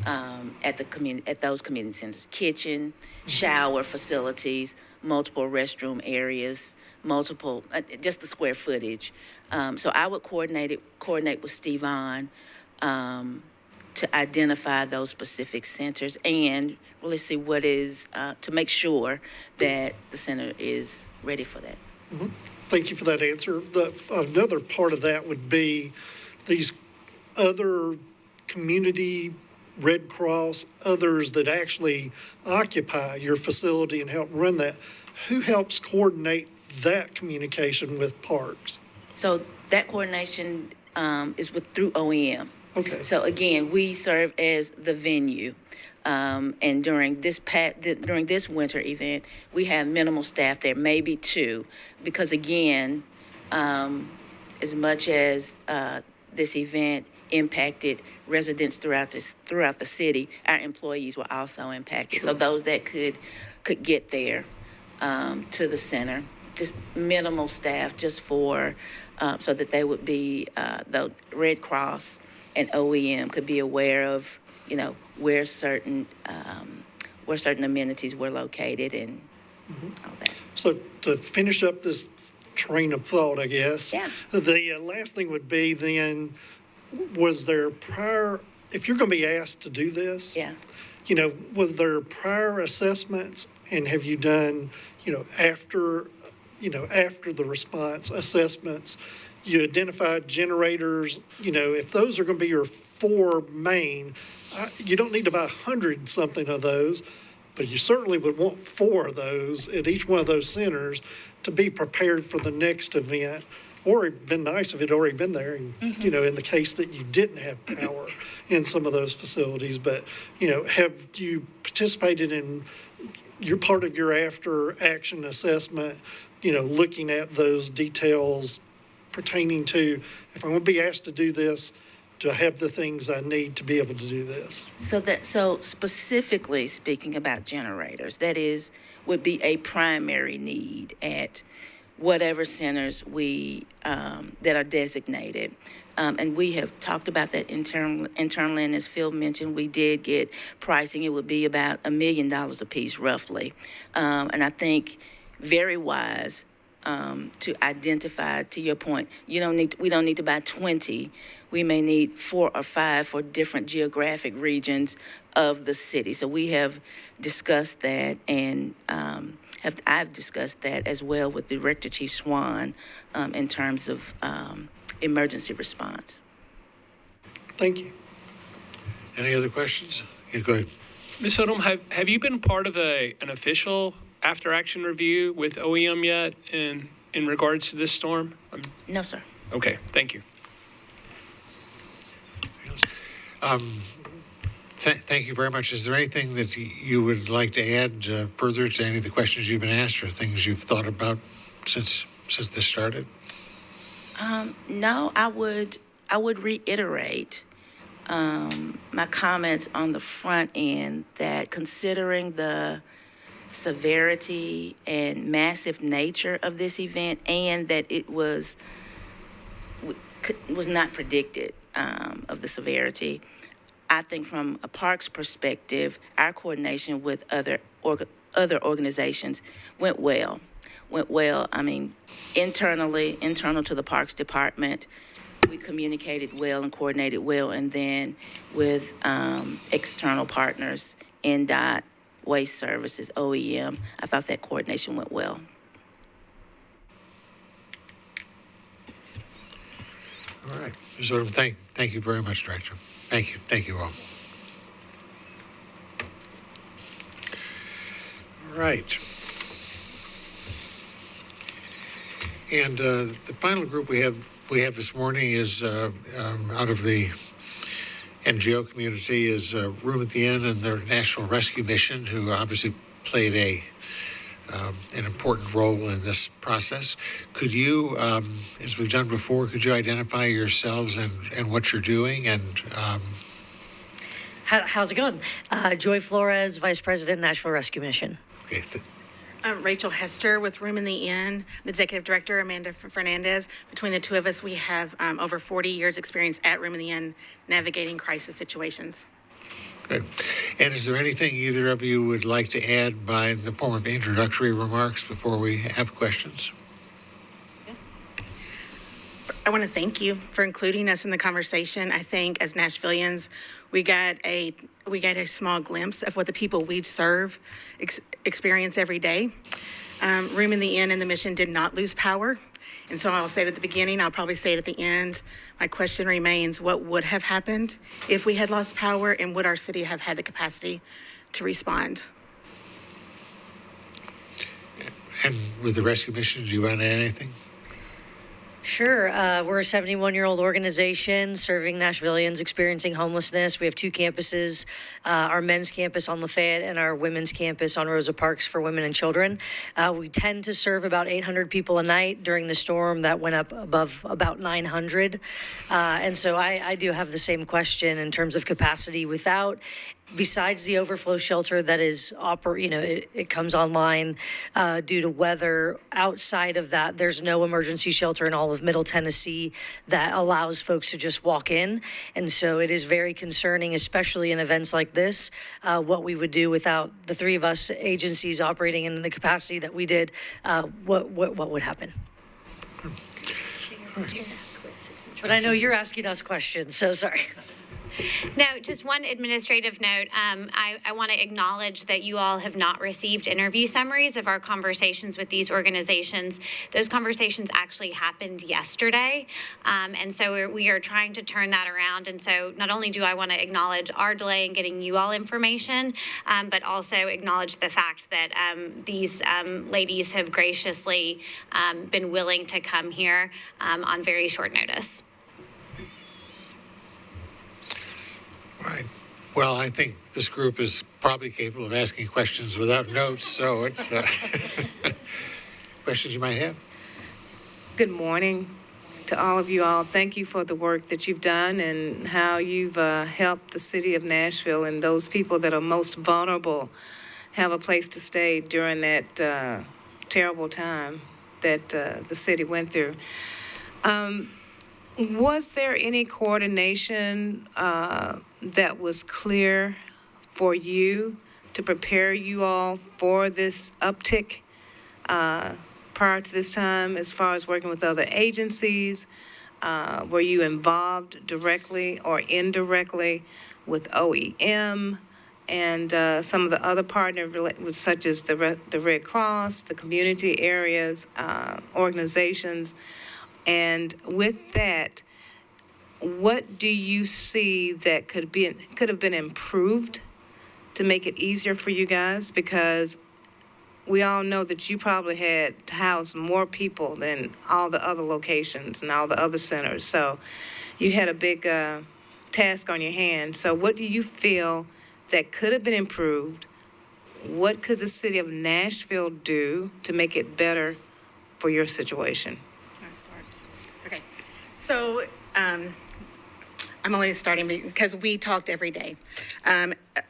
at those community centers: kitchen, shower facilities, multiple restroom areas, just the square footage. So I would coordinate with Stevon to identify those specific centers and really see what is, to make sure that the center is ready for that. Mm-hmm. Thank you for that answer. Another part of that would be these other community Red Cross, others that actually occupy your facility and help run that. Who helps coordinate that communication with parks? So that coordination is through OEM. Okay. So again, we serve as the venue. And during this winter event, we have minimal staff there, maybe two, because again, as much as this event impacted residents throughout the city, our employees were also impacted. Sure. So those that could get there to the center, just minimal staff, just for so that they would be the Red Cross and OEM could be aware of where certain amenities were located and all that. So to finish up this train of thought, I guess. Yeah. The last thing would be then, was there prior, if you're going to be asked to do this, Yeah. Was there prior assessments, and have you done, after the response assessments, you identified generators, if those are going to be your 4 main, you don't need to buy 100 something of those, but you certainly would want 4 of those at each one of those centers to be prepared for the next event. Or it'd been nice if it had already been there, and, in the case that you didn't have power in some of those facilities. But, have you participated in your part of your after action assessment, looking at those details pertaining to, if I'm going to be asked to do this, do I have the things I need to be able to do this? So specifically speaking about generators, would be a primary need at whatever centers we that are designated. And we have talked about that internally, and as Phil mentioned, we did get pricing. It would be about $1 million a piece, roughly. And I think very wise to identify, to your point, we don't need to buy 20. We may need 4 or 5 for different geographic regions of the city. So we have discussed that, and I've discussed that as well with Director Chief Swan in terms of emergency response. Thank you. Any other questions? Yeah, go ahead. Ms. Odom, have you been part of an official after-action review with OEM yet in regards to this storm? No, sir. Okay, thank you. Thank you very much. Is there anything that you would like to add further to any of the questions you've been asked or things you've thought about since this started? No, I would reiterate my comments on the front end that considering the severity and massive nature of this event, and that it was not predicted of the severity, I think from a parks perspective, our coordination with other organizations went well. I mean, internal to the Parks Department, we communicated well and coordinated well, and then with external partners, NDOT, Waste Services, OEM, I thought that coordination went well. All right. Ms. Odom, thank you very much, Director. Thank you all. All right. And the final group we have this morning is out of the NGO community is Room at the Inn and their National Rescue Mission, who obviously played an important role in this process. Could you, as we've done before, could you identify yourselves and what you're doing? And how's it going? Joy Flores, Vice President, Nashville Rescue Mission. Okay. Rachel Hester with Room in the Inn, Executive Director Amanda Fernandez. Between the two of us, we have over 40 years experience at Room in the Inn navigating crisis situations. Good. And is there anything either of you would like to add by the form of introductory remarks before we have questions? Yes. I want to thank you for including us in the conversation. I think as Nashvillians, we got a small glimpse of what the people we serve experience every day. Room in the Inn and the mission did not lose power. And so I'll say it at the beginning, I'll probably say it at the end. My question remains, what would have happened if we had lost power, and would our city have had the capacity to respond? And with the rescue mission, do you want to add anything? Sure. We're a 71-year-old organization serving Nashvillians experiencing homelessness. We have 2 campuses, our men's campus on Lafayette and our women's campus on Rosa Parks for women and children. We tend to serve about 800 people a night. During the storm, that went up above about 900. And so I do have the same question in terms of capacity. Without besides the overflow shelter that is it comes online due to weather. Outside of that, there's no emergency shelter in all of Middle Tennessee that allows folks to just walk in. And so it is very concerning, especially in events like this, what we would do without the three of us agencies operating in the capacity that we did, what would happen. But I know you're asking us questions, so sorry. No, just one administrative note. I want to acknowledge that you all have not received interview summaries of our conversations with these organizations. Those conversations actually happened yesterday. And so we are trying to turn that around. And so not only do I want to acknowledge our delay in getting you all information, but also acknowledge the fact that these ladies have graciously been willing to come here on very short notice. Right. Well, I think this group is probably capable of asking questions without notes, so it's questions you might have. Good morning to all of you all. Thank you for the work that you've done and how you've helped the city of Nashville and those people that are most vulnerable have a place to stay during that terrible time that the city went through. Was there any coordination that was clear for you to prepare you all for this uptick prior to this time as far as working with other agencies? Were you involved directly or indirectly with OEM and some of the other partners such as the Red Cross, the community areas, organizations? And with that, what do you see that could have been improved to make it easier for you guys? Because we all know that you probably had to house more people than all the other locations and all the other centers. So you had a big task on your hands. So what do you feel that could have been improved? What could the city of Nashville do to make it better for your situation? Okay, so I'm only starting because we talked every day.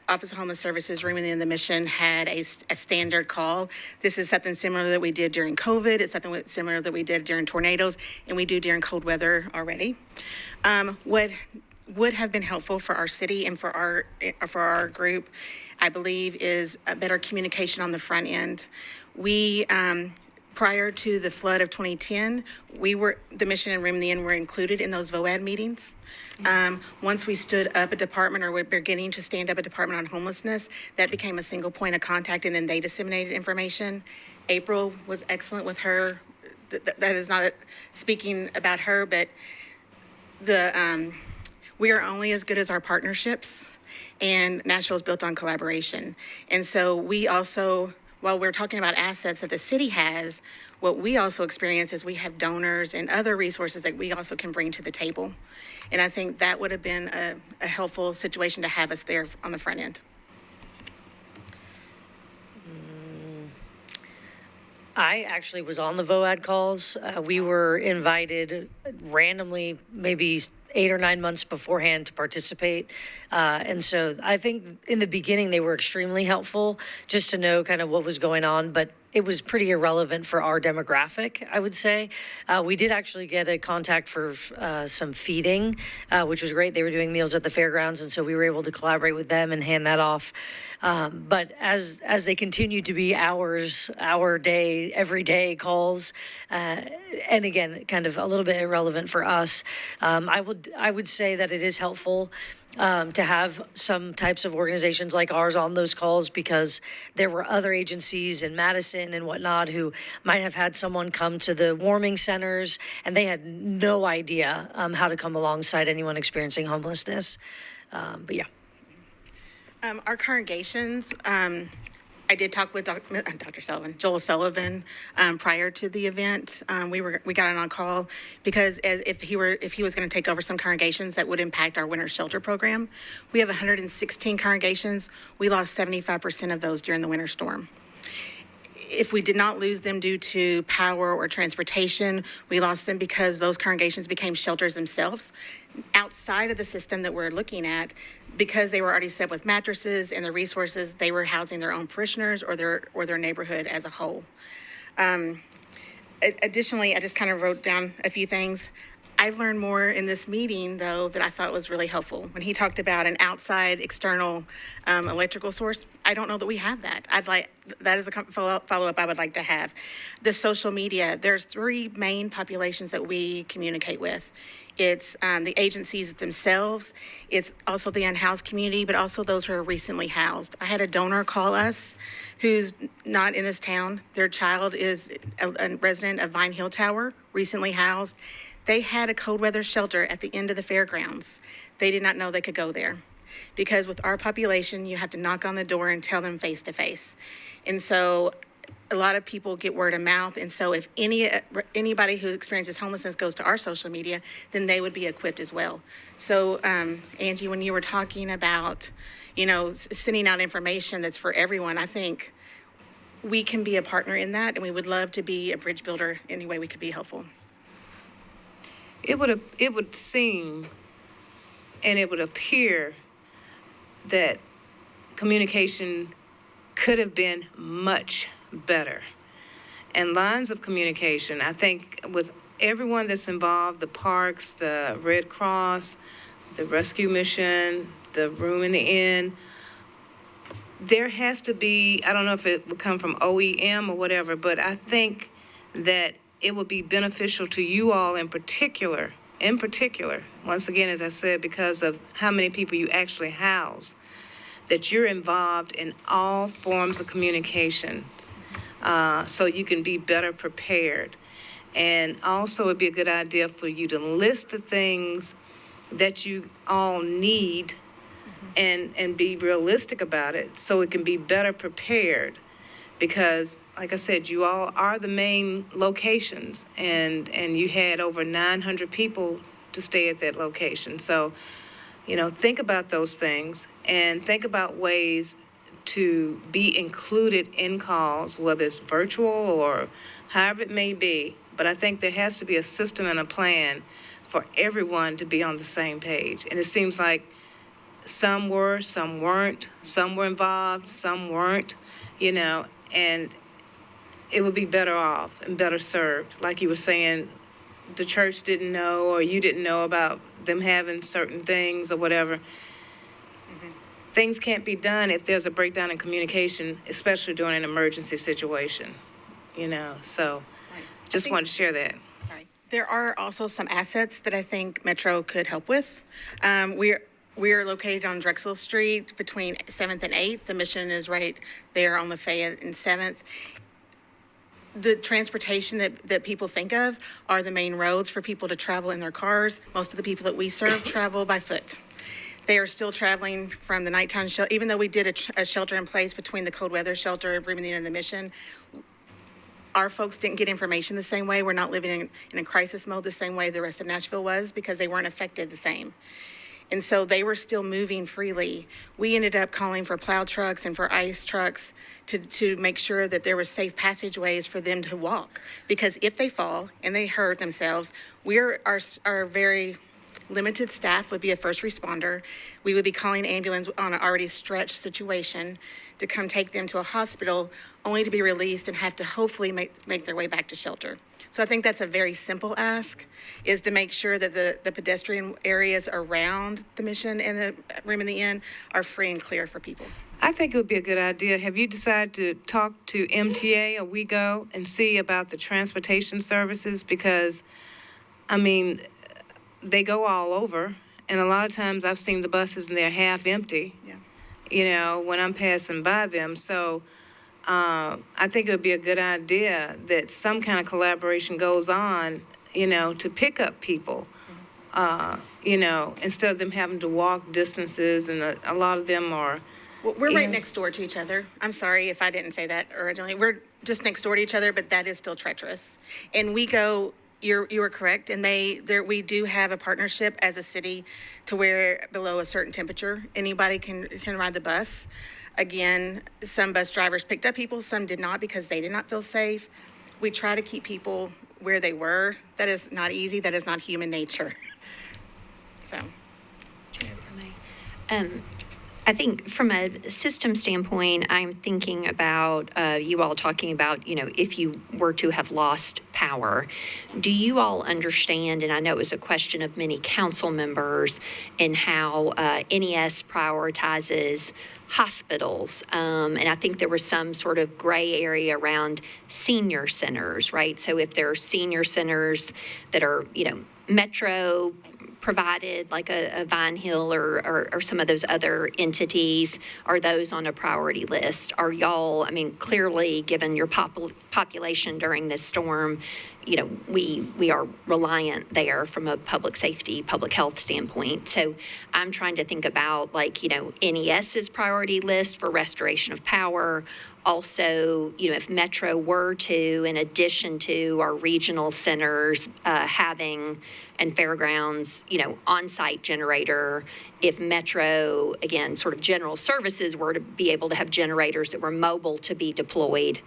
Office of Homeless Services, Rooming in the Mission had a standard call. This is something similar that we did during COVID. It's something similar that we did during tornadoes, and we do during cold weather already. What would have been helpful for our city and for our group, I believe, is a better communication on the front end. We prior to the flood of 2010, the Mission and Room in the Inn were included in those VOAD meetings. Once we stood up a department, or we're beginning to stand up a department on homelessness, that became a single point of contact, and then they disseminated information. April was excellent with her. That is not speaking about her, but we are only as good as our partnerships, and Nashville is built on collaboration. And so we also, while we're talking about assets that the city has, what we also experience is we have donors and other resources that we also can bring to the table. And I think that would have been a helpful situation to have us there on the front end. I actually was on the VOAD calls. We were invited randomly, maybe 8 or 9 months beforehand to participate. And so I think in the beginning, they were extremely helpful just to know kind of what was going on, but it was pretty irrelevant for our demographic, I would say. We did actually get a contact for some feeding, which was great. They were doing meals at the Fairgrounds, and so we were able to collaborate with them and hand that off. But as they continued to be our day, everyday calls, and again, kind of a little bit irrelevant for us, I would say that it is helpful to have some types of organizations like ours on those calls, because there were other agencies in Madison and whatnot who might have had someone come to the warming centers and they had no idea how to come alongside anyone experiencing homelessness. But yeah. Our congregations, I did talk with Joel Sullivan, prior to the event. We got on call because if he was going to take over some congregations that would impact our winter shelter program. We have 116 congregations. We lost 75% of those during the winter storm. if we did not lose them due to power or transportation, we lost them because those congregations became shelters themselves outside of the system that we're looking at. Because they were already set with mattresses and the resources, they were housing their own parishioners or their neighborhood as a whole. Additionally, I just kind of wrote down a few things. I learned more in this meeting, though, that I thought was really helpful. When he talked about an outside external electrical source, I don't know that we have that. That is a follow-up I would like to have. The social media, there's 3 main populations that we communicate with. It's the agencies themselves. It's also the unhoused community, but also those who are recently housed. I had a donor call us who's not in this town. Their child is a resident of Vine Hill Tower, recently housed. They had a cold weather shelter at the end of the fairgrounds. They did not know they could go there because with our population, you have to knock on the door and tell them face to face. And so a lot of people get word of mouth. And so if anybody who experiences homelessness goes to our social media, then they would be equipped as well. So Angie, when you were talking about, sending out information that's for everyone, I think we can be a partner in that. And we would love to be a bridge builder any way we could be helpful. It would seem and it would appear that communication could have been much better. And lines of communication, I think with everyone that's involved, the parks, the Red Cross, the rescue mission, the room in the inn, there has to be, I don't know if it would come from OEM or whatever, but I think that it would be beneficial to you all in particular, once again, as I said, because of how many people you actually house, that you're involved in all forms of communication, so you can be better prepared. And also it'd be a good idea for you to list the things that you all need and be realistic about it so it can be better prepared. Because, like I said, you all are the main locations, and you had over 900 people to stay at that location. So, think about those things and think about ways to be included in calls, whether it's virtual or however it may be. But I think there has to be a system and a plan for everyone to be on the same page. And it seems like some were, some weren't, some were involved, some weren't, and it would be better off and better served. Like you were saying, the church didn't know or you didn't know about them having certain things or whatever. Things can't be done if there's a breakdown in communication, especially during an emergency situation, So just wanted to share that. Sorry. There are also some assets that I think Metro could help with. We are located on Drexel Street between 7th and 8th. The mission is right there on the Fayette and 7th. The transportation that people think of are the main roads for people to travel in their cars. Most of the people that we serve travel by foot. They are still traveling from the nighttime shelter, even though we did a shelter in place between the cold weather shelter, Room and the mission. Our folks didn't get information the same way. We're not living in a crisis mode the same way the rest of Nashville was because they weren't affected the same. And so they were still moving freely. We ended up calling for plow trucks and for ice trucks to make sure that there were safe passageways for them to walk. Because if they fall and they hurt themselves, our very limited staff would be a first responder. We would be calling ambulance on an already stretched situation to come take them to a hospital, only to be released and have to hopefully make their way back to shelter. So I think that's a very simple ask, is to make sure that the pedestrian areas around the mission and the room in the inn are free and clear for people. I think it would be a good idea. Have you decided to talk to MTA or WeGo and see about the transportation services? Because, they go all over, and a lot of times I've seen the buses and they're half empty, when I'm passing by them. So I think it would be a good idea that some kind of collaboration goes on, to pick up people, instead of them having to walk distances, and a lot of them are. Well, we're right next door to each other. I'm sorry if I didn't say that originally. We're just next door to each other, but that is still treacherous. And we go. You are correct, and we do have a partnership as a city to where below a certain temperature, anybody can ride the bus. Again, some bus drivers picked up people, some did not because they did not feel safe. We try to keep people where they were. That is not easy. That is not human nature. So. I think from a system standpoint, I'm thinking about you all talking about, if you were to have lost power, do you all understand, and I know it was a question of many council members, in how NES prioritizes hospitals, and I think there was some sort of gray area around senior centers, right? So if there are senior centers that are, Metro provided, like a Vine Hill or some of those other entities, are those on a priority list? Are y'all, clearly, given your population during this storm, we are reliant there from a public safety, public health standpoint. So I'm trying to think about, NES's priority list for restoration of power. Also, if Metro were to, in addition to our regional centers having, and Fairgrounds, on-site generator, if Metro, again, sort of general services were to be able to have generators that were mobile to be deployed,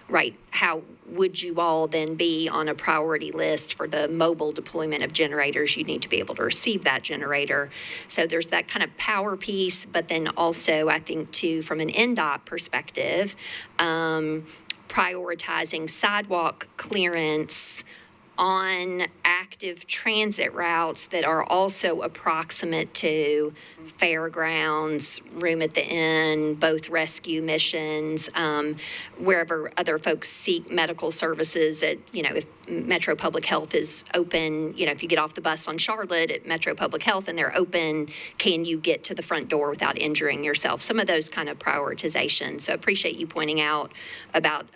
right, how would you all then be on a priority list for the mobile deployment of generators? You need to be able to receive that generator. So there's that kind of power piece, but then also I think too, from an NDOT perspective, prioritizing sidewalk clearance on active transit routes that are also approximate to Fairgrounds, Room at the Inn, both rescue missions, wherever other folks seek medical services at, if Metro Public Health is open, if you get off the bus on Charlotte at Metro Public Health and they're open, can you get to the front door without injuring yourself? Some of those kind of prioritizations. So I appreciate you pointing out about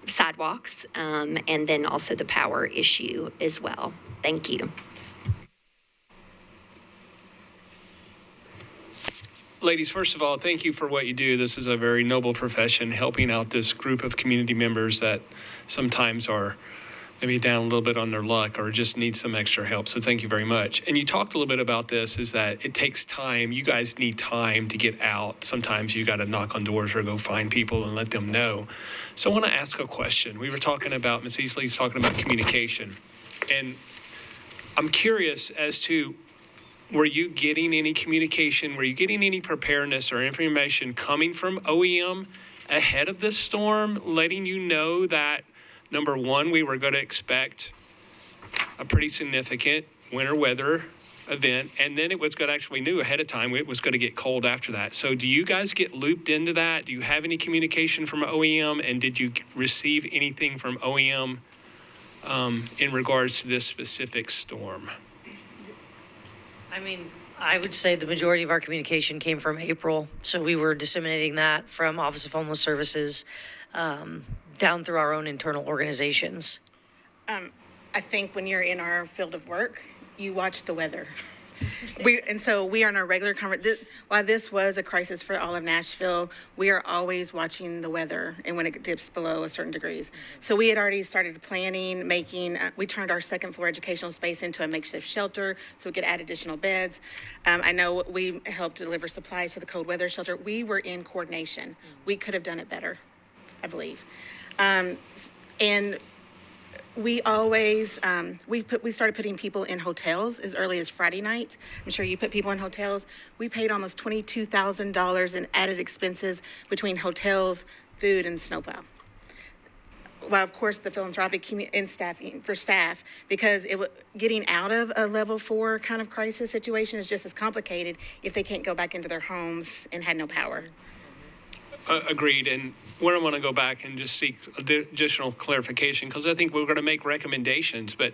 sidewalks and then also the power issue as well. Thank you. Ladies, first of all, thank you for what you do. This is a very noble profession, helping out this group of community members that sometimes are maybe down a little bit on their luck or just need some extra help. So thank you very much. And you talked a little bit about this, is that it takes time. You guys need time to get out. Sometimes you got to knock on doors or go find people and let them know. So I want to ask a question. We were talking about, Ms. Easley's talking about communication. And I'm curious as to, were you getting any communication? Were you getting any preparedness or information coming from OEM ahead of this storm, letting you know that, number one, we were going to expect a pretty significant winter weather event, and then it was going to actually knew ahead of time it was going to get cold after that. So do you guys get looped into that? Do you have any communication from OEM, and did you receive anything from OEM in regards to this specific storm? I would say the majority of our communication came from April, so we were disseminating that from Office of Homeless Services down through our own internal organizations. I think when you're in our field of work, you watch the weather. So we are in our regular conference. While this was a crisis for all of Nashville, we are always watching the weather and when it dips below a certain degrees. So we had already started planning, we turned our second floor educational space into a makeshift shelter so we could add additional beds. I know we helped deliver supplies to the cold weather shelter. We were in coordination. We could have done it better, I believe. And we always, we started putting people in hotels as early as Friday night. I'm sure you put people in hotels. We paid almost $22,000 in added expenses between hotels, food, and snowplow. Well, of course, the philanthropic and staffing for staff, because getting out of a level 4 kind of crisis situation is just as complicated if they can't go back into their homes and had no power. Agreed. And where I want to go back and just seek additional clarification, because I think we're going to make recommendations. But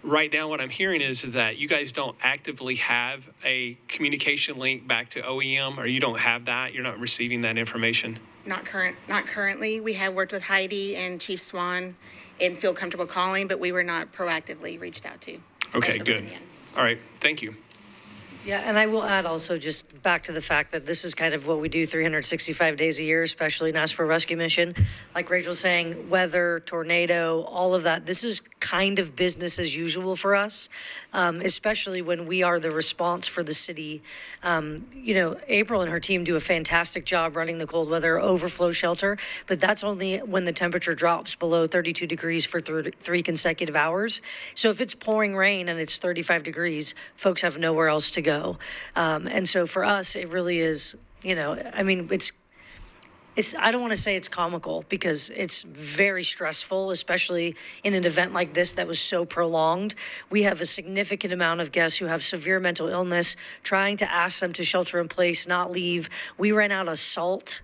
right now what I'm hearing is that you guys don't actively have a communication link back to OEM, or you don't have that? You're not receiving that information? Not currently. We have worked with Heidi and Chief Swan and feel comfortable calling, but we were not proactively reached out to. Okay, good. All right. Thank you. Yeah, and I will add also just back to the fact that this is kind of what we do 365 days a year, especially Nashville Rescue Mission. Like Rachel's saying, weather, tornado, all of that. This is kind of business as usual for us, especially when we are the response for the city. April and her team do a fantastic job running the cold weather overflow shelter, but that's only when the temperature drops below 32 degrees for 3 consecutive hours. So if it's pouring rain and it's 35 degrees, folks have nowhere else to go. And so for us, it really is, I don't want to say it's comical because it's very stressful, especially in an event like this that was so prolonged. We have a significant amount of guests who have severe mental illness, trying to ask them to shelter in place, not leave. We ran out of salt.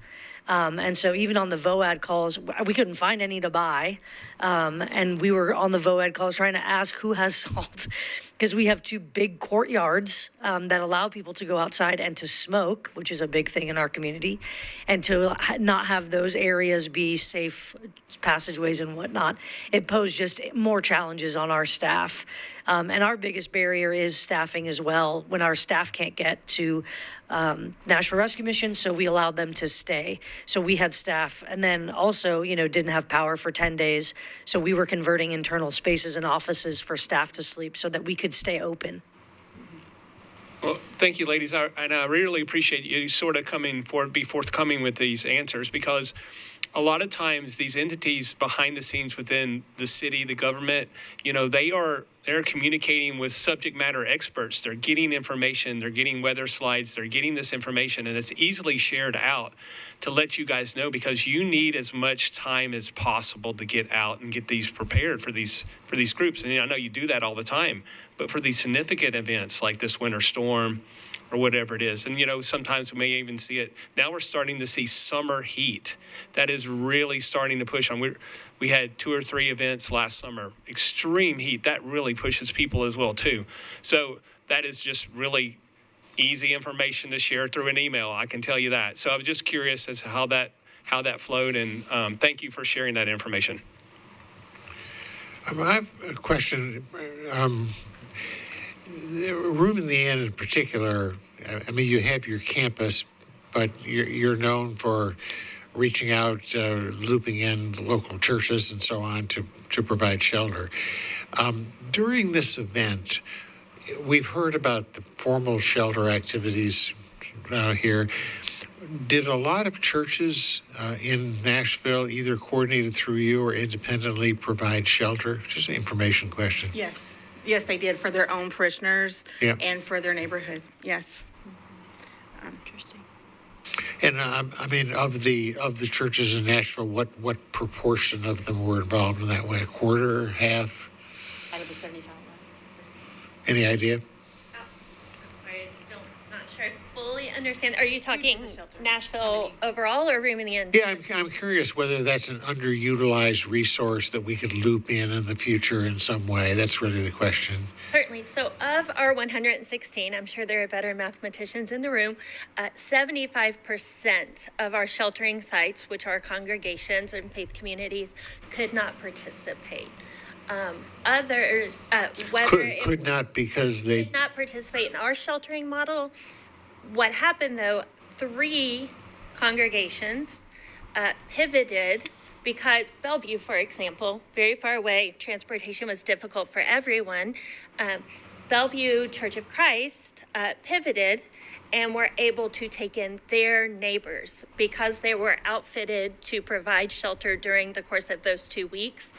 And so even on the VOAD calls, we couldn't find any to buy. And we were on the VOAD calls trying to ask who has salt, because we have 2 big courtyards that allow people to go outside and to smoke, which is a big thing in our community, and to not have those areas be safe passageways and whatnot. It posed just more challenges on our staff. And our biggest barrier is staffing as well, when our staff can't get to Nashville Rescue Mission, so we allowed them to stay. So we had staff, and then also, didn't have power for 10 days, so we were converting internal spaces and offices for staff to sleep so that we could stay open. Well, thank you, ladies. And I really appreciate you sort of be forthcoming with these answers, because a lot of times these entities behind the scenes within the city, the government, they're communicating with subject matter experts. They're getting information, they're getting weather slides, they're getting this information, and it's easily shared out to let you guys know, because you need as much time as possible to get out and get these prepared for these groups. And I know you do that all the time, but for these significant events like this winter storm or whatever it is, and sometimes we may even see it. Now we're starting to see summer heat. That is really starting to push on. We had 2 or 3 events last summer, extreme heat. That really pushes people as well too. So that is just really easy information to share through an email. I can tell you that. So I was just curious as to how that flowed, and thank you for sharing that information. I have a question. Room in the Inn in particular, you have your campus, but you're known for reaching out, looping in local churches and so on to provide shelter. During this event, we've heard about the formal shelter activities here. Did a lot of churches in Nashville, either coordinated through you or independently, provide shelter? Just an information question. Yes, they did, for their own parishioners Yeah. and for their neighborhood. Yes. Interesting. And of the churches in Nashville, what proportion of them were involved in that way? A quarter, half? Out of the 75. Any idea? Sorry, not sure I fully understand. Are you talking Nashville overall or Room in the Inn? Yeah, I'm curious whether that's an underutilized resource that we could loop in the future in some way. That's really the question. Certainly. So of our 116, I'm sure there are better mathematicians in the room, 75% of our sheltering sites, which are congregations and faith communities, could not participate. Others, Could not because they did not participate in our sheltering model. What happened though, 3 congregations pivoted because Bellevue, for example, very far away, transportation was difficult for everyone. Bellevue Church of Christ pivoted and were able to take in their neighbors because they were outfitted to provide shelter during the course of those 2 weeks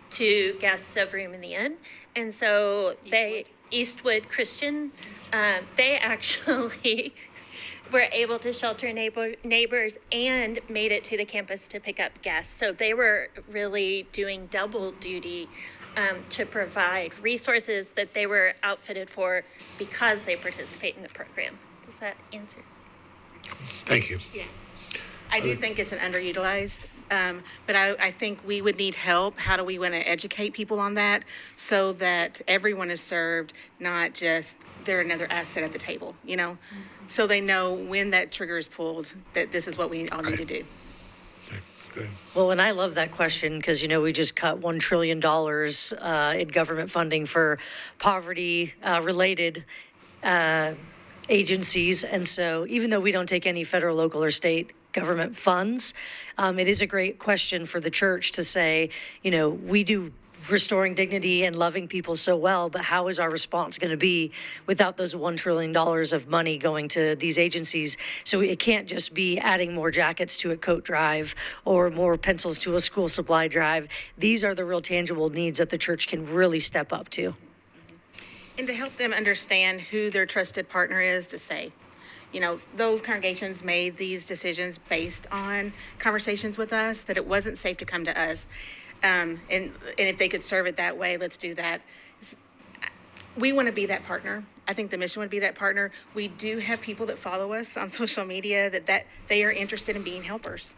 to guests of Room in the Inn. And so Eastwood Christian, they actually were able to shelter neighbors and made it to the campus to pick up guests. So they were really doing double duty to provide resources that they were outfitted for because they participate in the program. Does that answer? Thank you. Yeah. I do think it's an underutilized, but I think we would need help. How do we want to educate people on that so that everyone is served, not just they're another asset at the table, So they know when that trigger is pulled, that this is what we all need to do. Good. Well, and I love that question because, we just cut $1 trillion in government funding for poverty-related agencies. And so even though we don't take any federal, local, or state government funds, it is a great question for the church to say, we do restoring dignity and loving people so well, but how is our response going to be without those $1 trillion of money going to these agencies? So it can't just be adding more jackets to a coat drive or more pencils to a school supply drive. These are the real tangible needs that the church can really step up to. And to help them understand who their trusted partner is, to say, you know, those congregations made these decisions based on conversations with us, that it wasn't safe to come to us. And if they could serve it that way, let's do that. We want to be that partner. I think the mission would be that partner. We do have people that follow us on social media that they are interested in being helpers.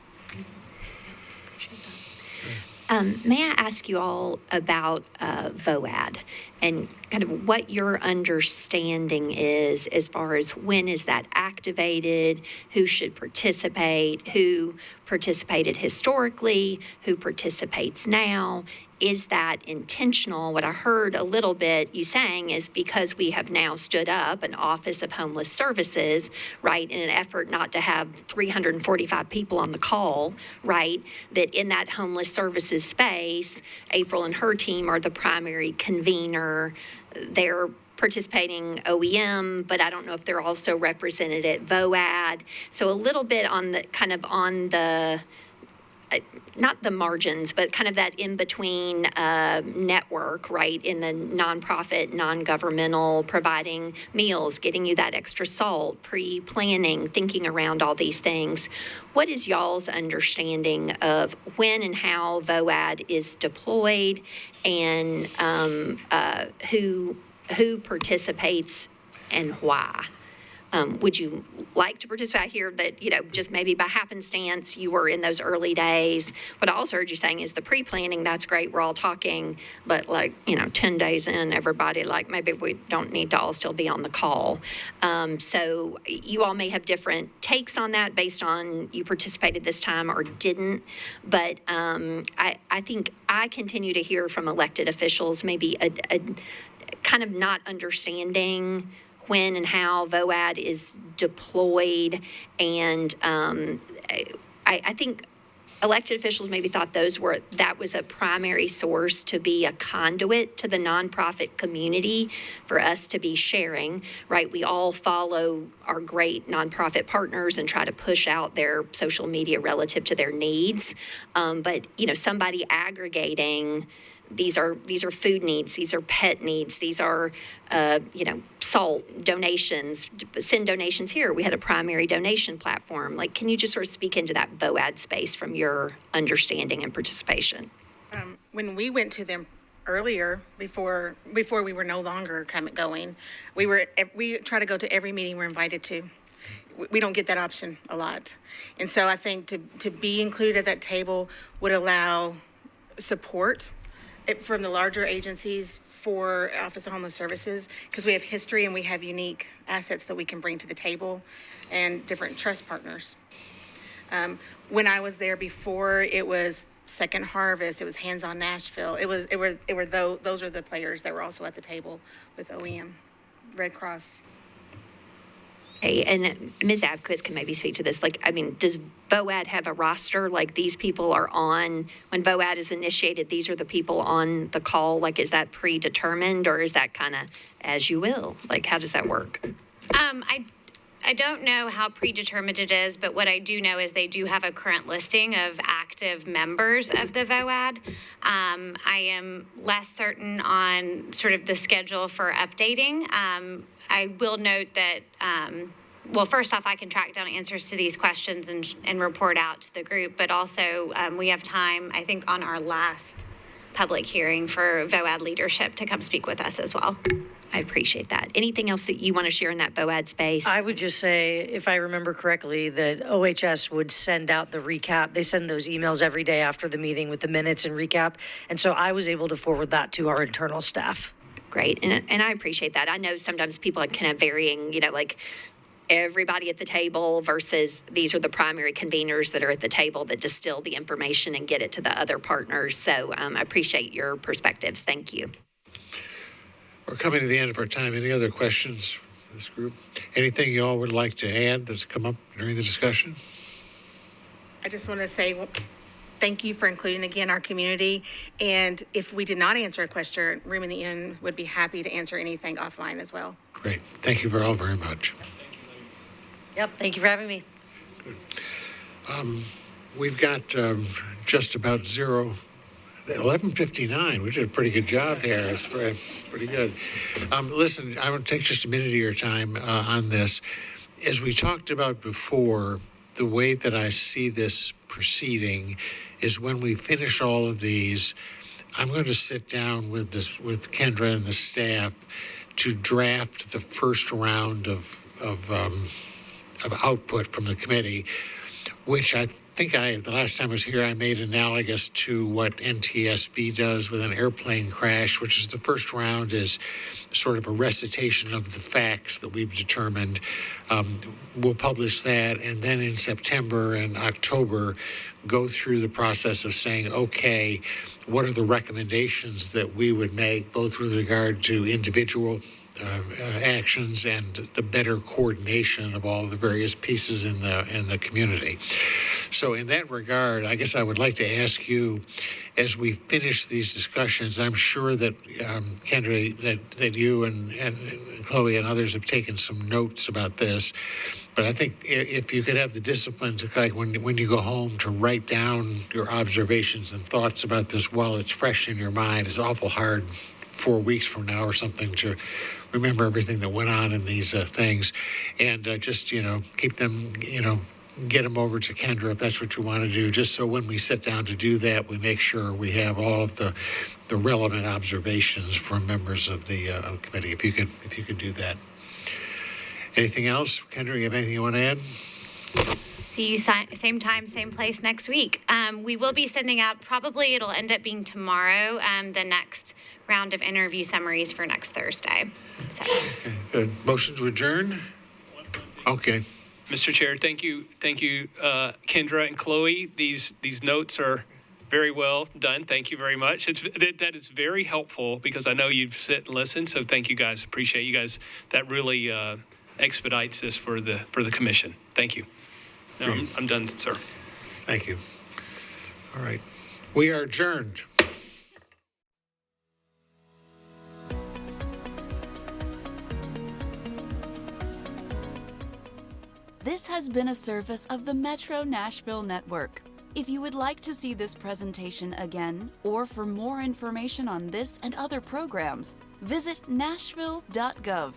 May I ask you all about VOAD and kind of what your understanding is as far as when is that activated, who should participate, who participated historically, who participates now? Is that intentional? What I heard a little bit you saying is because we have now stood up an Office of Homeless Services, right, in an effort not to have 345 people on the call, right, that in that homeless services space, April and her team are the primary convener. They're participating OEM, but I don't know if they're also represented at VOAD. So a little bit on the kind of on the not the margins, but kind of that in-between network, right, in the nonprofit, non-governmental, providing meals, getting you that extra salt, pre-planning, thinking around all these things. What is y'all's understanding of when and how VOAD is deployed and who participates and why? Would you like to participate here that, you know, just maybe by happenstance you were in those early days? What I also heard you saying is the pre-planning, that's great, we're all talking, but like, you know, 10 days in, everybody like, maybe we don't need to all still be on the call. So you all may have different takes on that based on you participated this time or didn't, but I think I continue to hear from elected officials maybe a kind of not understanding when and how VOAD is deployed, and I think elected officials maybe thought that was a primary source to be a conduit to the nonprofit community for us to be sharing, right? We all follow our great nonprofit partners and try to push out their social media relative to their needs, but you know, somebody aggregating. These are food needs. These are pet needs. These are, you know, salt donations. Send donations here. We had a primary donation platform. Like, can you just sort of speak into that VOAD space from your understanding and participation? When we went to them earlier, before we were no longer going, we try to go to every meeting we're invited to. We don't get that option a lot, and so I think to be included at that table would allow support from the larger agencies for Office of Homeless Services, because we have history and we have unique assets that we can bring to the table and different trust partners. When I was there before, it was Second Harvest, it was Hands on Nashville. Those are the players that were also at the table with OEM, Red Cross. Okay, and Ms. Abquist can maybe speak to this. Like, I mean, does VOAD have a roster? Like, these people are on, when VOAD is initiated, these are the people on the call? Like, is that predetermined or is that kind of as you will? Like, how does that work? I don't know how predetermined it is, but what I do know is they do have a current listing of active members of the VOAD. I am less certain on sort of the schedule for updating. I will note that, well, first off, I can track down answers to these questions and report out to the group, but also we have time, I think, on our last public hearing for VOAD leadership to come speak with us as well. I appreciate that. Anything else that you want to share in that VOAD space? I would just say, if I remember correctly, that OHS would send out the recap. They send those emails every day after the meeting with the minutes and recap. And so I was able to forward that to our internal staff. Great. And I appreciate that. I know sometimes people can have varying, you know, like everybody at the table versus these are the primary conveners that are at the table that distill the information and get it to the other partners. So I appreciate your perspectives. Thank you. We're coming to the end of our time. Any other questions for this group? Anything you all would like to add that's come up during the discussion? I just want to say thank you for including again our community. And if we did not answer a question, Room in the Inn would be happy to answer anything offline as well. Great. Thank you all very much. Yep, thank you for having me. We've got just about 11:59. We did a pretty good job here. It's pretty good. Listen, I want to take just a minute of your time on this. As we talked about before, the way that I see this proceeding is when we finish all of these, I'm going to sit down with Kendra and the staff to draft the first round of output from the committee, which I think the last time I was here, I made analogous to what NTSB does with an airplane crash, which is the first round is sort of a recitation of the facts that we've determined. We'll publish that, and then in September and October, go through the process of saying, okay, what are the recommendations that we would make, both with regard to individual actions and the better coordination of all the various pieces in the community. So in that regard, I guess I would like to ask you, as we finish these discussions, I'm sure that Kendra, that you and Chloe and others have taken some notes about this. But I think if you could have the discipline to, like, when you go home, to write down your observations and thoughts about this while it's fresh in your mind. It's awful hard 4 weeks from now or something to remember everything that went on in these things, and just keep them, get them over to Kendra if that's what you want to do, just so when we sit down to do that, we make sure we have all of the relevant observations from members of the committee. If you could do that. Anything else, Kendra? You have anything you want to add? See you same time, same place next week. We will be sending out, probably it'll end up being tomorrow, the next round of interview summaries for next Thursday. So. Okay, good. Motion to adjourn? Okay. Mr. Chair, thank you, Kendra and Chloe. These notes are very well done. Thank you very much. That is very helpful because I know you've sit and listened. So thank you guys. Appreciate you guys. That really expedites this for the commission. Thank you. No, I'm done, sir. Thank you. All right. We are adjourned. This has been a service of the Metro Nashville Network. If you would like to see this presentation again, or for more information on this and other programs, visit nashville.gov.